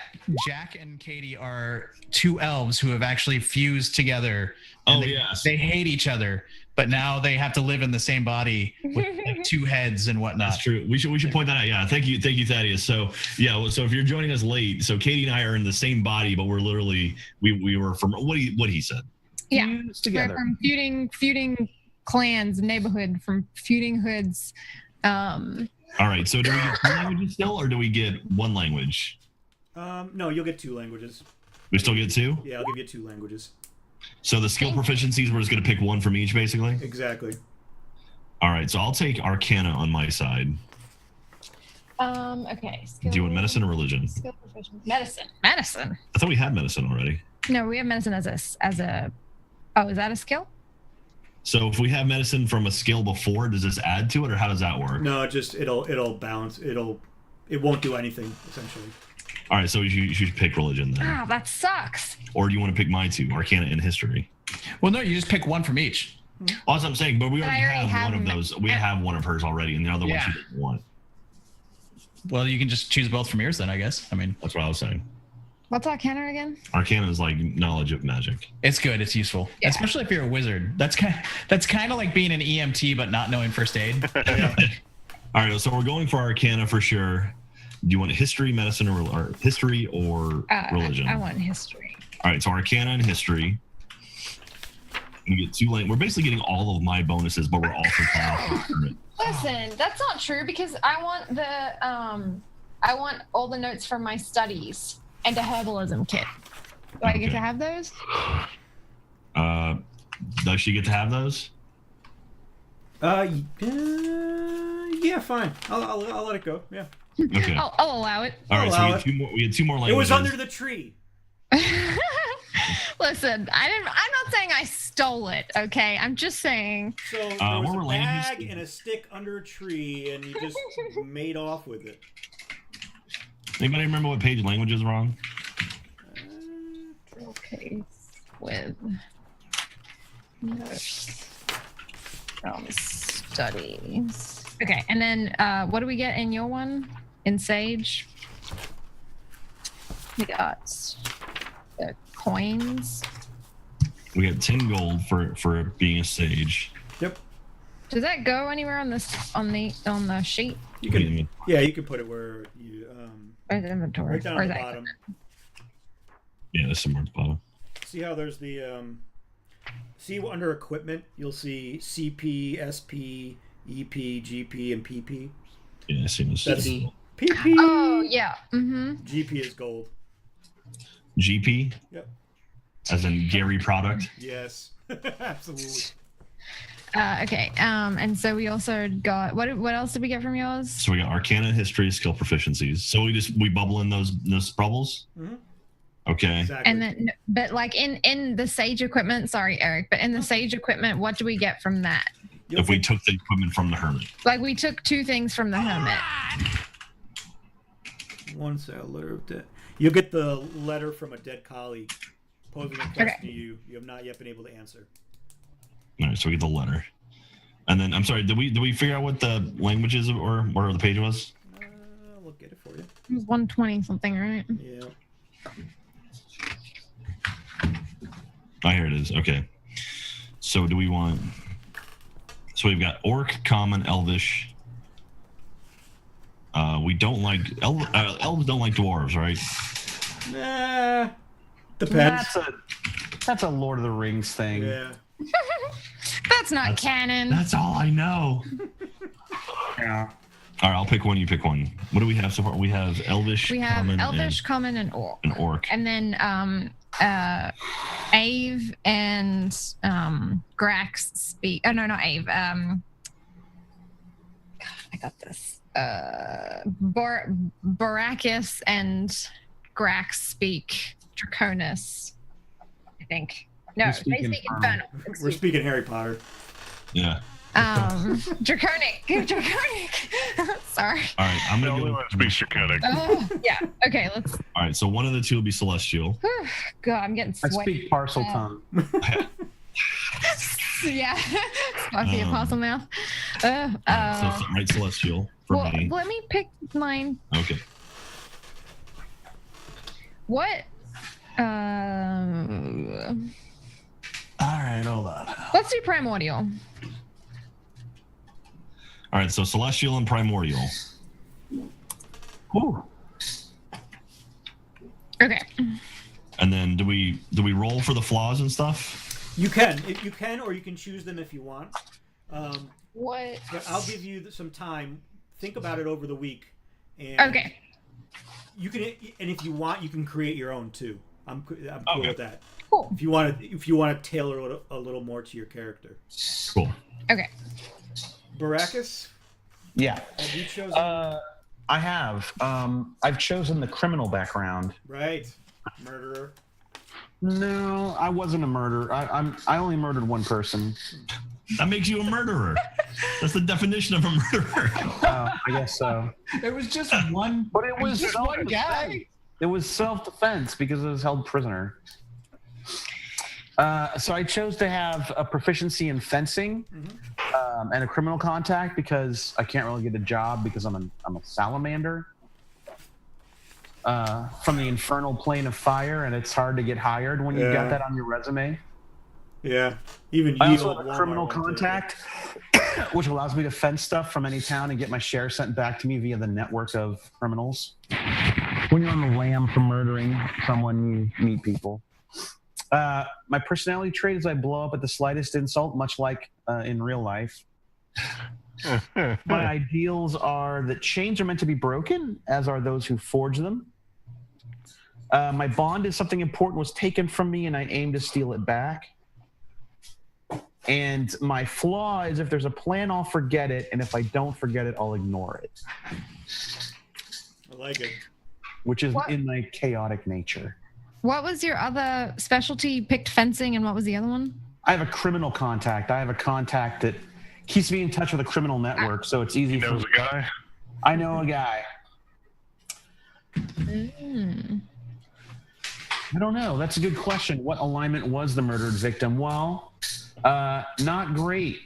Jack and Katie are 2 elves who have actually fused together. Oh, They hate each other, but now they have to live in the same body with like 2 heads and whatnot. That's true. We should point that out. Yeah, thank you, Thaddeus. So yeah, so if you're joining us late, so Katie and I are in the same body, but we're literally we were from what he said. Yeah, Fused we're together. from feuding clans, neighborhood, from feuding hoods. All right, so do we get 2 languages still, or do we get 1 language? No, you'll get 2 languages. We still get 2? Yeah, I'll give you 2 languages. So the skill proficiencies, we're just going to pick 1 from each, basically? Exactly. All right, so I'll take Arcana on my side. Okay. Do you want medicine or religion? Skill proficiency. Medicine. I thought we had medicine already. No, we have medicine as a. Oh, is that a skill? So if we have medicine from a skill before, does this add to it, or how does that work? No, just it'll balance. It won't do anything essentially. All right, so you should pick religion then. Ah, that sucks. Or do you want to pick my 2, Arcana and History? Well, no, you just pick 1 from each. Well, that's what I'm saying, but we But already I already have one have of those. We have one of hers already, and the other one Yeah. she didn't want. Well, you can just choose both from yours then, I guess. I mean, That's what I was saying. What's Arcana again? Arcana is like knowledge of magic. it's good. It's useful, Yeah. especially if you're a wizard. That's kind of like being an EMT but not knowing first aid. All right, so we're going for Arcana for sure. Do you want history, medicine, or history or religion? I want history. All right, so Arcana and History. We get 2 We're basically getting all of my bonuses, but we're also playing. Listen, that's not true because I want I want all the notes from my studies and a herbalism kit. Do I get Okay. to have those? Does she get to have those? Yeah, fine. I'll let it go. Yeah. Okay. I'll allow it. All right, so allow we had 2 more. We had 2 more It languages. was under the tree. Listen, I'm not saying I stole it, okay? I'm just saying. So there what was were a languages? bag and a stick under a tree, and you just made off with it. Anybody remember what page languages were on? Okay. With notes from studies. Okay, and then what do we get in your one? In Sage? We got the coins. We got 10 gold for being a sage. Yep. Does that go anywhere on this on the sheet? You What do can. you mean? Yeah, you can put it where you. Or the inventory? Right down or at is the that bottom. Yeah, that's somewhere at the bottom. See how there's the. See under equipment, you'll see CP, SP, EP, GP, and PP. Yeah, I see this. That's PP. PP. Oh yeah. Mm-hmm. GP is gold. GP? Yep. As in Gary product? Yes. Absolutely. Okay. And so we also got what else did we get from yours? So we got Arcana, History, Skill Proficiencies. So we bubble in those bubbles? Mm-hmm. Okay. Exactly. And then, but like in the Sage equipment, sorry, Eric, but in the Sage equipment, what do we get from that? You'll If we get- took the equipment from the Hermit. Like we took 2 things from the hermit. One second, letter of debt. You'll get the letter from a dead colleague posing a question Okay. to you. You have not yet been able to answer. All right, so we get the letter. And then, I'm sorry, did we figure out what the languages or where the page was? We'll get it for you. It was 120 something, right? Yeah. Oh, here it is. Okay. So do we want... So we've got Orc, Common, Elvish. We don't like... Elves don't like dwarves, right? Nah. Depends. That's a Lord of the Rings thing. Yeah. That's not canon. That's all I know. Yeah. All right, I'll pick one. You pick one. What do we have so far? We have Elvish, We have Common, Elvish, Common, and Orc. and Orc. And then Ave and Grax speak. Oh no, not Ave. God, I got this. Baracus and Grax speak Draconis, I think. No, We they speak speak Infernal. Infernal. We're speaking Harry Potter. Yeah. Draconic. Sorry. All right. I'm The gonna only go. one that speaks Draconic. Yeah. Okay. Let's. All right. So one of the two will be celestial. God, I'm getting I sweaty. speak parcel tongue. Yeah. Spicy apostle mouth. So right celestial for Well, me. let me pick mine. Okay. What? All right, hold on. Let's do primordial. All right. So celestial and primordial. Ooh. Okay. And then do we roll for the flaws and stuff? You can, or you can choose them if you want. What? But I'll give you some time. Think about it over the week. And Okay. You can, and if you want, you can create your own too. I'm cool Okay. with that. Cool. If you want to tailor a little more to your character. Cool. Okay. Baracus, Yeah. have you chosen? I have. I've chosen the criminal background. Right, murderer. No, I wasn't a murderer. I only murdered one person. That makes you a murderer. That's the definition of a murderer. I guess so. It was just one. But it was just one guy. It was self-defense because I was held prisoner. So I chose to have a proficiency in fencing and a criminal contact because I can't really get a job because I'm a salamander from the infernal plane of fire, and it's hard to get hired when you've got Yeah. that on your resume. Yeah, even I you. also have a criminal contact, which allows me to fence stuff from any town and get my share sent back to me via the network of criminals. When you're on the lam for murdering someone, you meet people. My personality trait is I blow up at the slightest insult, much like in real life. My ideals are that chains are meant to be broken, as are those who forge them. My bond is something important was taken from me, and I aim to steal it back. And my flaw is if there's a plan, I'll forget it, and if I don't forget it, I'll ignore it, I like it. which is What? in my chaotic nature. What was your other specialty? You picked fencing, and what was the other one? I have a criminal contact. I have a contact that keeps me in touch with a criminal network, so it's easy He knows for a guy. I know a guy. I don't know. That's a good question. What alignment was the murdered victim? Well, not great.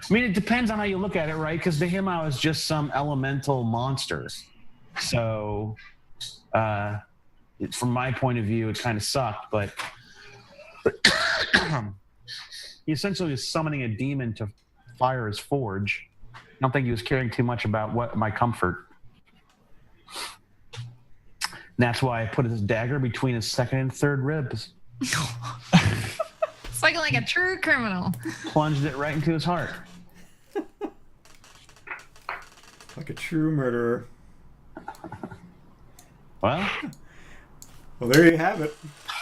I mean, it depends on how you look at it, right? Because to him, I was just some elemental monster. So, from my point of view, it kind of sucked. But he essentially was summoning a demon to fire his forge. I don't think he was caring too much about my comfort. And that's why I put his dagger between his second and third ribs. It's like a true criminal. Plunged it right into his heart. Like a true murderer. Well, There you have it.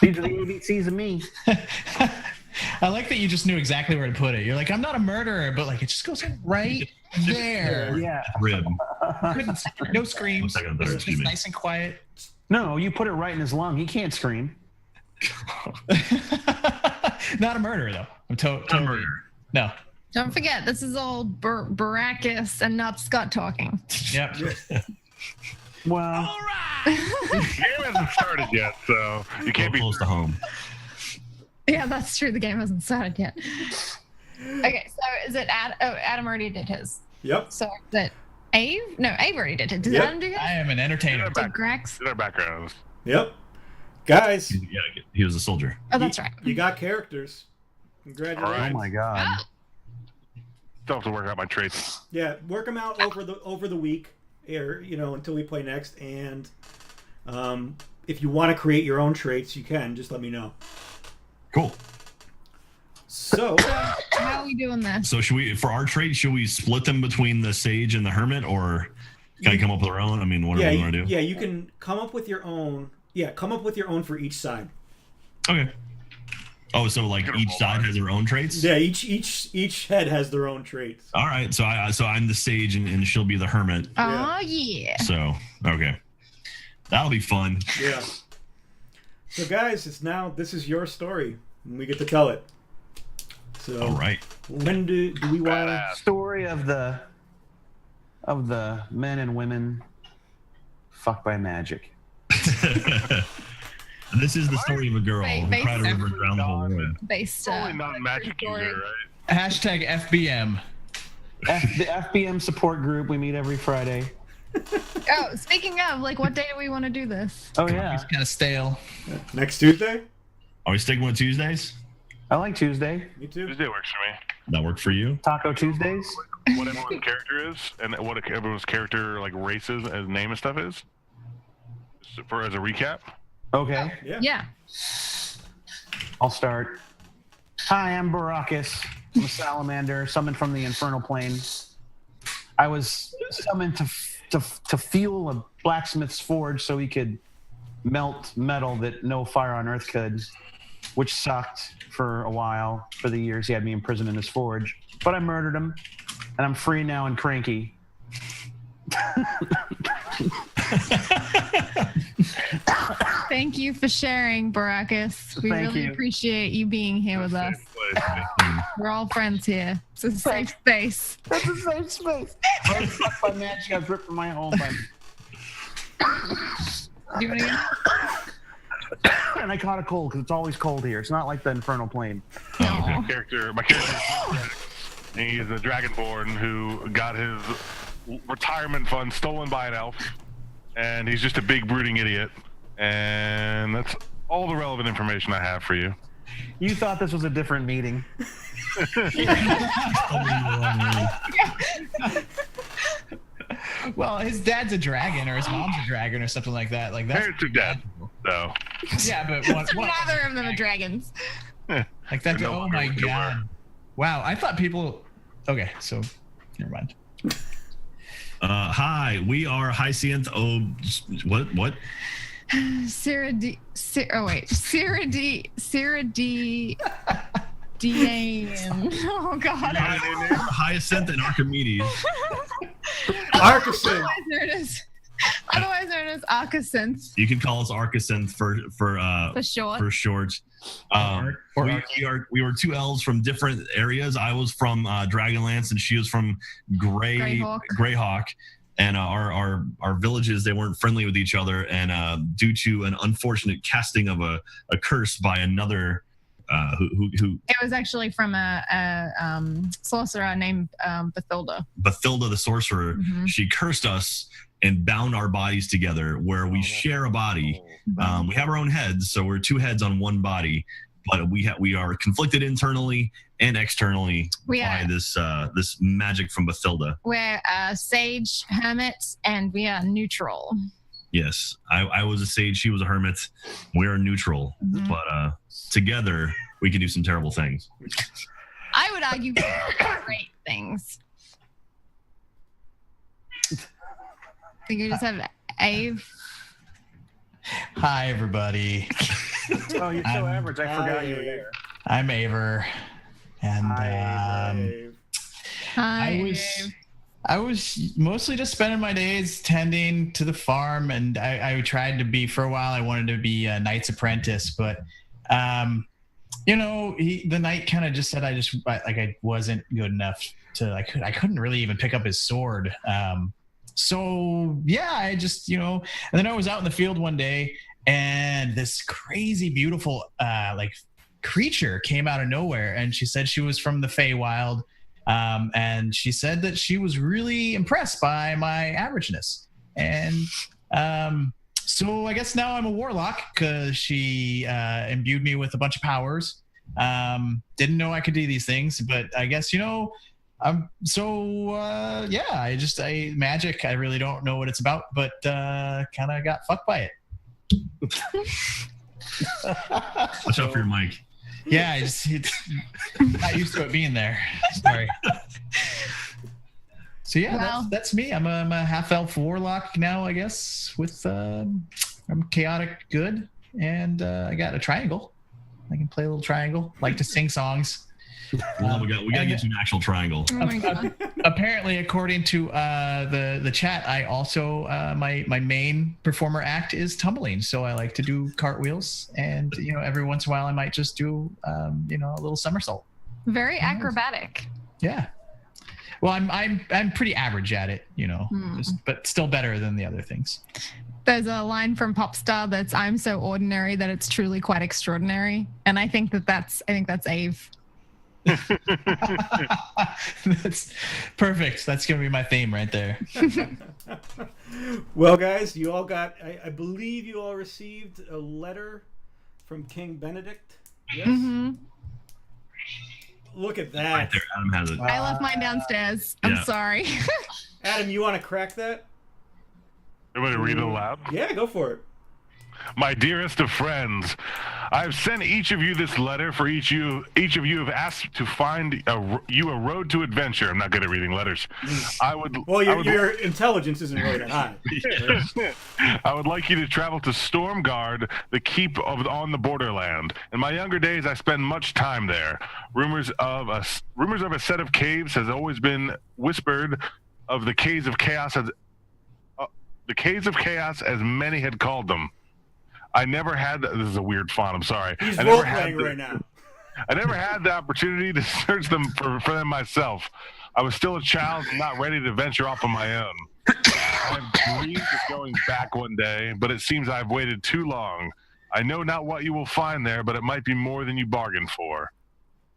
these are the ABCs of me. I like that you just knew exactly where to put it. You're like, I'm not a murderer, but like it just goes right there. Yeah. Rib. No screams. 1 second, better, It's excuse me. nice and quiet. No, you put it right in his lung. He can't scream. Not a murderer though. I'm Not a totally murderer. no. Don't forget, this is old Baracus and not Scott talking. Yep. Well, The game hasn't started yet, so you can't be Close to home. Yeah, that's true. The game hasn't started yet. Okay, so is it Adam already did his. Yep. So is it Ave? No, Ave already did it. Did Yep. Adam do his? I am an entertainer. Did Grax? in our backgrounds. Yep. Guys, Yeah, he was a soldier. Oh, that's right. you got characters. Congratulations. All right. oh my God. Oh, Still have to work out my traits. Yeah, work them out over the week, or until we play next. And if you want to create your own traits, you can. Just let me know. Cool. So how are we doing this? So for our traits, should we split them between the sage and the hermit, or can I come up with our own? I mean, whatever you want to do. Yeah, you can come up with your own. Yeah, come up with your own for each side. Okay. Oh, so like Gonna each roll side mine. has their own traits. Yeah, each head has their own traits. All right, so I'm the sage and she'll be the hermit. Oh yeah. So okay, that'll be fun. Yeah. So guys, this is your story, and we get to tell it. So All right. when do we want to? Badass. Story of the men and women fucked by magic. This is the story of a girl Wait, who cried a river basically drowned the whole world. Based Only non-magic story. user, right? Hashtag FBM. The FBM support group. We meet every Friday. Oh, speaking of, like, what day do we want to do this? Oh yeah, It's kind of stale. Next Tuesday? Are we sticking with Tuesdays? I like Tuesday. Me too. Tuesday works for me. That worked for you? Taco Tuesdays. What everyone's character is, and what everyone's character like races and name and stuff is. For as a recap. Okay, Yeah. I'll start. Hi, I'm Baracus. I'm a salamander, summoned from the infernal plane. I was summoned to fuel a blacksmith's forge so he could melt metal that no fire on earth could, which sucked for a while. For the years he had me imprisoned in his forge, but I murdered him, and I'm free now and cranky. Thank you for sharing, Baracus. We Thank really you. appreciate you being here with us. Safe place. We're all friends here. It's a safe space. That's a safe space. I was fucked by magic. I was ripped from my home by Do you want to and I caught a cold because it's always cold here. It's not like the infernal plane. go? Oh, okay. My character and he's a dragonborn who got his retirement fund stolen by an elf, and he's just a big brooding idiot. And that's all the relevant information I have for you. You thought this was a different meeting. Well, his dad's a dragon, or his mom's a dragon, or something like that. Like that's Parents are dead, though. yeah, but what Neither of them are dragons. like that? No Oh longer my went to god! war. Wow, I thought people. Okay, so never mind. Hi, we are Hyacinth. Oh, what? Sarah D. Oh wait, Sarah D. Diane. Oh God. Hyacinth and Archimedes. Arcasin. Otherwise known as Arcasinth You can call us Archicinth for short. for short. We were two elves from different areas. I was from Dragonlance, and she was from Greyhawk. And our villages, they weren't friendly with each other, and due to an unfortunate casting of a curse by another who It was actually from a sorcerer named Bathilda. Bathilda the sorcerer, Mhm. she cursed us and bound our bodies together, where we share a body. We have our own heads, so we're two heads on one body, but we are conflicted internally and externally by this magic from Bathilda. We're sage hermits, and we are neutral. Yes, I was a sage, she was a hermit. We are neutral, Mhm. but together we can do some terrible things. I would argue great things. I think you just have Ave. Hi, everybody. Oh, you're so I'm- average. I forgot you were there. I'm Aver, and Hi. I was mostly just spending my days tending to the farm, and I tried to be for a while. I wanted to be a knight's apprentice, but the knight kind of just said I wasn't good enough to I couldn't really even pick up his sword. So yeah, I just and then I was out in the field one day, and this crazy beautiful creature came out of nowhere, and she said she was from the Feywild. And she said that she was really impressed by my averageness. And so I guess now I'm a warlock because she imbued me with a bunch of powers. Didn't know I could do these things, but I guess, magic, I really don't know what it's about, but kind of got fucked by it. Watch out for your mic. Yeah, it's not used to it being there. Sorry. So yeah, Well- that's me. I'm a half elf warlock now, I guess. With I'm chaotic good, and I got a triangle. I can play a little triangle. Like to sing songs. Well, we got to get you an actual triangle. Oh my god. Apparently, according to the chat, I also my main performer act is tumbling. So I like to do cartwheels, and every once in a while I might just do a little somersault. Very acrobatic. Yeah. Well, I'm pretty average at it, but still better than the other things. There's a line from Popstar that's "I'm so ordinary that it's truly quite extraordinary," and I think that's Ave. That's perfect. That's gonna be my theme right there. Well, guys, you all got. I believe you all received a letter from King Benedict. Yes. Mm-hmm. Look at that. Right there, Adam has it. I left mine downstairs. I'm Yeah. sorry. Adam, you want to crack that? You want to read it aloud? Yeah, go for it. My dearest of friends, I have sent each of you this letter. For each of you have asked to find you a road to adventure. I'm not good at reading letters. Well, your intelligence isn't really that high. I would like you to travel to Stormguard, the keep on the borderland. In my younger days, I spent much time there. Rumors of a set of caves has always been whispered of the caves of chaos as many had called them. I never had. This is a weird font. I'm sorry. He's I role never had playing right now. I never had the opportunity to search them for them myself. I was still a child and not ready to venture off on my own. I've dreamed of going back one day, but it seems I've waited too long. I know not what you will find there, but it might be more than you bargained for.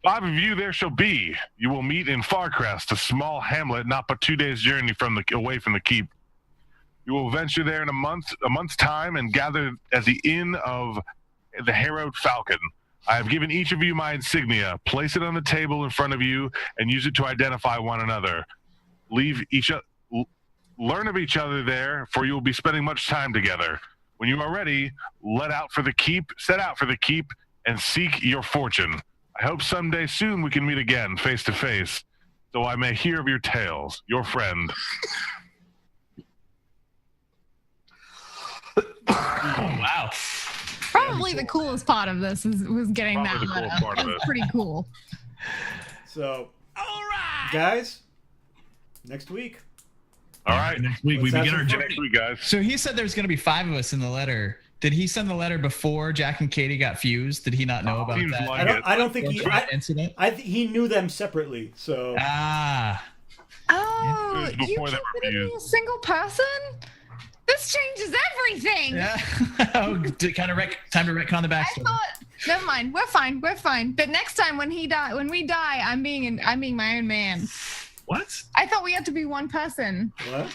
5 of you there shall be. You will meet in Farcrest, a small hamlet not but 2 days' journey away from the keep. You will venture there in a month's time and gather at the inn of the Harrowed Falcon. I have given each of you my insignia. Place it on the table in front of you and use it to identify one another. Learn of each other there, for you will be spending much time together. When you are ready, set out for the keep, and seek your fortune. I hope someday soon we can meet again, face to face, so I may hear of your tales. Your friend. Oh, wow. Probably the coolest part of this was getting Probably that the letter. coolest part of That's it. pretty cool. So, All right. guys, next week. All right. Next week we Let's have begin our some fun. journey. Next week, guys. So he said there's going to be 5 of us in the letter. Did he send the letter before Jack and Katie got fused? Did he not know about Seems that like I don't think incident? he knew them separately. So Ah. Oh, It was you before they were consider me a fused. single person? This changes everything. Yeah. Oh, time to retcon the I backstory. thought, never mind. We're fine. But next time when we die, I'm being my own man. What? I thought we had to be one person. what?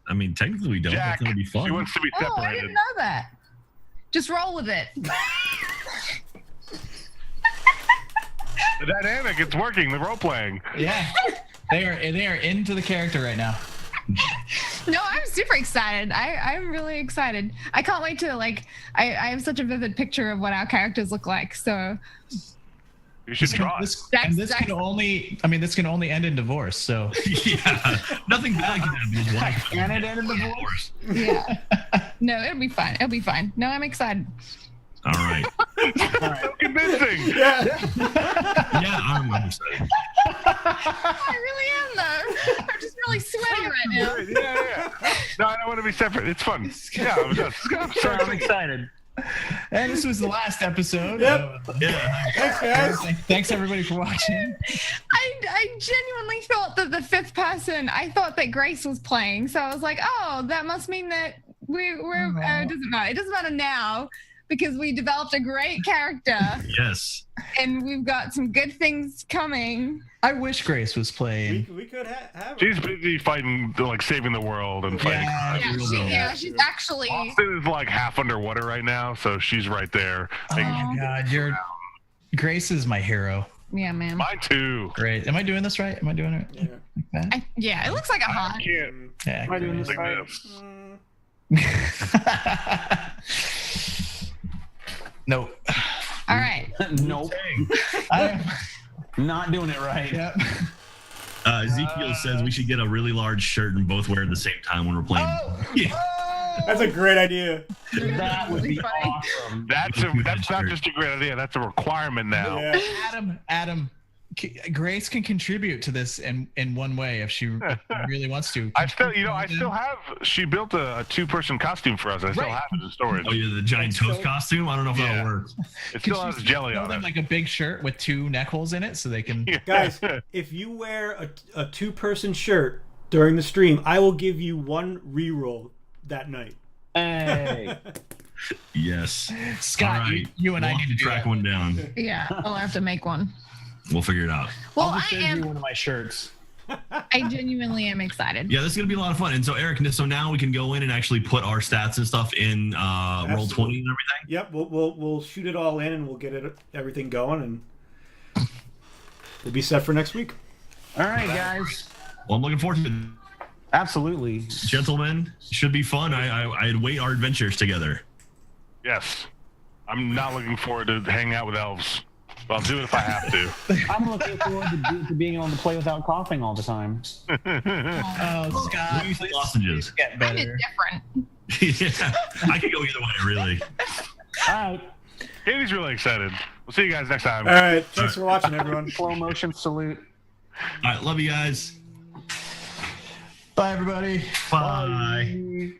I mean, technically we don't. Jack, That's gonna be fun. she wants to be Oh, I separated. didn't know that. Just roll with it. The dynamic, it's working. The role playing. Yeah. They are into the character right now. No, I'm super excited. I'm really excited. I can't wait to I have such a vivid picture of what our characters look like. So You should draw it. This Jack's- can only end in divorce. So Yeah, nothing bad can happen in life. Can it end in divorce? yeah. No, it'll be fine. It'll be fine. No, I'm excited. All right. So convincing. Yeah. Yeah, I'm excited. I really am though. I'm just really sweaty right now. Yeah. No, I don't want to be separate. It's fun. Yeah, I'm I'm excited. and this was the last episode. Yep. Yeah. Thanks, guys. Thanks everybody for watching. I genuinely thought that the 5th person, I thought that Grace was playing. So I was like, oh, that must mean that we're it doesn't matter. It doesn't matter now because we developed a great character Yes. and we've got some good things coming. I wish Grace was playing. We could have. She's busy fighting, like saving the world and fighting. Yeah. crime. She's actually. Austin is like half underwater right now, so she's right there. Oh my God, Grace is my hero. Yeah, man. Mine too. Great. Am I doing this right? Am I doing it Yeah. like that? Yeah, it looks like a I hot. can't Yeah. Am I doing great. this like right? this. Nope. All right. Nope. Not doing it right. Yep. Ezekiel says we should get a really large shirt and both wear it at the same time when we're playing. Oh, Yeah. That's a great idea. That would be Funny. awesome. That's not just a great idea. That's a requirement now. Yeah. Adam, Grace can contribute to this in one way if she really wants to. I still have. She built a 2-person costume for us. I still Right. have it in storage. Oh, yeah, the giant toast costume. I don't know if that'll work. It still has jelly on them it. like a big shirt with 2 neck holes in it, so they can. Guys, if you wear a 2-person shirt during the stream, I will give you 1 reroll that night. Hey. Yes. Scott, All right. you and I We'll need have to to track do that. one down. Yeah, I'll have to make one. We'll figure it out. Well, I'll just I send you am. one of my shirts. I genuinely am excited. Yeah, this is gonna be a lot of fun. And so, Eric, so now we can go in and actually put our stats and stuff in roll 20 and everything. Yep, we'll shoot it all in and we'll get everything going and we'll be set for next week. All right, guys. Well, I'm looking forward to it. Absolutely. Gentlemen, should be fun. I await our adventures together. Yes. I'm not looking forward to hanging out with elves. But I'll do it if I have to. I'm looking forward to being able to play without coughing all the time. Oh, Scott, Use the lozenges. get Kind of better. different. Yeah, I could go either way, really. All right. Katie's really excited. We'll see you guys next time. All right, thanks for watching, everyone. Slow motion salute. All right, love you guys. Bye, everybody. Bye. Bye.